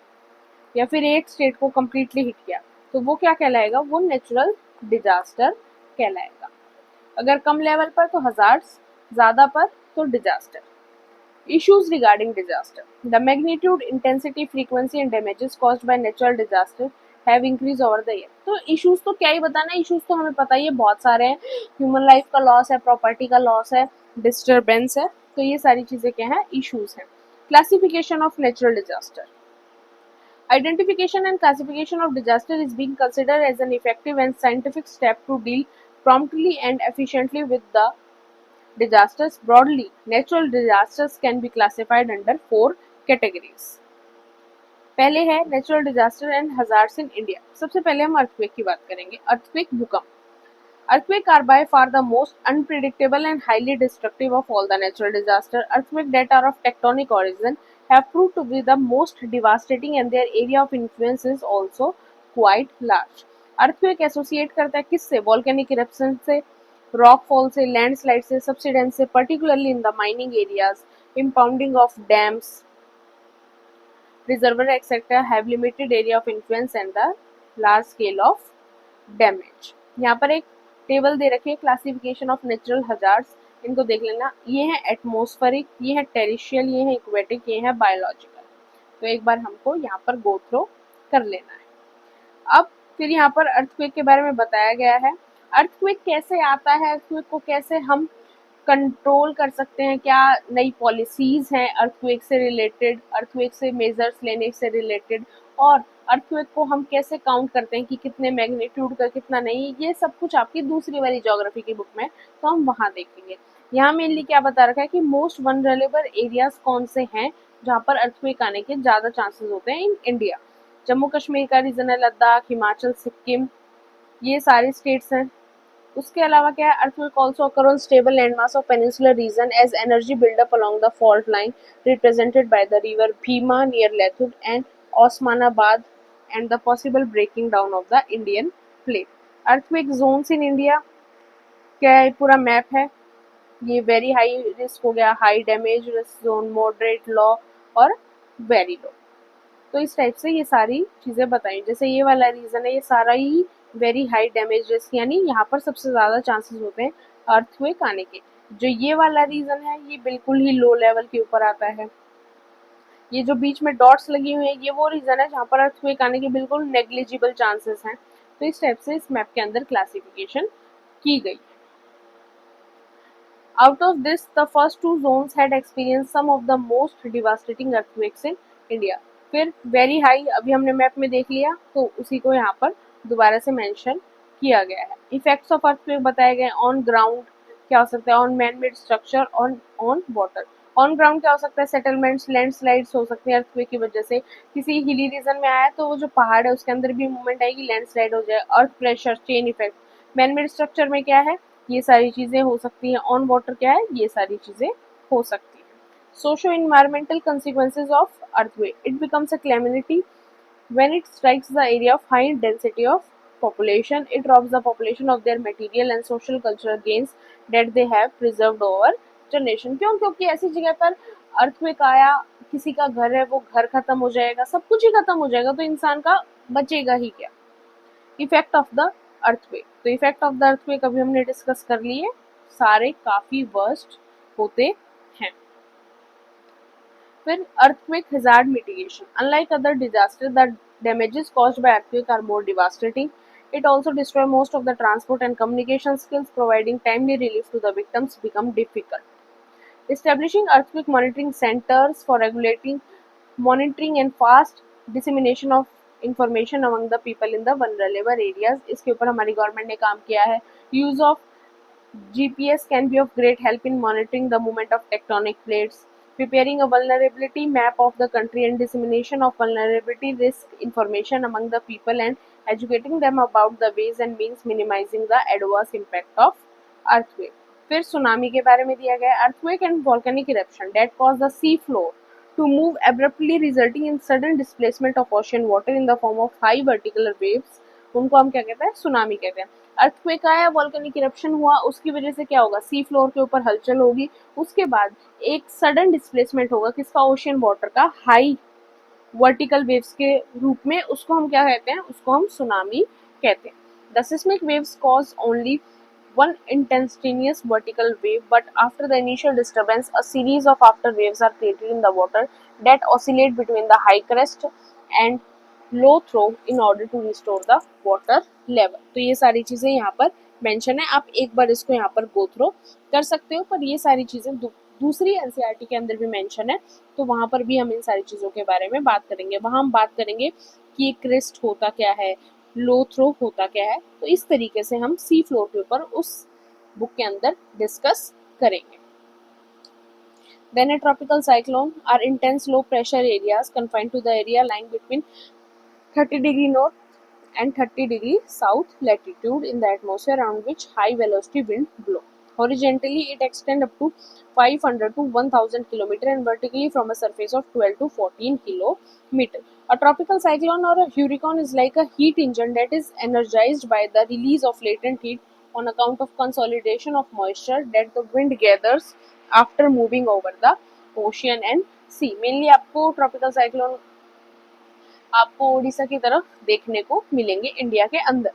या फिर 8 स्टेट को कम्प्लीटली हिट किया, तो वो क्या कहलाएगा? वो नेचुरल डिजास्टर कहलाएगा। अगर कम लेवल पर तो हजार्ड्स, ज्यादा पर तो disaster. Issues regarding disaster. The magnitude, intensity, frequency and damages caused by natural disaster have increased over the year. तो issues तो क्या ही बताना, issues तो हमें पता ही है, बहुत सारे हैं। ह्यूमन लाइफ का लॉस है, प्रॉपर्टी का लॉस है, डिस्टर्बेंस है, तो ये सारी चीजें क्या है? इश्यूज हैं। Classification of natural disaster. Identification and classification of disaster is being considered as an effective and scientific step to deal promptly and efficiently with the disasters. Broadly, natural disasters can be classified under 4 categories. पहले है natural disaster and hazards in India. सबसे पहले हम अर्थक्वेक की बात करेंगे। अर्थक्वेक, भूकंप। Earthquakes are by far the most unpredictable and highly destructive of all the natural disasters. Earthquakes that are of tectonic origin have proved to be the most devastating and their area of influence is also quite large. Earthquake associate करता है किससे? वॉल्केनिक इरप्शन से, रॉक फॉल से, लैंडस्लाइड से, सब्सिडेंस से, particularly in the mining areas, impounding of dams, reservoir etc. have limited area of influence and the large scale of damage. यहाँ पर एक टेबल दे रखी है, क्लासिफिकेशन ऑफ नेचुरल हजार्ड्स, इनको देख लेना। ये है एटमॉस्फेरिक, ये है टेरिशियल, ये है इक्वेटिक, ये है बायोलॉजिकल। तो एक बार हमको यहाँ पर गो थ्रो कर लेना है। अब फिर यहाँ पर अर्थक्वेक के बारे में बताया गया है। अर्थक्वेक कैसे आता है, अर्थक्वेक को कैसे हम कंट्रोल कर सकते हैं, क्या नई पॉलिसीज हैं अर्थक्वेक से रिलेटेड, अर्थक्वेक से मेजर्स लेने से रिलेटेड, और अर्थक्वेक को हम कैसे काउंट करते हैं कि कितने मैग्नीट्यूड का, कितना नहीं, ये सब कुछ आपकी दूसरी वाली ज्योग्राफी की बुक में, तो हम वहां देखेंगे। यहाँ मेनली क्या बता रखा है कि मोस्ट वनरेबल एरियाज कौन से हैं जहाँ पर अर्थक्वेक आने के ज्यादा चांसेस होते हैं इन इंडिया। जम्मू कश्मीर का रीजन है, लद्दाख, हिमाचल, सिक्किम, ये सारे स्टेट्स हैं। उसके अलावा क्या है, earthquake also occur on stable landmass of peninsular region as energy buildup along the fault line represented by the river Bhima near Latur and Osmanabad and the possible breaking down of the Indian plate. Earthquake zones in India क्या है, पूरा मैप है। ये वेरी हाई रिस्क हो गया, high damage risk zone, moderate low और वेरी लो। तो इस टाइप से ये सारी चीजें बताई। जैसे ये वाला रीजन है, ये सारा ही वेरी हाई डैमेज रिस्क, यानी यहाँ पर सबसे ज्यादा चांसेस होते हैं अर्थक्वेक आने के। जो ये वाला रीजन है, ये बिल्कुल ही लो लेवल के ऊपर आता है। ये जो बीच में डॉट्स लगी हुई है, ये वो रीजन है जहाँ पर अर्थक्वेक आने के बिल्कुल नेग्लिजिबल चांसेस हैं। तो इस टाइप से इस मैप के अंदर क्लासिफिकेशन की गई। Out of this, the first 2 zones had experienced some of the most devastating earthquakes in India. फिर वेरी हाई अभी हमने मैप में देख लिया, तो उसी को यहाँ पर दोबारा से मेंशन किया गया है। इफेक्ट्स ऑफ अर्थक्वेक बताए गए। ऑन ग्राउंड क्या हो सकता है, on man made structure, on water. On ground क्या हो सकता है, सेटलमेंट्स, लैंडस्लाइड्स हो सकते हैं अर्थक्वेक की वजह से। किसी हिली रीजन में आया तो वो जो पहाड़ है उसके अंदर भी मूवमेंट आएगी, लैंडस्लाइड हो जाए। Earth pressure, chain effect. Man made structure में क्या है, ये सारी चीजें हो सकती हैं। ऑन वाटर क्या है, ये सारी चीजें हो सकती हैं। Socio environmental consequences of earthquake, it becomes a calamity when it strikes the area of high density of population. It robs the population of their material and social cultural gains that they have preserved over generation. क्यों? क्योंकि ऐसी जगह पर अर्थक्वेक आया, किसी का घर है, वो घर खत्म हो जाएगा, सब कुछ ही खत्म हो जाएगा, तो इंसान का बचेगा ही क्या। इफेक्ट ऑफ द अर्थक्वेक, तो इफेक्ट ऑफ द अर्थक्वेक अभी हमने डिस्कस कर लिए, सारे काफी वर्स्ट होते हैं। फिर earthquake hazard mitigation. Unlike other disasters, the damages caused by earthquake are more devastating. It also destroys most of the transport and communication skills, providing timely relief to the victims become difficult. Establishing earthquake monitoring centers for regulating, monitoring and fast dissemination of information among the people in the vulnerable areas. इसके ऊपर हमारी गवर्नमेंट ने काम किया है. Use of GPS can be of great help in monitoring the movement of tectonic plates, preparing a vulnerability map of the country and dissemination of vulnerability risk information among the people and educating them about the ways and means minimizing the adverse impact of earthquake. फिर सुनामी के बारे में दिया गया earthquake and volcanic eruption that cause the sea floor to move abruptly resulting in sudden displacement of ocean water in the form of high vertical waves. उनको हम क्या कहते हैं, सुनामी कहते हैं. अर्थक्वेक आया, वोल्केनिक इरप्शन हुआ, उसकी वजह से क्या होगा, सी फ्लोर के ऊपर हलचल होगी, उसके बाद एक सडन डिस्प्लेसमेंट होगा किसका, ओशियन वाटर का, हाई वर्टिकल वेव्स के रूप में. उसको हम क्या कहते हैं, उसको हम सुनामी कहते हैं. The seismic waves cause only one instantaneous vertical wave, but after the initial disturbance, a series of after waves are created in the water that oscillate between the high crest and low throw in order to restore the water level. तो ये सारी चीजें यहाँ पर मेंशन है, आप एक बार इसको यहाँ पर गो थ्रो कर सकते हो, पर ये सारी चीजें दूसरी एनसीईआरटी के अंदर भी मेंशन है, तो वहां पर भी हम इन सारी चीजों के बारे में बात करेंगे. वहां हम बात करेंगे कि क्रेस्ट होता क्या है, लो थ्रो होता क्या है, तो इस तरीके से हम सी फ्लोर के ऊपर उस बुक के अंदर डिस्कस करेंगे. Then a tropical cyclone are intense low pressure areas confined to the area lying between 30° north and 30° south latitude in the atmosphere, around which high velocity wind blow. Horizontally, it extends up to 500 to 1000 km and vertically from a surface of 12 to 14 km. A tropical cyclone or a hurricane is like a heat engine that is energized by the release of latent heat on account of consolidation of moisture that the wind gathers after moving over the ocean and sea. Mainly आपको tropical cyclone आपको उड़ीसा की तरफ देखने को मिलेंगे इंडिया के अंदर.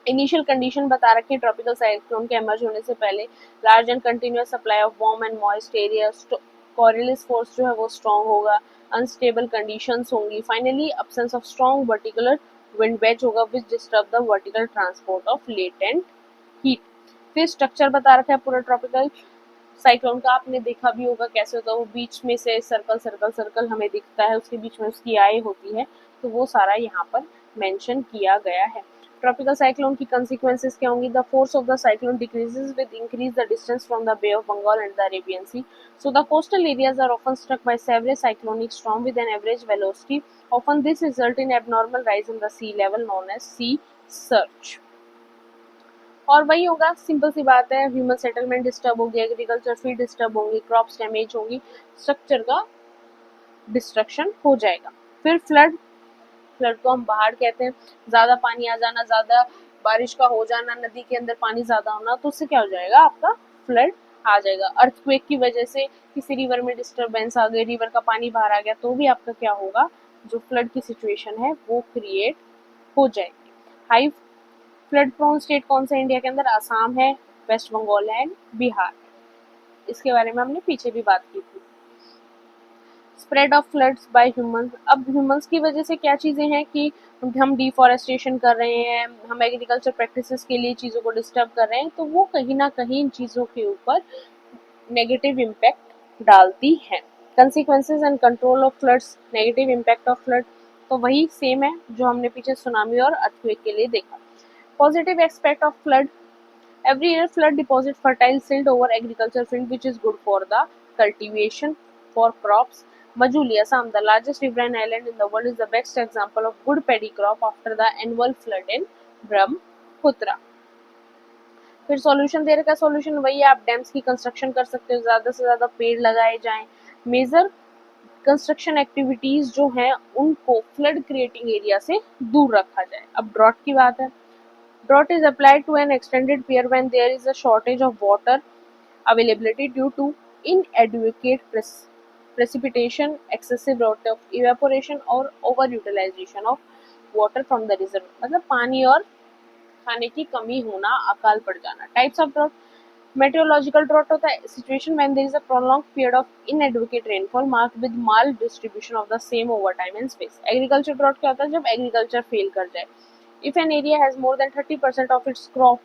इनिशियल कंडीशन बता रखे ट्रॉपिकल साइक्लोन के एमर्ज होने से पहले, large and continuous supply of warm and moist area, Coriolis force जो है वो स्ट्रॉन्ग होगा, अनस्टेबल कंडीशंस होंगी, finally absence of strong vertical wind wedge होगा which disturb the vertical transport of latent heat. फिर स्ट्रक्चर बता रखा है पूरा ट्रॉपिकल साइक्लोन का, आपने देखा भी होगा कैसे होता है, वो बीच में से सर्कल सर्कल सर्कल हमें दिखता है, उसके बीच में उसकी आई होती है, तो वो सारा यहाँ पर मेंशन किया गया है. ट्रॉपिकल साइक्लोन की कंसिक्वेंसेस क्या होंगी, the force of the cyclone decreases with increase the distance from the bay of Bengal and the Arabian sea. So the coastal areas are often struck by severe cyclonic storm with an average velocity. Often this result in abnormal rise in the sea level known as sea surge. और वही होगा, सिंपल सी बात है, ह्यूमन सेटलमेंट डिस्टर्ब होगी, एग्रीकल्चर फील्ड डिस्टर्ब होंगी, क्रॉप्स डैमेज होंगी, स्ट्रक्चर का डिस्ट्रक्शन हो जाएगा. फिर फ्लड, फ्लड को हम बाढ़ कहते हैं, ज्यादा पानी आ जाना, ज्यादा बारिश का हो जाना, नदी के अंदर पानी ज्यादा होना, तो उससे क्या हो जाएगा, आपका फ्लड आ जाएगा. अर्थक्वेक की वजह से किसी रिवर में डिस्टर्बेंस आ गई, रिवर का पानी बाहर आ गया, तो भी आपका क्या होगा, जो फ्लड की सिचुएशन है वो क्रिएट हो जाएगी. हाई फ्लड प्रोन स्टेट कौन सा इंडिया के अंदर, आसाम है, वेस्ट बंगाल है एंड बिहार. इसके बारे में हमने पीछे भी बात की थी. Spread of floods bye humans, अब ह्यूमंस की वजह से क्या चीजें हैं कि हम डिफॉरेस्टेशन कर रहे हैं, हम एग्रीकल्चर प्रैक्टिसेस के लिए चीजों को डिस्टर्ब कर रहे हैं, तो वो कहीं ना कहीं इन चीजों के ऊपर नेगेटिव इम्पैक्ट डालती है. Consequences and control of floods, negative impact of flood, तो वही सेम है जो हमने पीछे सुनामी और अर्थक्वेक के लिए देखा. Positive aspect of flood. Every year flood deposit fertile silt over agriculture field which is good for the cultivation for crops. Majuli, Assam, the largest riverine island in the world, is the best example of good paddy crop after the annual flood in Brahmaputra. फिर सॉल्यूशन दे रखा है, सॉल्यूशन वही है, आप डैम्स की कंस्ट्रक्शन कर सकते हो, ज्यादा से ज्यादा पेड़ लगाए जाएं, मेजर कंस्ट्रक्शन एक्टिविटीज जो हैं उनको फ्लड क्रिएटिंग एरिया से दूर रखा जाए. अब ड्रॉट की बात है, drought is applied to an extended period when there is a shortage of water availability due to inadequate precipitation, excessive rate of evaporation or overutilization of water from the reservoir. मतलब पानी और खाने की कमी होना, अकाल पड़ जाना. Types of drought, meteorological drought होता है situation when there is a prolong period of inadequate rainfall marked with maldistribution of the same over time and space. Agriculture drought क्या होता है, जब एग्रीकल्चर फेल कर जाए। If an area has more than 30% of its crop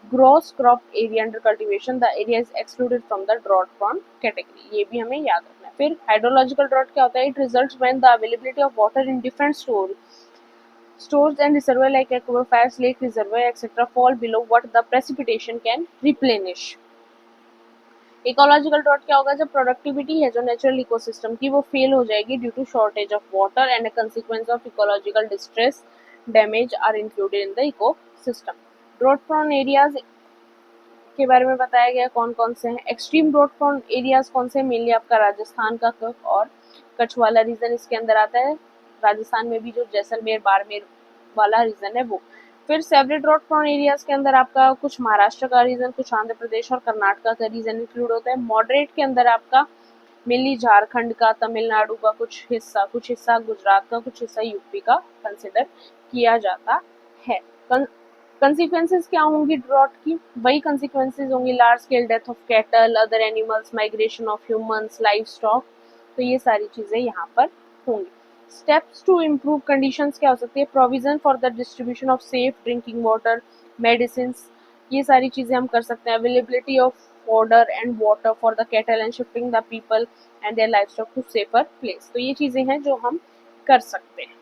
gross crop area under cultivation, the area is excluded from the drought prone category. ये भी हमें याद रखना है। फिर हाइड्रोलॉजिकल ड्रॉट क्या होता है, it results when the availability of water in different stores and reservoir like aquifers, lake reservoir, etc. fall below what the precipitation can replenish. Ecological drought क्या होगा, जब प्रोडक्टिविटी है जो नेचुरल इकोसिस्टम की वो फेल हो जाएगी due to shortage of water and a consequence of ecological distress damage are included in the ecosystem. Drought prone areas के बारे में बताया गया कौन कौन से हैं। एक्सट्रीम ड्रॉट प्रोन एरियाज कौन से, मेनली आपका राजस्थान का कच्छ और कच्छ वाला रीजन इसके अंदर आता है। राजस्थान में भी जो जैसलमेर बाड़मेर वाला रीजन है वो। फिर सेवरल ड्रॉट प्रोन एरियाज के अंदर आपका कुछ महाराष्ट्र का रीजन, कुछ आंध्र प्रदेश और कर्नाटक का रीजन इंक्लूड होता है। मॉडरेट के अंदर आपका मेनली झारखंड का, तमिलनाडु का कुछ हिस्सा गुजरात का, कुछ हिस्सा यूपी का कंसिडर किया जाता है। कंसिक्वेंसेस क्या होंगी ड्रॉट की, वही कंसिक्वेंसेस होंगी, large scale death of cattle, other animals, migration of humans, life stock, तो ये सारी चीजें यहाँ पर होंगी। स्टेप्स टू इम्प्रूव कंडीशंस क्या हो सकती है, provision for the distribution of safe drinking water, medicine, ये सारी चीजें हम कर सकते हैं। Availability of fodder and water for the cattle and shifting the people and their livestock to safer place, तो ये चीजें हैं जो हम कर सकते हैं।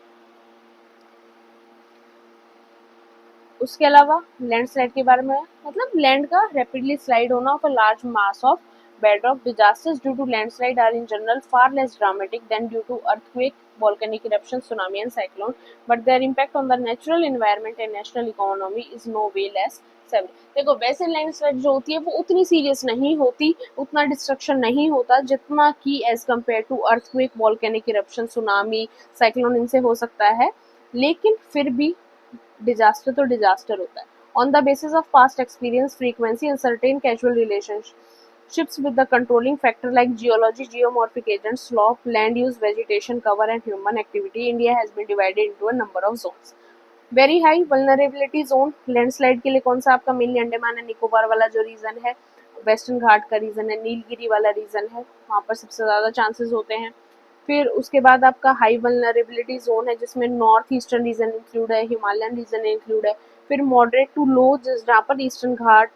उसके अलावा लैंडस्लाइड के बारे में, मतलब लैंड का रैपिडली स्लाइड होना of a large mass of bedrock. Disasters due to landslide are in general far less dramatic than due to earthquake, volcanic eruption, tsunami and cyclone, but their impact on the natural environment and national economy is no way less severe. देखो वैसे लैंडस्लाइड जो होती है वो उतनी सीरियस नहीं होती, उतना डिस्ट्रक्शन नहीं होता जितना कि as compare to earthquake, volcanic eruption, tsunami, cyclone इनसे हो सकता है, लेकिन फिर भी डिजास्टर तो डिजास्टर होता है। On the basis of past experience, frequency and certain casual relationships with the controlling factor like geology, geomorphic agents, slope, land use, vegetation cover and human activity, India has been divided into a number of zones. Very high vulnerability zone landslide के लिए कौन सा आपका, मेनली अंडमान एंड निकोबार वाला जो रीजन है, वेस्टर्न घाट का रीजन है, नीलगिरी वाला रीजन है, वहाँ पर सबसे ज़्यादा चांसेस होते हैं। फिर उसके बाद आपका हाई वल्नरेबिलिटी जोन है जिसमें नॉर्थ ईस्टर्न रीजन इंक्लूड है, हिमालयन रीजन इंक्लूड है। फिर मॉडरेट टू लो जहाँ पर ईस्टर्न घाट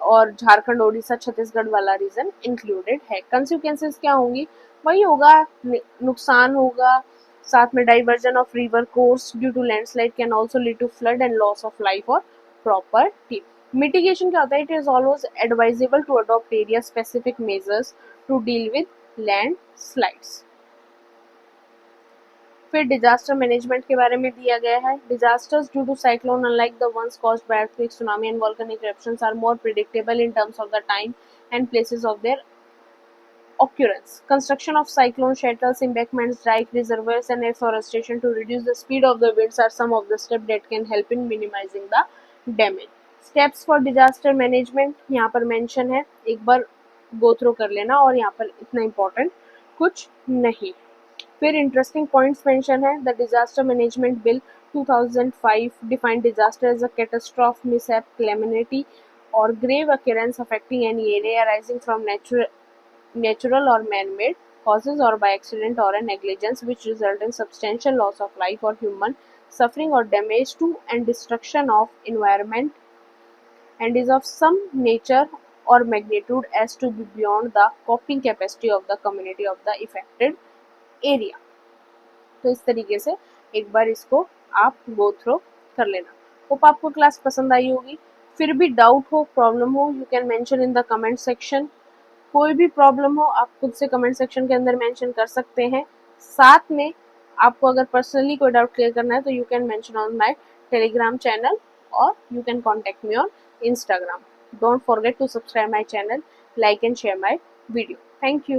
और झारखंड, ओडिशा, छत्तीसगढ़ वाला रीजन इंक्लूडेड है। कंसिक्वेंसेस क्या होंगी, वही होगा, नुकसान होगा, साथ में diversion of river course due to landslide can also lead to flood and loss of life और प्रॉपर्टी। मिटिगेशन क्या होता है, it is always advisable to adopt area specific measures to deal with landslides. फिर डिजास्टर मैनेजमेंट के बारे में दिया गया है। Disasters due to cyclone unlike the ones caused by earthquake, tsunami and volcanic eruptions are more predictable in terms of the time and places of their occurrence. Construction of cyclone shelters, embankments, dike reservoirs and afforestation to reduce the speed of the winds are some of the steps that can help in minimizing the damage. Steps for disaster management यहाँ पर mention है, एक बार go through कर लेना और यहाँ पर इतना important कुछ नहीं। फिर इंटरेस्टिंग पॉइंट्स मेंशन है, the disaster management bill 2005 defined disaster as a catastrophe, mishap, calamity और grave occurrence affecting any area arising from natural or man-made causes or by accident or a negligence which result in substantial loss of life or human suffering or damage to and destruction of environment and is of some nature or magnitude as to be beyond the coping capacity of the community of the affected area. तो इस तरीके से एक बार इसको आप गो थ्रो कर लेना। होप आपको क्लास पसंद आई होगी। फिर भी डाउट हो, प्रॉब्लम हो, you can mention in the comment section. कोई भी प्रॉब्लम हो आप खुद से कमेंट सेक्शन के अंदर मेंशन कर सकते हैं। साथ में आपको अगर पर्सनली कोई डाउट क्लियर करना है तो you can mention on my Telegram channel और you can contact me on Instagram. Don't forget to subscribe my channel, like and share my video. Thank you.